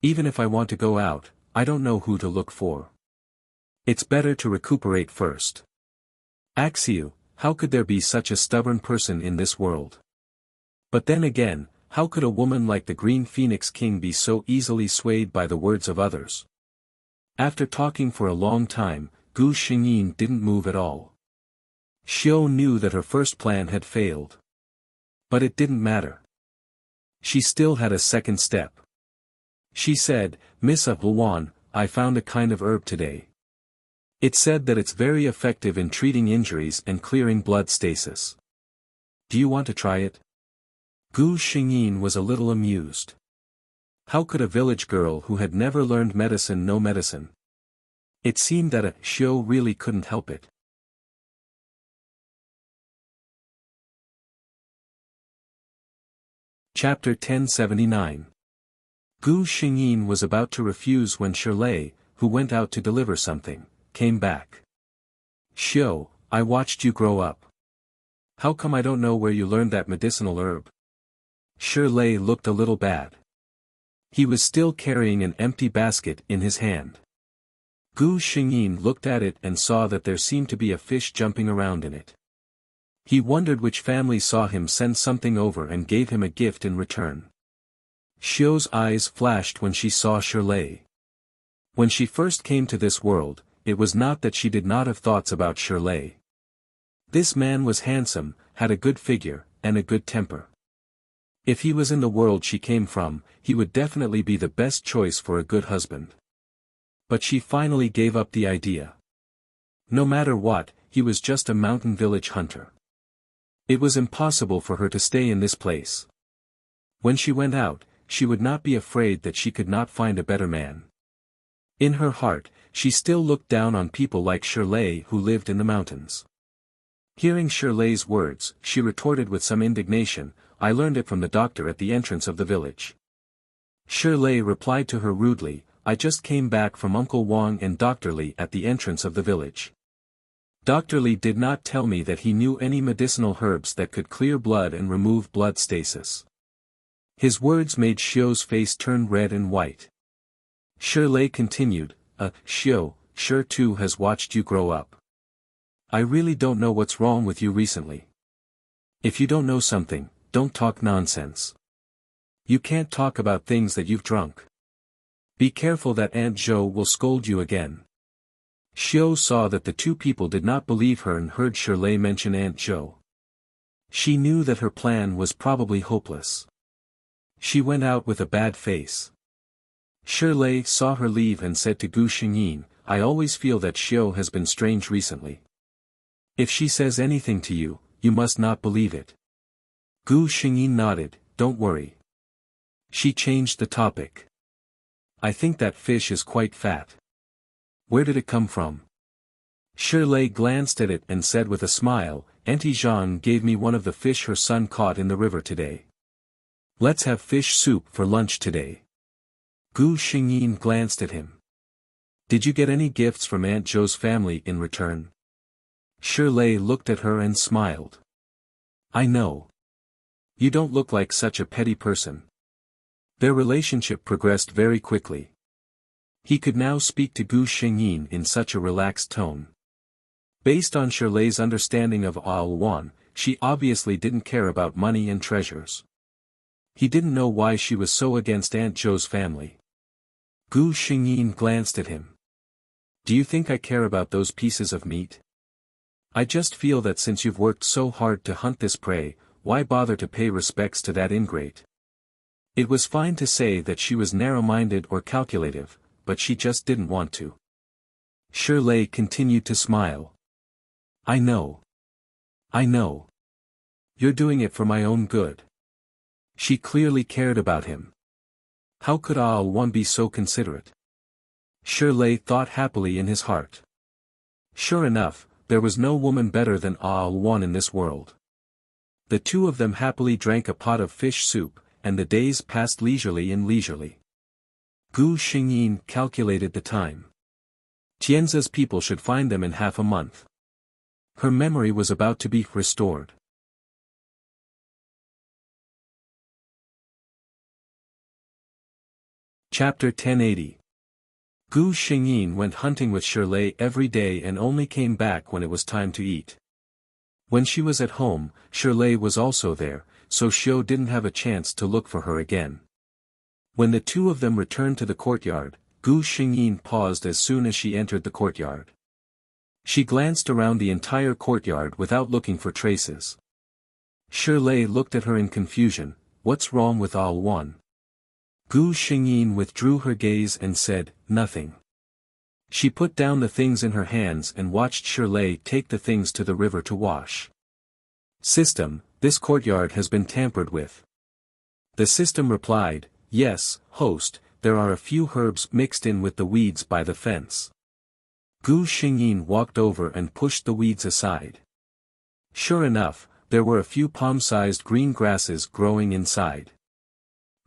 Even if I want to go out, I don't know who to look for. It's better to recuperate first. Axiu, how could there be such a stubborn person in this world? But then again, how could a woman like the Green Phoenix King be so easily swayed by the words of others? After talking for a long time, Gu Shengyin didn't move at all. Xiao knew that her first plan had failed. But it didn't matter. She still had a second step. She said, Miss Wuhan, I found a kind of herb today. It said that it's very effective in treating injuries and clearing blood stasis. Do you want to try it? Gu Shengyin was a little amused. How could a village girl who had never learned medicine know medicine? It seemed that Xiao really couldn't help it. Chapter 1079. Gu Shengyin was about to refuse when Shirlei, who went out to deliver something, came back. Xiao, I watched you grow up. How come I don't know where you learned that medicinal herb? Shirlei looked a little bad. He was still carrying an empty basket in his hand. Gu Shengyin looked at it and saw that there seemed to be a fish jumping around in it. He wondered which family saw him send something over and gave him a gift in return. Xiao's eyes flashed when she saw Shirlei. When she first came to this world, it was not that she did not have thoughts about Shirlei. This man was handsome, had a good figure, and a good temper. If he was in the world she came from, he would definitely be the best choice for a good husband. But she finally gave up the idea. No matter what, he was just a mountain village hunter. It was impossible for her to stay in this place. When she went out, she would not be afraid that she could not find a better man. In her heart, she still looked down on people like Shirlei who lived in the mountains. Hearing Shirlei's words, she retorted with some indignation, I learned it from the doctor at the entrance of the village. Shirlei replied to her rudely, I just came back from Uncle Wang and Dr. Li at the entrance of the village. Dr. Li did not tell me that he knew any medicinal herbs that could clear blood and remove blood stasis. His words made Xiao's face turn red and white. Shirlei continued, Xiao, Shi too has watched you grow up. I really don't know what's wrong with you recently. If you don't know something, don't talk nonsense. You can't talk about things that you've drunk. Be careful that Aunt Zhou will scold you again. Xiao saw that the two people did not believe her and heard Shirley mention Aunt Zhou. She knew that her plan was probably hopeless. She went out with a bad face. Shirley saw her leave and said to Gu Xingyin, I always feel that Xiao has been strange recently. If she says anything to you, you must not believe it. Gu Xingyin nodded, don't worry. She changed the topic. I think that fish is quite fat. Where did it come from? Shirley glanced at it and said with a smile, Auntie Zhang gave me one of the fish her son caught in the river today. Let's have fish soup for lunch today. Gu Xingyin glanced at him. Did you get any gifts from Aunt Zhou's family in return? Shirley looked at her and smiled. I know. You don't look like such a petty person. Their relationship progressed very quickly. He could now speak to Gu Xingyin in such a relaxed tone. Based on Shirley's understanding of Wan, she obviously didn't care about money and treasures. He didn't know why she was so against Aunt Zhou's family. Gu Xingyin glanced at him. Do you think I care about those pieces of meat? I just feel that since you've worked so hard to hunt this prey, why bother to pay respects to that ingrate? It was fine to say that she was narrow-minded or calculative, but she just didn't want to. Shirley continued to smile. I know. I know. You're doing it for my own good. She clearly cared about him. How could Wan be so considerate? Shirley thought happily in his heart. Sure enough, there was no woman better than Wan in this world. The two of them happily drank a pot of fish soup, and the days passed leisurely and leisurely. Gu Xingyin calculated the time. Tianza's people should find them in half a month. Her memory was about to be restored. Chapter 1080. Gu Xingyin went hunting with Shirley every day and only came back when it was time to eat. When she was at home, Shirley was also there, so Xiao didn't have a chance to look for her again. When the two of them returned to the courtyard, Gu Xingyin paused as soon as she entered the courtyard. She glanced around the entire courtyard without looking for traces. Shirley looked at her in confusion, what's wrong with Wan? Gu Xingyin withdrew her gaze and said, nothing. She put down the things in her hands and watched Shirley take the things to the river to wash. System, this courtyard has been tampered with. The system replied, yes, host, there are a few herbs mixed in with the weeds by the fence. Gu Xingyin walked over and pushed the weeds aside. Sure enough, there were a few palm-sized green grasses growing inside.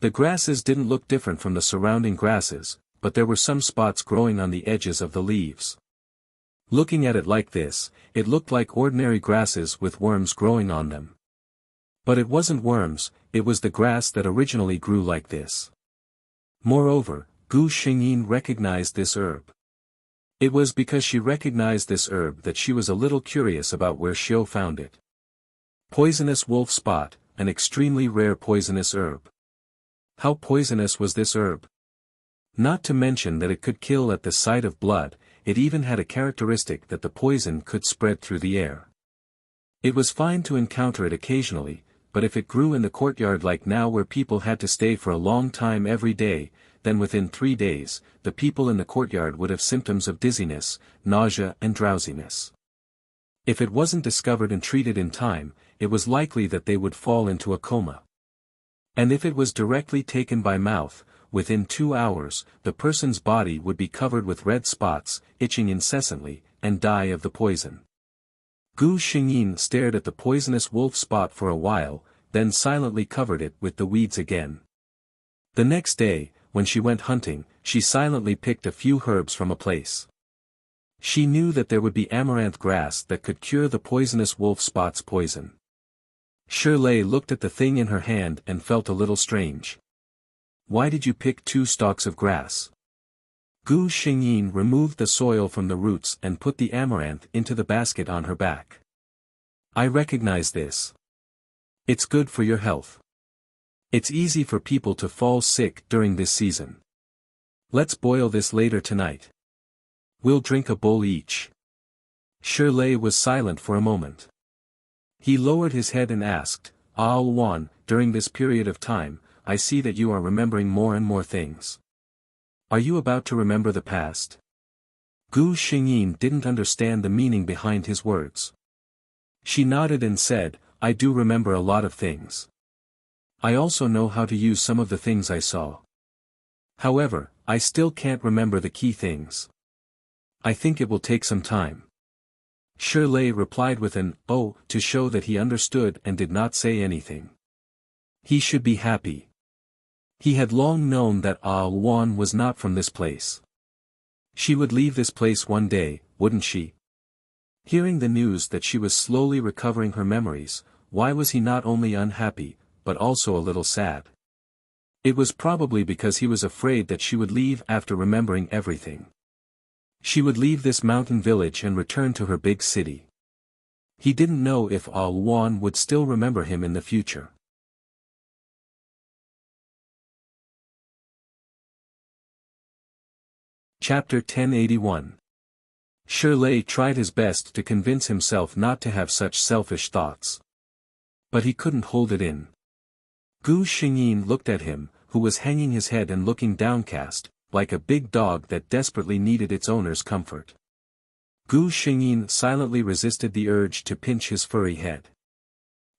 The grasses didn't look different from the surrounding grasses, but there were some spots growing on the edges of the leaves. Looking at it like this, it looked like ordinary grasses with worms growing on them. But it wasn't worms, it was the grass that originally grew like this. Moreover, Gu Xingyin recognized this herb. It was because she recognized this herb that she was a little curious about where Xiao found it. Poisonous wolf spot, an extremely rare poisonous herb. How poisonous was this herb? Not to mention that it could kill at the sight of blood, it even had a characteristic that the poison could spread through the air. It was fine to encounter it occasionally, but if it grew in the courtyard like now where people had to stay for a long time every day, then within 3 days, the people in the courtyard would have symptoms of dizziness, nausea and drowsiness. If it wasn't discovered and treated in time, it was likely that they would fall into a coma. And if it was directly taken by mouth, within 2 hours, the person's body would be covered with red spots, itching incessantly, and die of the poison. Gu Xingyin stared at the poisonous wolf spot for a while, then silently covered it with the weeds again. The next day, when she went hunting, she silently picked a few herbs from a place. She knew that there would be amaranth grass that could cure the poisonous wolf spot's poison. Shirley looked at the thing in her hand and felt a little strange. Why did you pick 2 stalks of grass? Gu Xingyin removed the soil from the roots and put the amaranth into the basket on her back. I recognize this. It's good for your health. It's easy for people to fall sick during this season. Let's boil this later tonight. We'll drink a bowl each. Shirley was silent for a moment. He lowered his head and asked, Al Wan, during this period of time, I see that you are remembering more and more things. Are you about to remember the past? Gu Xingyin didn't understand the meaning behind his words. She nodded and said, I do remember a lot of things. I also know how to use some of the things I saw. However, I still can't remember the key things. I think it will take some time. Shirley replied with an, oh, to show that he understood and did not say anything. He should be happy. He had long known that Al Wan was not from this place. She would leave this place one day, wouldn't she? Hearing the news that she was slowly recovering her memories, why was he not only unhappy, but also a little sad? It was probably because he was afraid that she would leave after remembering everything. She would leave this mountain village and return to her big city. He didn't know if Al Wan would still remember him in the future. Chapter 1081. Shirley tried his best to convince himself not to have such selfish thoughts. But he couldn't hold it in. Gu Xingyin looked at him, who was hanging his head and looking downcast, like a big dog that desperately needed its owner's comfort. Gu Xingyin silently resisted the urge to pinch his furry head.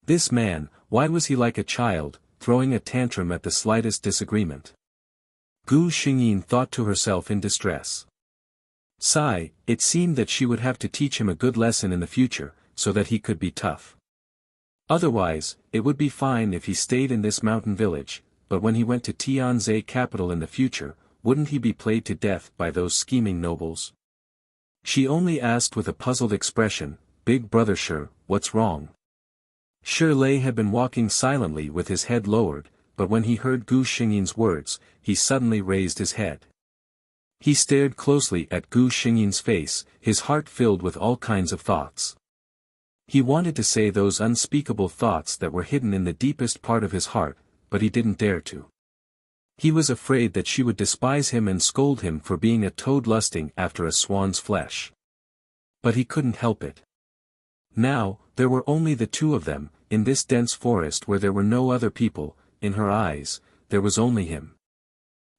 This man, why was he like a child, throwing a tantrum at the slightest disagreement? Gu Xingyin thought to herself in distress. Sigh, it seemed that she would have to teach him a good lesson in the future, so that he could be tough. Otherwise, it would be fine if he stayed in this mountain village, but when he went to Tianzhe capital in the future, wouldn't he be played to death by those scheming nobles? She only asked with a puzzled expression, Big brother Shi, what's wrong? Shirley had been walking silently with his head lowered, but when he heard Gu Xingyin's words, he suddenly raised his head. He stared closely at Gu Xingyin's face, his heart filled with all kinds of thoughts. He wanted to say those unspeakable thoughts that were hidden in the deepest part of his heart, but he didn't dare to. He was afraid that she would despise him and scold him for being a toad lusting after a swan's flesh. But he couldn't help it. Now, there were only the two of them, in this dense forest where there were no other people. In her eyes, there was only him.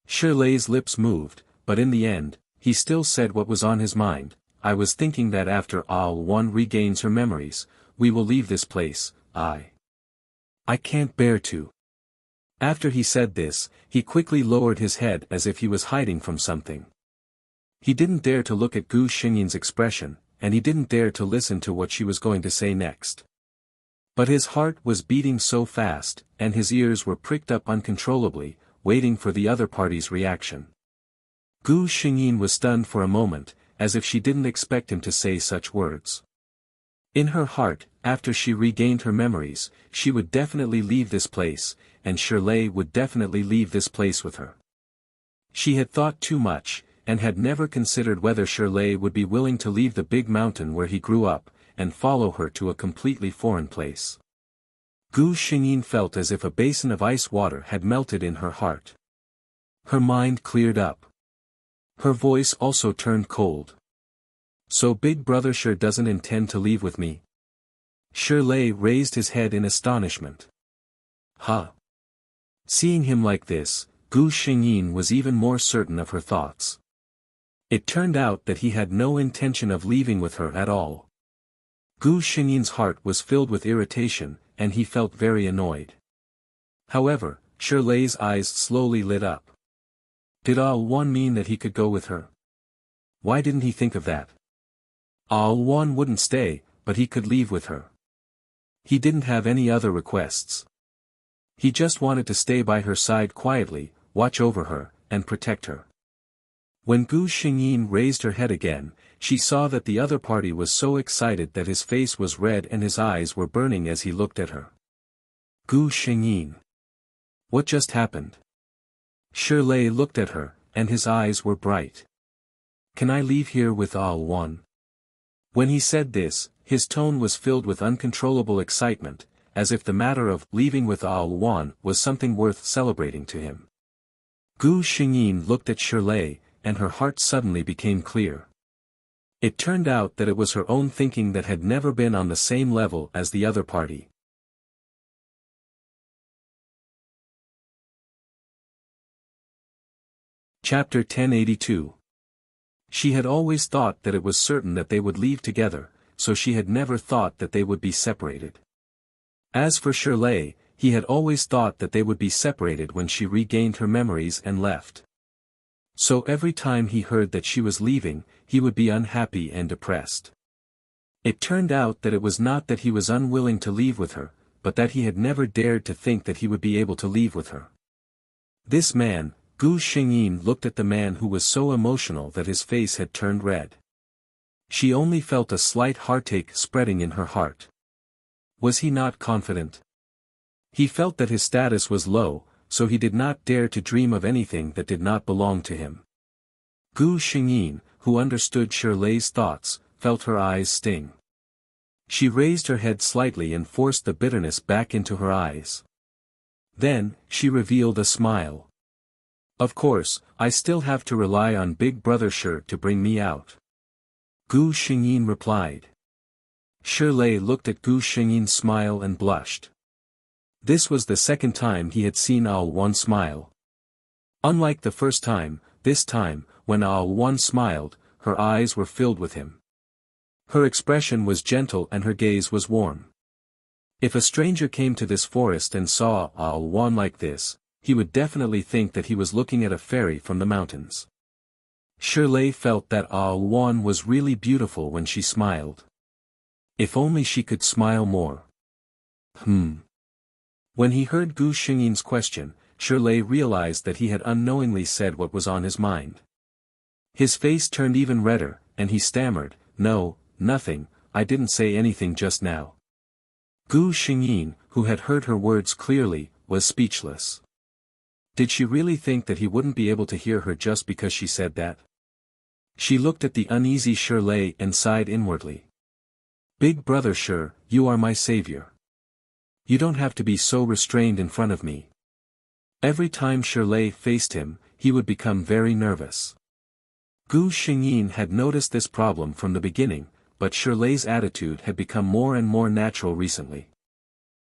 Shirley's lips moved, but in the end, he still said what was on his mind. I was thinking that after Al Wan regains her memories, we will leave this place. I can't bear to. After he said this, he quickly lowered his head as if he was hiding from something. He didn't dare to look at Gu Xingyin's expression, and he didn't dare to listen to what she was going to say next. But his heart was beating so fast, and his ears were pricked up uncontrollably, waiting for the other party's reaction. Gu Xingyin was stunned for a moment, as if she didn't expect him to say such words. In her heart, after she regained her memories, she would definitely leave this place, and Shirley would definitely leave this place with her. She had thought too much, and had never considered whether Shirley would be willing to leave the big mountain where he grew up, and follow her to a completely foreign place. Gu Xingyin felt as if a basin of ice water had melted in her heart. Her mind cleared up. Her voice also turned cold. So Big Brother Shi doesn't intend to leave with me? Shirley raised his head in astonishment. Huh? Seeing him like this, Gu Xingyin was even more certain of her thoughts. It turned out that he had no intention of leaving with her at all. Gu Xingyin's heart was filled with irritation, and he felt very annoyed. However, Shirley's eyes slowly lit up. Did Al Wan mean that he could go with her? Why didn't he think of that? Al Wan wouldn't stay, but he could leave with her. He didn't have any other requests. He just wanted to stay by her side quietly, watch over her, and protect her. When Gu Xingyin raised her head again, she saw that the other party was so excited that his face was red and his eyes were burning as he looked at her. Gu Xingyin. What just happened? Shirley looked at her, and his eyes were bright. Can I leave here with Al Wan? When he said this, his tone was filled with uncontrollable excitement, as if the matter of leaving with Al Wan was something worth celebrating to him. Gu Xingyin looked at Shirley, and her heart suddenly became clear. It turned out that it was her own thinking that had never been on the same level as the other party. Chapter 1082. She had always thought that it was certain that they would leave together, so she had never thought that they would be separated. As for Shirley, he had always thought that they would be separated when she regained her memories and left. So every time he heard that she was leaving, he would be unhappy and depressed. It turned out that it was not that he was unwilling to leave with her, but that he had never dared to think that he would be able to leave with her. This man, Gu Xingyin, looked at the man who was so emotional that his face had turned red. She only felt a slight heartache spreading in her heart. Was he not confident? He felt that his status was low, so he did not dare to dream of anything that did not belong to him. Gu Xingyin, who understood Shirley's thoughts, felt her eyes sting. She raised her head slightly and forced the bitterness back into her eyes. Then, she revealed a smile. Of course, I still have to rely on Big Brother Shi to bring me out. Gu Xingyin replied. Shirley looked at Gu Xingyin's smile and blushed. This was the second time he had seen Al-Wan smile. Unlike the first time, this time, when Al-Wan smiled, her eyes were filled with him. Her expression was gentle and her gaze was warm. If a stranger came to this forest and saw Al-Wan like this, he would definitely think that he was looking at a fairy from the mountains. Shirley felt that Al-Wan was really beautiful when she smiled. If only she could smile more. When he heard Gu Xingyin's question, Shirley realized that he had unknowingly said what was on his mind. His face turned even redder, and he stammered, "No, nothing, I didn't say anything just now." Gu Xingyin, who had heard her words clearly, was speechless. Did she really think that he wouldn't be able to hear her just because she said that? She looked at the uneasy Shirley and sighed inwardly. Big Brother Shi, you are my savior. You don't have to be so restrained in front of me. Every time Shirley faced him, he would become very nervous. Gu Xingyin had noticed this problem from the beginning, but Shirley's attitude had become more and more natural recently.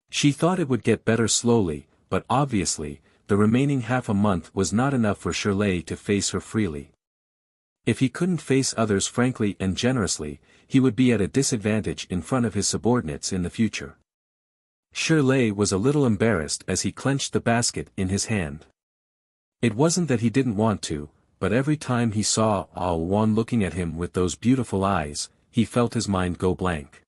She thought it would get better slowly, but obviously, the remaining half a month was not enough for Shirley to face her freely. If he couldn't face others frankly and generously, he would be at a disadvantage in front of his subordinates in the future. Shirley was a little embarrassed as he clenched the basket in his hand. It wasn't that he didn't want to, but every time he saw Al-Wan looking at him with those beautiful eyes, he felt his mind go blank.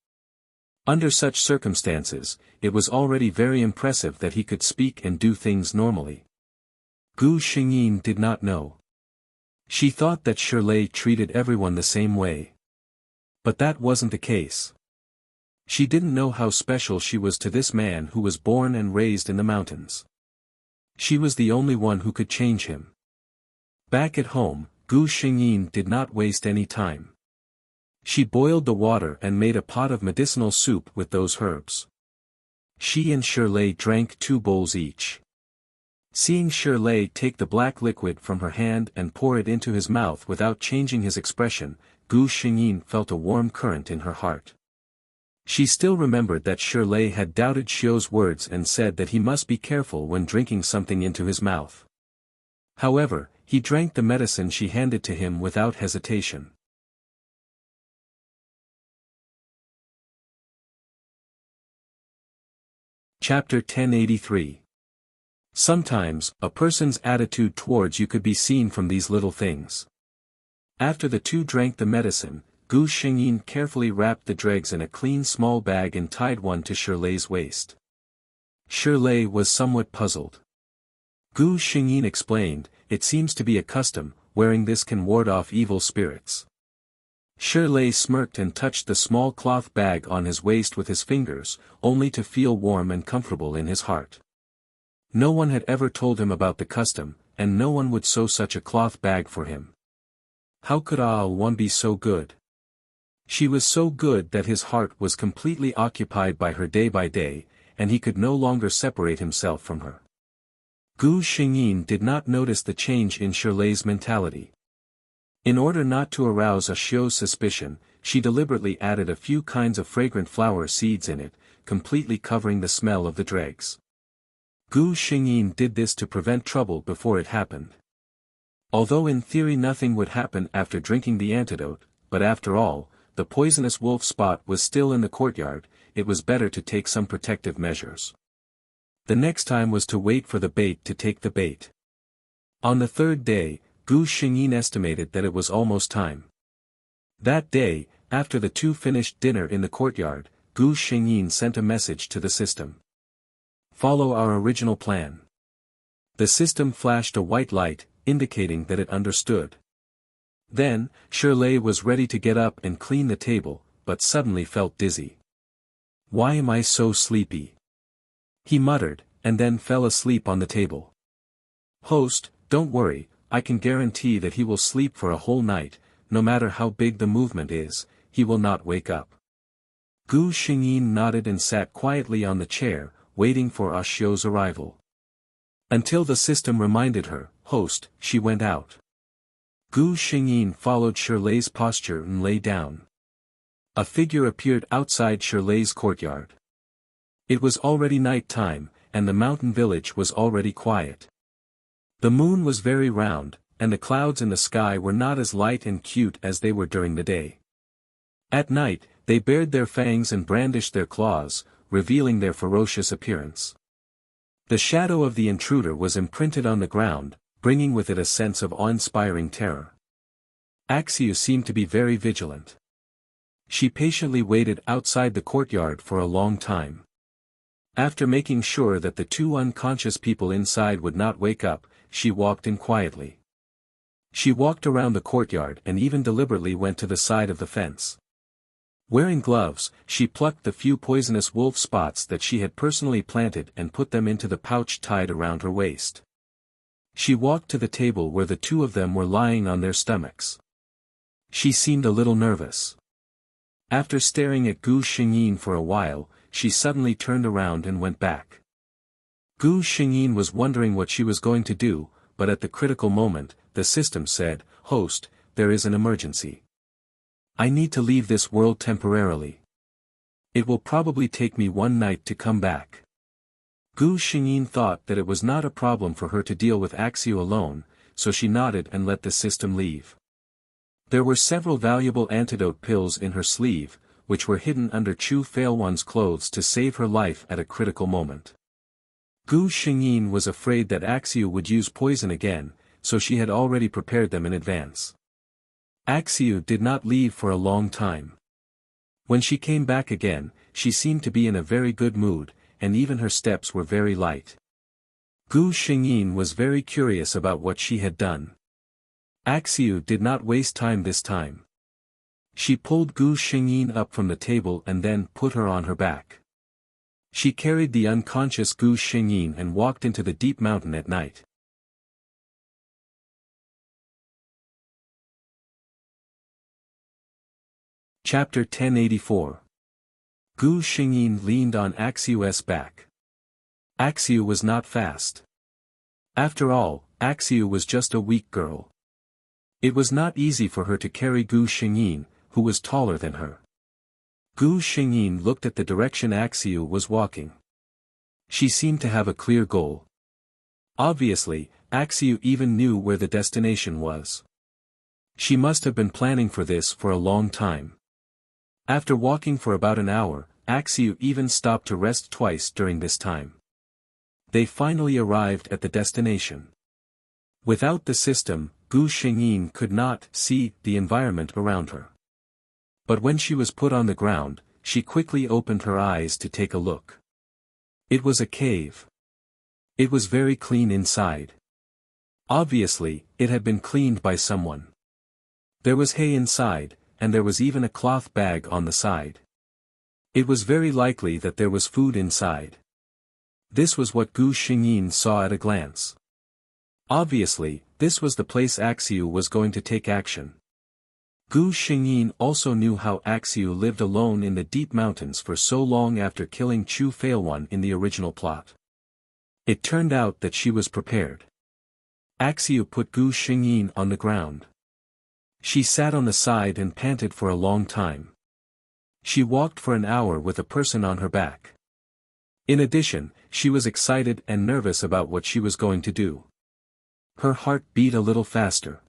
Under such circumstances, it was already very impressive that he could speak and do things normally. Gu Xingyin did not know. She thought that Shirley treated everyone the same way. But that wasn't the case. She didn't know how special she was to this man who was born and raised in the mountains. She was the only one who could change him. Back at home, Gu Xingyin did not waste any time. She boiled the water and made a pot of medicinal soup with those herbs. She and Shirley drank 2 bowls each. Seeing Shirley take the black liquid from her hand and pour it into his mouth without changing his expression, Gu Xingyin felt a warm current in her heart. She still remembered that Shirley had doubted Xiu's words and said that he must be careful when drinking something into his mouth. However, he drank the medicine she handed to him without hesitation. Chapter 1083. Sometimes, a person's attitude towards you could be seen from these little things. After the two drank the medicine, Gu Xingyin carefully wrapped the dregs in a clean small bag and tied one to Shirley's waist. Shirley was somewhat puzzled. Gu Xingyin explained, "It seems to be a custom, wearing this can ward off evil spirits." Shirley smirked and touched the small cloth bag on his waist with his fingers, only to feel warm and comfortable in his heart. No one had ever told him about the custom, and no one would sew such a cloth bag for him. How could Al-Wan be so good? She was so good that his heart was completely occupied by her day by day, and he could no longer separate himself from her. Gu Xingyin did not notice the change in Shirley's mentality. In order not to arouse Ashio's suspicion, she deliberately added a few kinds of fragrant flower seeds in it, completely covering the smell of the dregs. Gu Xingyin did this to prevent trouble before it happened. Although in theory nothing would happen after drinking the antidote, but after all, the poisonous wolf spot was still in the courtyard, it was better to take some protective measures. The next time was to wait for the bait to take the bait. On the third day, Gu Xingyin estimated that it was almost time. That day, after the two finished dinner in the courtyard, Gu Xingyin sent a message to the system. Follow our original plan. The system flashed a white light, indicating that it understood. Then, Shirley was ready to get up and clean the table, but suddenly felt dizzy. Why am I so sleepy? He muttered, and then fell asleep on the table. Host, don't worry, I can guarantee that he will sleep for a whole night, no matter how big the movement is, he will not wake up. Gu Xingyin nodded and sat quietly on the chair, waiting for Ashio's arrival. Until the system reminded her, host, she went out. Gu Xingyin followed Shirley's posture and lay down. A figure appeared outside Shirley's courtyard. It was already night time, and the mountain village was already quiet. The moon was very round, and the clouds in the sky were not as light and cute as they were during the day. At night, they bared their fangs and brandished their claws, revealing their ferocious appearance. The shadow of the intruder was imprinted on the ground, bringing with it a sense of awe-inspiring terror. Axiu seemed to be very vigilant. She patiently waited outside the courtyard for a long time. After making sure that the two unconscious people inside would not wake up, she walked in quietly. She walked around the courtyard and even deliberately went to the side of the fence. Wearing gloves, she plucked the few poisonous wolf spots that she had personally planted and put them into the pouch tied around her waist. She walked to the table where the two of them were lying on their stomachs. She seemed a little nervous. After staring at Gu Xingyin for a while, she suddenly turned around and went back. Gu Xingyin was wondering what she was going to do, but at the critical moment, the system said, host, there is an emergency. I need to leave this world temporarily. It will probably take me one night to come back. Gu Xingyin thought that it was not a problem for her to deal with Axiu alone, so she nodded and let the system leave. There were several valuable antidote pills in her sleeve, which were hidden under Chu Failwan's clothes to save her life at a critical moment. Gu Xingyin was afraid that Axiu would use poison again, so she had already prepared them in advance. Axiu did not leave for a long time. When she came back again, she seemed to be in a very good mood, and even her steps were very light. Gu Xingyin was very curious about what she had done. Axiu did not waste time this time. She pulled Gu Xingyin up from the table and then put her on her back. She carried the unconscious Gu Xingyin and walked into the deep mountain at night. Chapter 1084. Gu Xingyin leaned on Axiu's back. Axiu was not fast. After all, Axiu was just a weak girl. It was not easy for her to carry Gu Xingyin, who was taller than her. Gu Xingyin looked at the direction Axiu was walking. She seemed to have a clear goal. Obviously, Axiu even knew where the destination was. She must have been planning for this for a long time. After walking for about an hour, Axiu even stopped to rest twice during this time. They finally arrived at the destination. Without the system, Gu Xingyin could not see the environment around her. But when she was put on the ground, she quickly opened her eyes to take a look. It was a cave. It was very clean inside. Obviously, it had been cleaned by someone. There was hay inside, and there was even a cloth bag on the side. It was very likely that there was food inside. This was what Gu Xingyin saw at a glance. Obviously, this was the place Axiu was going to take action. Gu Xingyin also knew how Axiu lived alone in the deep mountains for so long after killing Chu Failwan in the original plot. It turned out that she was prepared. Axiu put Gu Xingyin on the ground. She sat on the side and panted for a long time. She walked for an hour with a person on her back. In addition, she was excited and nervous about what she was going to do. Her heart beat a little faster.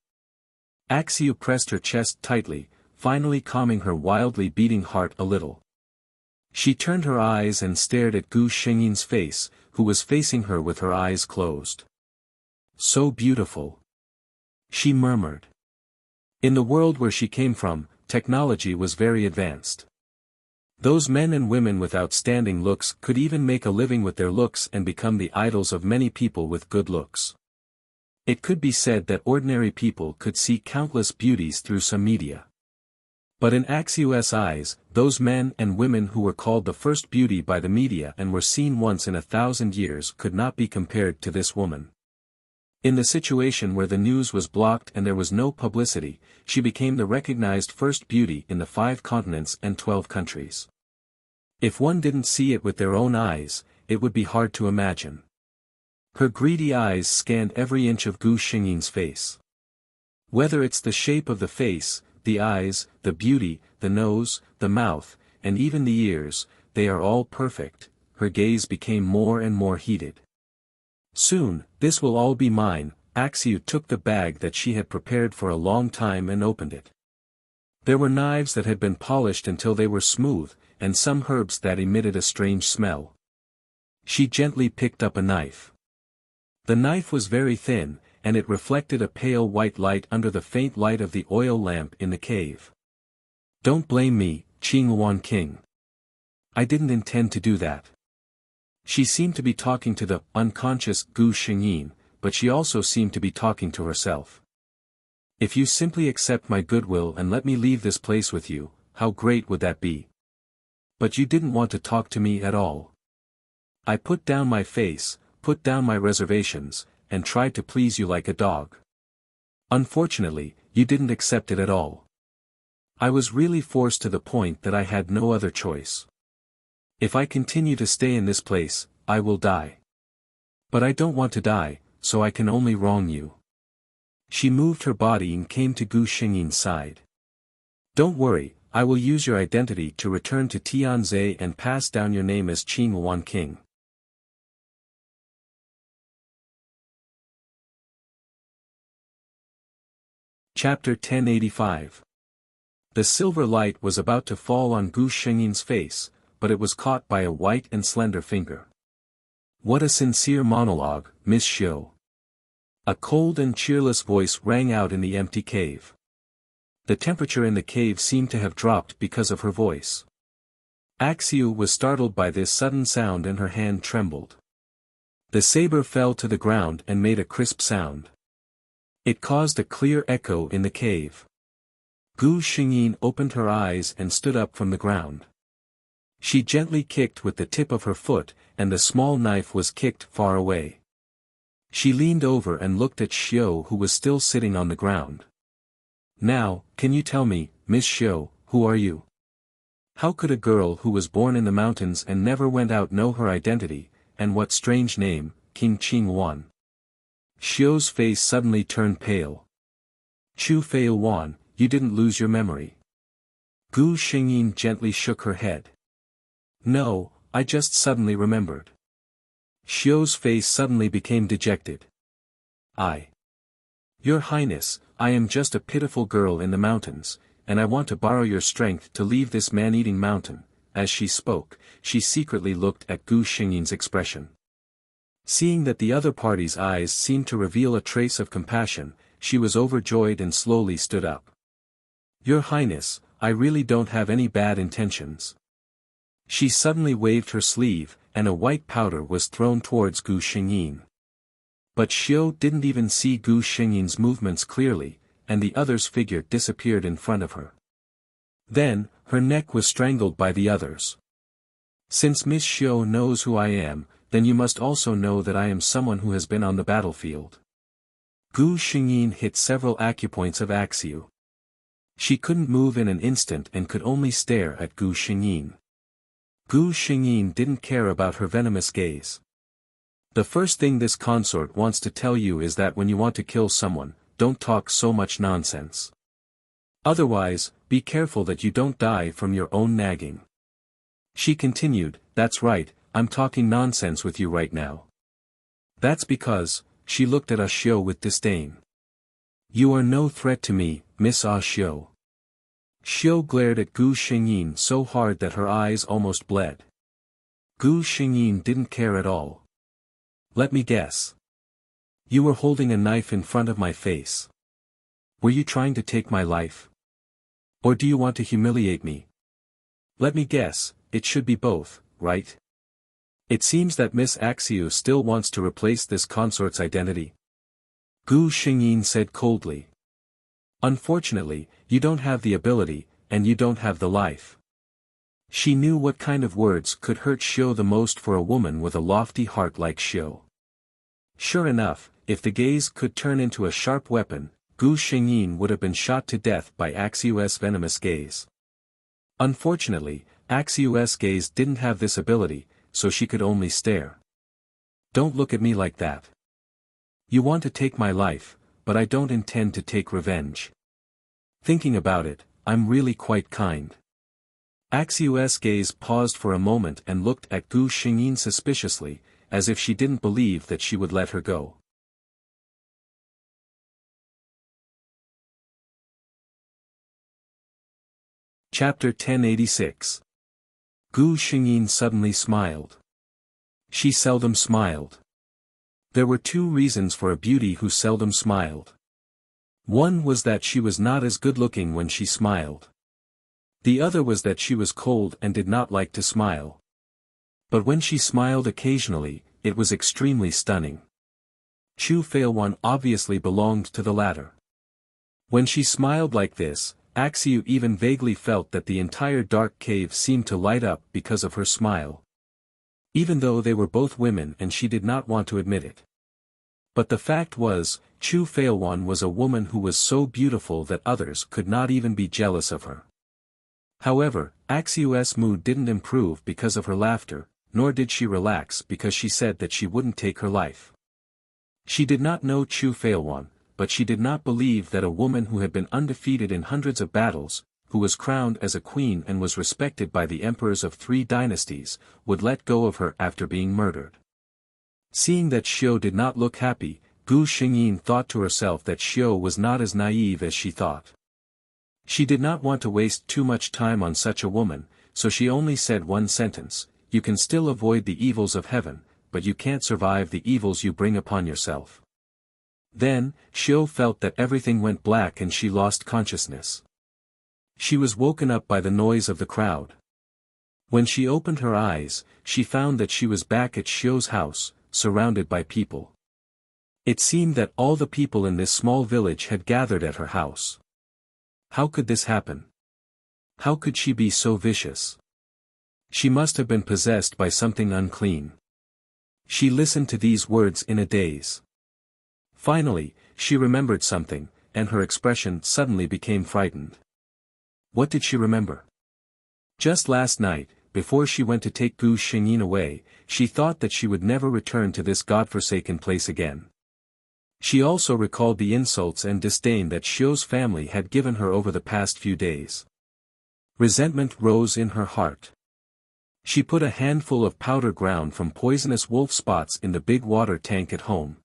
Axiu pressed her chest tightly, finally calming her wildly beating heart a little. She turned her eyes and stared at Gu Shengyin's face, who was facing her with her eyes closed. "So beautiful," she murmured. In the world where she came from, technology was very advanced. Those men and women with outstanding looks could even make a living with their looks and become the idols of many people with good looks. It could be said that ordinary people could see countless beauties through some media. But in Axiu's eyes, those men and women who were called the first beauty by the media and were seen once in 1,000 years could not be compared to this woman. In the situation where the news was blocked and there was no publicity, she became the recognized first beauty in the 5 continents and 12 countries. If one didn't see it with their own eyes, it would be hard to imagine. Her greedy eyes scanned every inch of Gu Shengyin's face. Whether it's the shape of the face, the eyes, the beauty, the nose, the mouth, and even the ears, they are all perfect. Her gaze became more and more heated. "Soon, this will all be mine." Axiu took the bag that she had prepared for a long time and opened it. There were knives that had been polished until they were smooth, and some herbs that emitted a strange smell. She gently picked up a knife. The knife was very thin, and it reflected a pale white light under the faint light of the oil lamp in the cave. "Don't blame me, Qingluan King. I didn't intend to do that." She seemed to be talking to the unconscious Gu Shengyin, but she also seemed to be talking to herself. "If you simply accept my goodwill and let me leave this place with you, how great would that be? But you didn't want to talk to me at all. I put down my face, put down my reservations, and tried to please you like a dog. Unfortunately, you didn't accept it at all. I was really forced to the point that I had no other choice. If I continue to stay in this place, I will die. But I don't want to die, so I can only wrong you." She moved her body and came to Gu Shengyin's side. "Don't worry, I will use your identity to return to Tianzhe and pass down your name as Qingluan King." Chapter 1085. The silver light was about to fall on Gu Shengyin's face, but it was caught by a white and slender finger. "What a sincere monologue, Miss Xiu." A cold and cheerless voice rang out in the empty cave. The temperature in the cave seemed to have dropped because of her voice. Axiu was startled by this sudden sound and her hand trembled. The saber fell to the ground and made a crisp sound. It caused a clear echo in the cave. Gu Shengyin opened her eyes and stood up from the ground. She gently kicked with the tip of her foot, and the small knife was kicked far away. She leaned over and looked at Xiu, who was still sitting on the ground. "Now, can you tell me, Miss Xiu, who are you? How could a girl who was born in the mountains and never went out know her identity, and what strange name, King Qingluan?" Xiu's face suddenly turned pale. "Chu Feiyuan, you didn't lose your memory?" Gu Shengyin gently shook her head. "No, I just suddenly remembered." Xiu's face suddenly became dejected. "Your Highness, I am just a pitiful girl in the mountains, and I want to borrow your strength to leave this man-eating mountain." As she spoke, she secretly looked at Gu Shengyin's expression. Seeing that the other party's eyes seemed to reveal a trace of compassion, she was overjoyed and slowly stood up. "Your Highness, I really don't have any bad intentions." She suddenly waved her sleeve, and a white powder was thrown towards Gu Shengyin. But Xiu didn't even see Gu Shengyin's movements clearly, and the other's figure disappeared in front of her. Then, her neck was strangled by the others. "Since Miss Xiu knows who I am, then you must also know that I am someone who has been on the battlefield." Gu Shengyin hit several acupoints of Axiu. She couldn't move in an instant and could only stare at Gu Shengyin. Gu Shengyin didn't care about her venomous gaze. "The first thing this consort wants to tell you is that when you want to kill someone, don't talk so much nonsense. Otherwise, be careful that you don't die from your own nagging. She continued, that's right, I'm talking nonsense with you right now. That's because, she looked at Ah Xiu with disdain. You are no threat to me, Miss Ah Xiu. Xiu glared at Gu Xingyin so hard that her eyes almost bled. Gu Xingyin didn't care at all. Let me guess. You were holding a knife in front of my face. Were you trying to take my life? Or do you want to humiliate me? Let me guess, it should be both, right? It seems that Miss Axiu still wants to replace this consort's identity. Gu Xingyin said coldly. Unfortunately, you don't have the ability, and you don't have the life. She knew what kind of words could hurt Xiu the most for a woman with a lofty heart like Xiu. Sure enough, if the gaze could turn into a sharp weapon, Gu Xingyin would have been shot to death by Axiu's venomous gaze. Unfortunately, Axiu's gaze didn't have this ability, so she could only stare. Don't look at me like that. You want to take my life, but I don't intend to take revenge. Thinking about it, I'm really quite kind. Axiu's gaze paused for a moment and looked at Gu Xingyin suspiciously, as if she didn't believe that she would let her go. Chapter 1086. Gu Xingyin suddenly smiled. She seldom smiled. There were two reasons for a beauty who seldom smiled. One was that she was not as good-looking when she smiled. The other was that she was cold and did not like to smile. But when she smiled occasionally, it was extremely stunning. Chu Failwan obviously belonged to the latter. When she smiled like this, Axiu even vaguely felt that the entire dark cave seemed to light up because of her smile. Even though they were both women and she did not want to admit it. But the fact was, Chu Failwan was a woman who was so beautiful that others could not even be jealous of her. However, Axiu's mood didn't improve because of her laughter, nor did she relax because she said that she wouldn't take her life. She did not know Chu Failwan, but she did not believe that a woman who had been undefeated in hundreds of battles, who was crowned as a queen and was respected by the emperors of 3 dynasties, would let go of her after being murdered. Seeing that Xiu did not look happy, Gu Xingyin thought to herself that Xiu was not as naive as she thought. She did not want to waste too much time on such a woman, so she only said one sentence, you can still avoid the evils of heaven, but you can't survive the evils you bring upon yourself. Then, Xiu felt that everything went black and she lost consciousness. She was woken up by the noise of the crowd. When she opened her eyes, she found that she was back at Xiu's house, surrounded by people. It seemed that all the people in this small village had gathered at her house. How could this happen? How could she be so vicious? She must have been possessed by something unclean. She listened to these words in a daze. Finally, she remembered something, and her expression suddenly became frightened. What did she remember? Just last night, before she went to take Gu Xingyin away, she thought that she would never return to this godforsaken place again. She also recalled the insults and disdain that Xiu's family had given her over the past few days. Resentment rose in her heart. She put a handful of powder ground from poisonous wolf spots in the big water tank at home.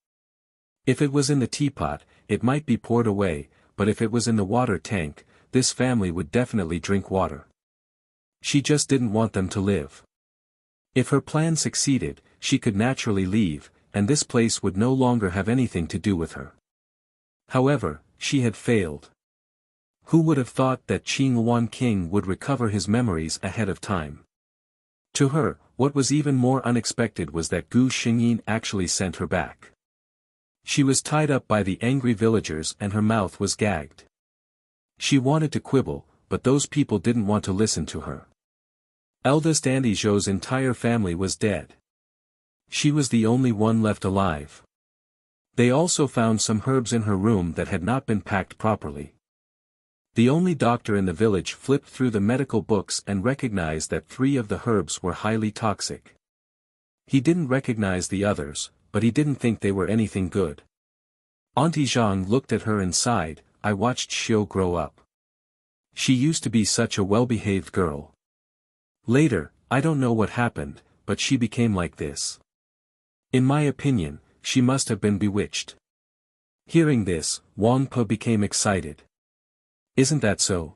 If it was in the teapot, it might be poured away, but if it was in the water tank, this family would definitely drink water. She just didn't want them to live. If her plan succeeded, she could naturally leave, and this place would no longer have anything to do with her. However, she had failed. Who would have thought that Qing Wan King would recover his memories ahead of time? To her, what was even more unexpected was that Gu Xingyin actually sent her back. She was tied up by the angry villagers and her mouth was gagged. She wanted to quibble, but those people didn't want to listen to her. Eldest Auntie Zhou's entire family was dead. She was the only one left alive. They also found some herbs in her room that had not been packed properly. The only doctor in the village flipped through the medical books and recognized that 3 of the herbs were highly toxic. He didn't recognize the others, but he didn't think they were anything good. Auntie Zhang looked at her and sighed, I watched Xiu grow up. She used to be such a well-behaved girl. Later, I don't know what happened, but she became like this. In my opinion, she must have been bewitched. Hearing this, Wang Pe became excited. Isn't that so?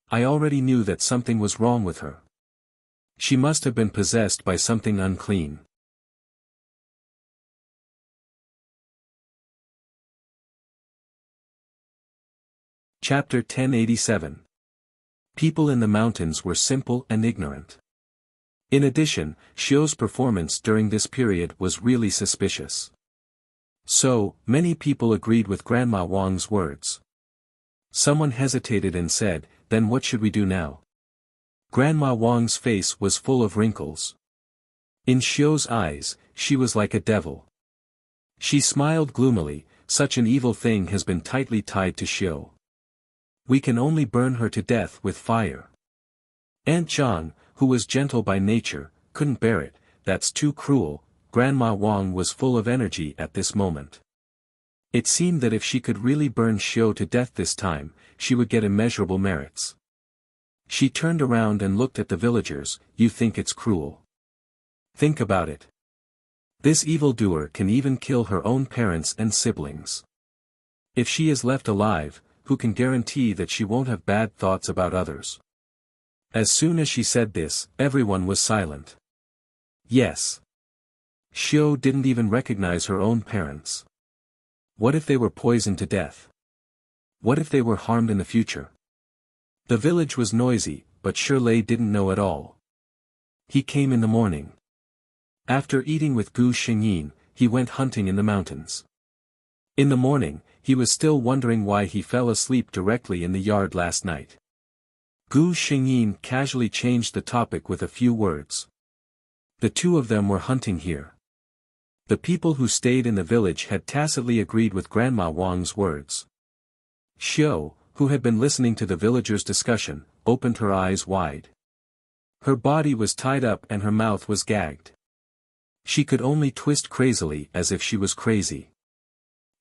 I already knew that something was wrong with her. She must have been possessed by something unclean. Chapter 1087. People in the mountains were simple and ignorant. In addition, Xiu's performance during this period was really suspicious. So, many people agreed with Grandma Wang's words. Someone hesitated and said, "Then what should we do now?" Grandma Wang's face was full of wrinkles. In Xiu's eyes, she was like a devil. She smiled gloomily, "Such an evil thing has been tightly tied to Xiu. We can only burn her to death with fire." Aunt Zhang, who was gentle by nature, couldn't bear it. "That's too cruel." Grandma Wang was full of energy at this moment. It seemed that if she could really burn Xiu to death this time, she would get immeasurable merits. She turned around and looked at the villagers. "You think it's cruel? Think about it. This evildoer can even kill her own parents and siblings. If she is left alive, who can guarantee that she won't have bad thoughts about others?" As soon as she said this, everyone was silent. Yes. Xiu didn't even recognize her own parents. What if they were poisoned to death? What if they were harmed in the future? The village was noisy, but Shirley didn't know at all. He came in the morning. After eating with Gu Xingyin, he went hunting in the mountains. In the morning, he was still wondering why he fell asleep directly in the yard last night. Gu Xingyin casually changed the topic with a few words. The two of them were hunting here. The people who stayed in the village had tacitly agreed with Grandma Wang's words. Xiu, who had been listening to the villagers' discussion, opened her eyes wide. Her body was tied up and her mouth was gagged. She could only twist crazily as if she was crazy.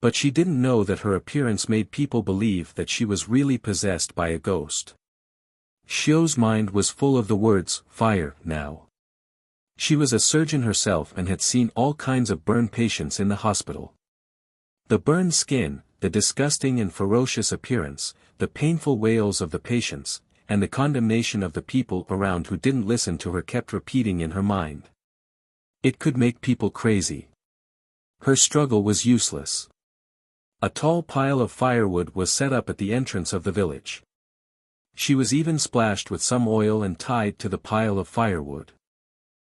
But she didn't know that her appearance made people believe that she was really possessed by a ghost. Xiu's mind was full of the words, "Fire, now." She was a surgeon herself and had seen all kinds of burn patients in the hospital. The burned skin, the disgusting and ferocious appearance, the painful wails of the patients, and the condemnation of the people around who didn't listen to her kept repeating in her mind. It could make people crazy. Her struggle was useless. A tall pile of firewood was set up at the entrance of the village. She was even splashed with some oil and tied to the pile of firewood.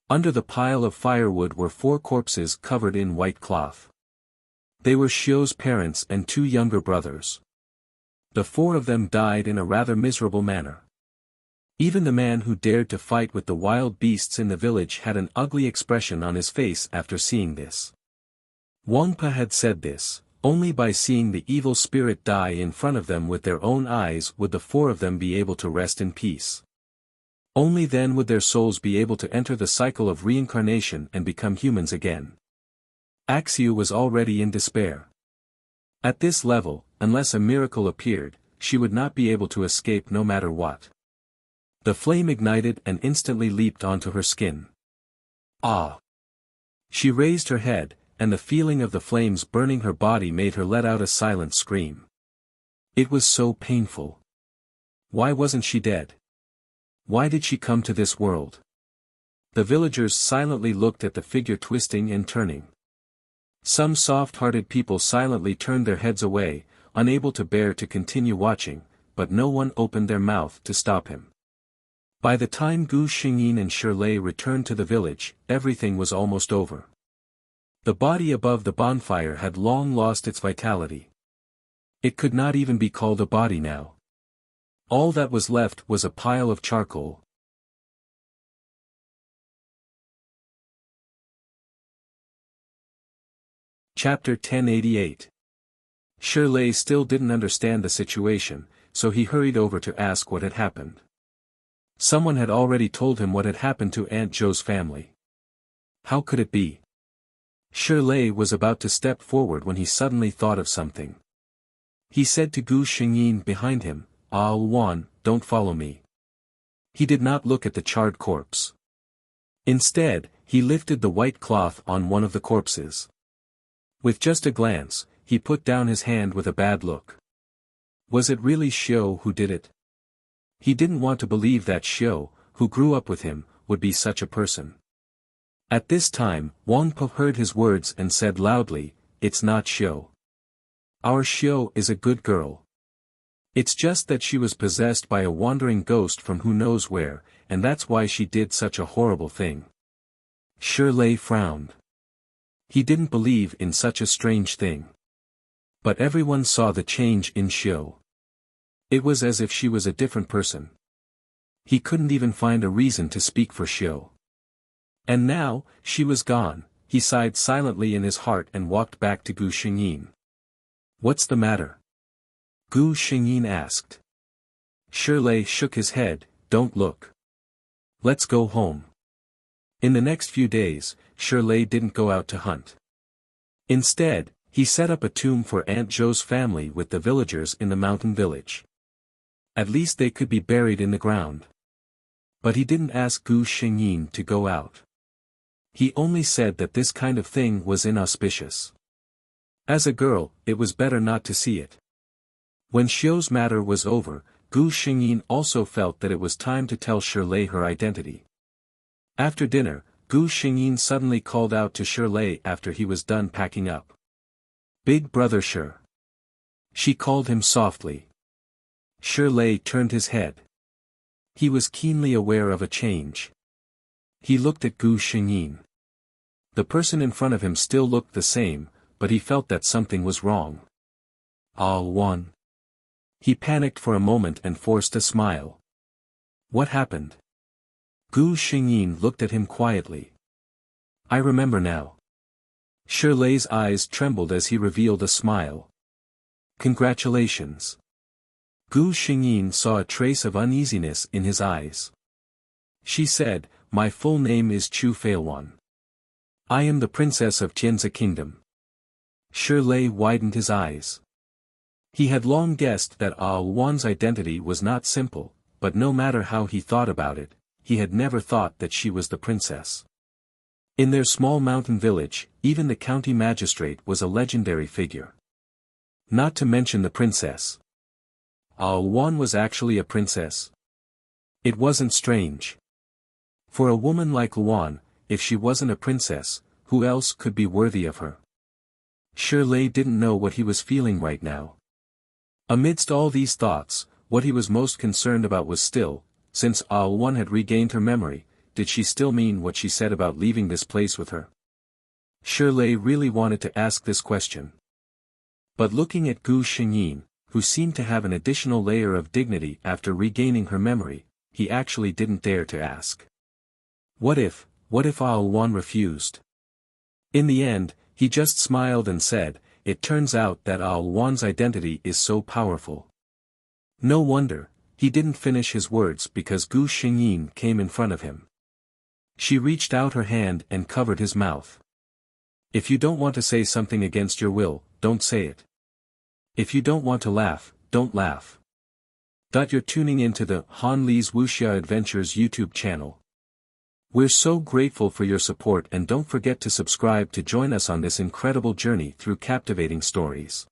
Under the pile of firewood were 4 corpses covered in white cloth. They were Xiu's parents and 2 younger brothers. The 4 of them died in a rather miserable manner. Even the man who dared to fight with the wild beasts in the village had an ugly expression on his face after seeing this. Wang Pe had said this, only by seeing the evil spirit die in front of them with their own eyes would the 4 of them be able to rest in peace. Only then would their souls be able to enter the cycle of reincarnation and become humans again. Axiu was already in despair. At this level, unless a miracle appeared, she would not be able to escape no matter what. The flame ignited and instantly leaped onto her skin. Ah! She raised her head, and the feeling of the flames burning her body made her let out a silent scream. It was so painful. Why wasn't she dead? Why did she come to this world? The villagers silently looked at the figure twisting and turning. Some soft-hearted people silently turned their heads away, unable to bear to continue watching, but no one opened their mouth to stop him. By the time Gu Xingyin and Shirley returned to the village, everything was almost over. The body above the bonfire had long lost its vitality. It could not even be called a body now. All that was left was a pile of charcoal. Chapter 1088. Shirley still didn't understand the situation, so he hurried over to ask what had happened. Someone had already told him what had happened to Aunt Zhou's family. How could it be? Shirley was about to step forward when he suddenly thought of something. He said to Gu Xingyin behind him, "Ah Wan, don't follow me." He did not look at the charred corpse. Instead, he lifted the white cloth on one of the corpses. With just a glance, he put down his hand with a bad look. Was it really Xiao who did it? He didn't want to believe that Xiao, who grew up with him, would be such a person. At this time, Wang Po heard his words and said loudly, "It's not Xiao. Our Xiao is a good girl. It's just that she was possessed by a wandering ghost from who knows where, and that's why she did such a horrible thing." Shirley frowned. He didn't believe in such a strange thing. But everyone saw the change in Xiao. It was as if she was a different person. He couldn't even find a reason to speak for Xiao. And now, she was gone, he sighed silently in his heart and walked back to Gu Xingyin. "What's the matter?" Gu Xingyin asked. Shirley shook his head, "Don't look. Let's go home." In the next few days, Shirley didn't go out to hunt. Instead, he set up a tomb for Aunt Zhou's family with the villagers in the mountain village. At least they could be buried in the ground. But he didn't ask Gu Xingyin to go out. He only said that this kind of thing was inauspicious. As a girl, it was better not to see it. When Xiao's matter was over, Gu Xingyin also felt that it was time to tell Shirley her identity. After dinner, Gu Xingyin suddenly called out to Shirley after he was done packing up. "Big brother Shir." She called him softly. Shirley turned his head. He was keenly aware of a change. He looked at Gu Xingyin. The person in front of him still looked the same, but he felt that something was wrong. "Ah Wan." He panicked for a moment and forced a smile. "What happened?" Gu Xingyin looked at him quietly. "I remember now." Shirley's eyes trembled as he revealed a smile. "Congratulations." Gu Xingyin saw a trace of uneasiness in his eyes. She said, "My full name is Chu Feilwan. I am the princess of Tianzi Kingdom." Shirley widened his eyes. He had long guessed that Ah Wan's identity was not simple, but no matter how he thought about it, he had never thought that she was the princess. In their small mountain village, even the county magistrate was a legendary figure. Not to mention the princess. Ah Wan was actually a princess. It wasn't strange. For a woman like Luan, if she wasn't a princess, who else could be worthy of her? Shirley didn't know what he was feeling right now. Amidst all these thoughts, what he was most concerned about was still, since Ah Wan had regained her memory, did she still mean what she said about leaving this place with her? Shirley really wanted to ask this question. But looking at Gu Xingyin, who seemed to have an additional layer of dignity after regaining her memory, he actually didn't dare to ask. What if Ah Wan refused? In the end, he just smiled and said, "It turns out that Ah Wan's identity is so powerful." No wonder, he didn't finish his words because Gu Xingyin came in front of him. She reached out her hand and covered his mouth. "If you don't want to say something against your will, don't say it. If you don't want to laugh, don't laugh." You're tuning into the Han Li's Wuxia Adventures YouTube channel. We're so grateful for your support, and don't forget to subscribe to join us on this incredible journey through captivating stories.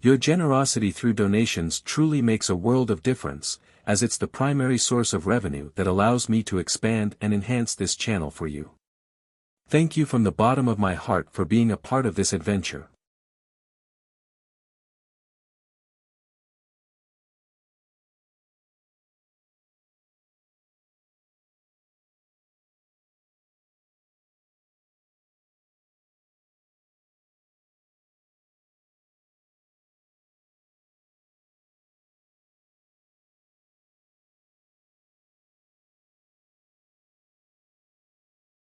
Your generosity through donations truly makes a world of difference, as it's the primary source of revenue that allows me to expand and enhance this channel for you. Thank you from the bottom of my heart for being a part of this adventure.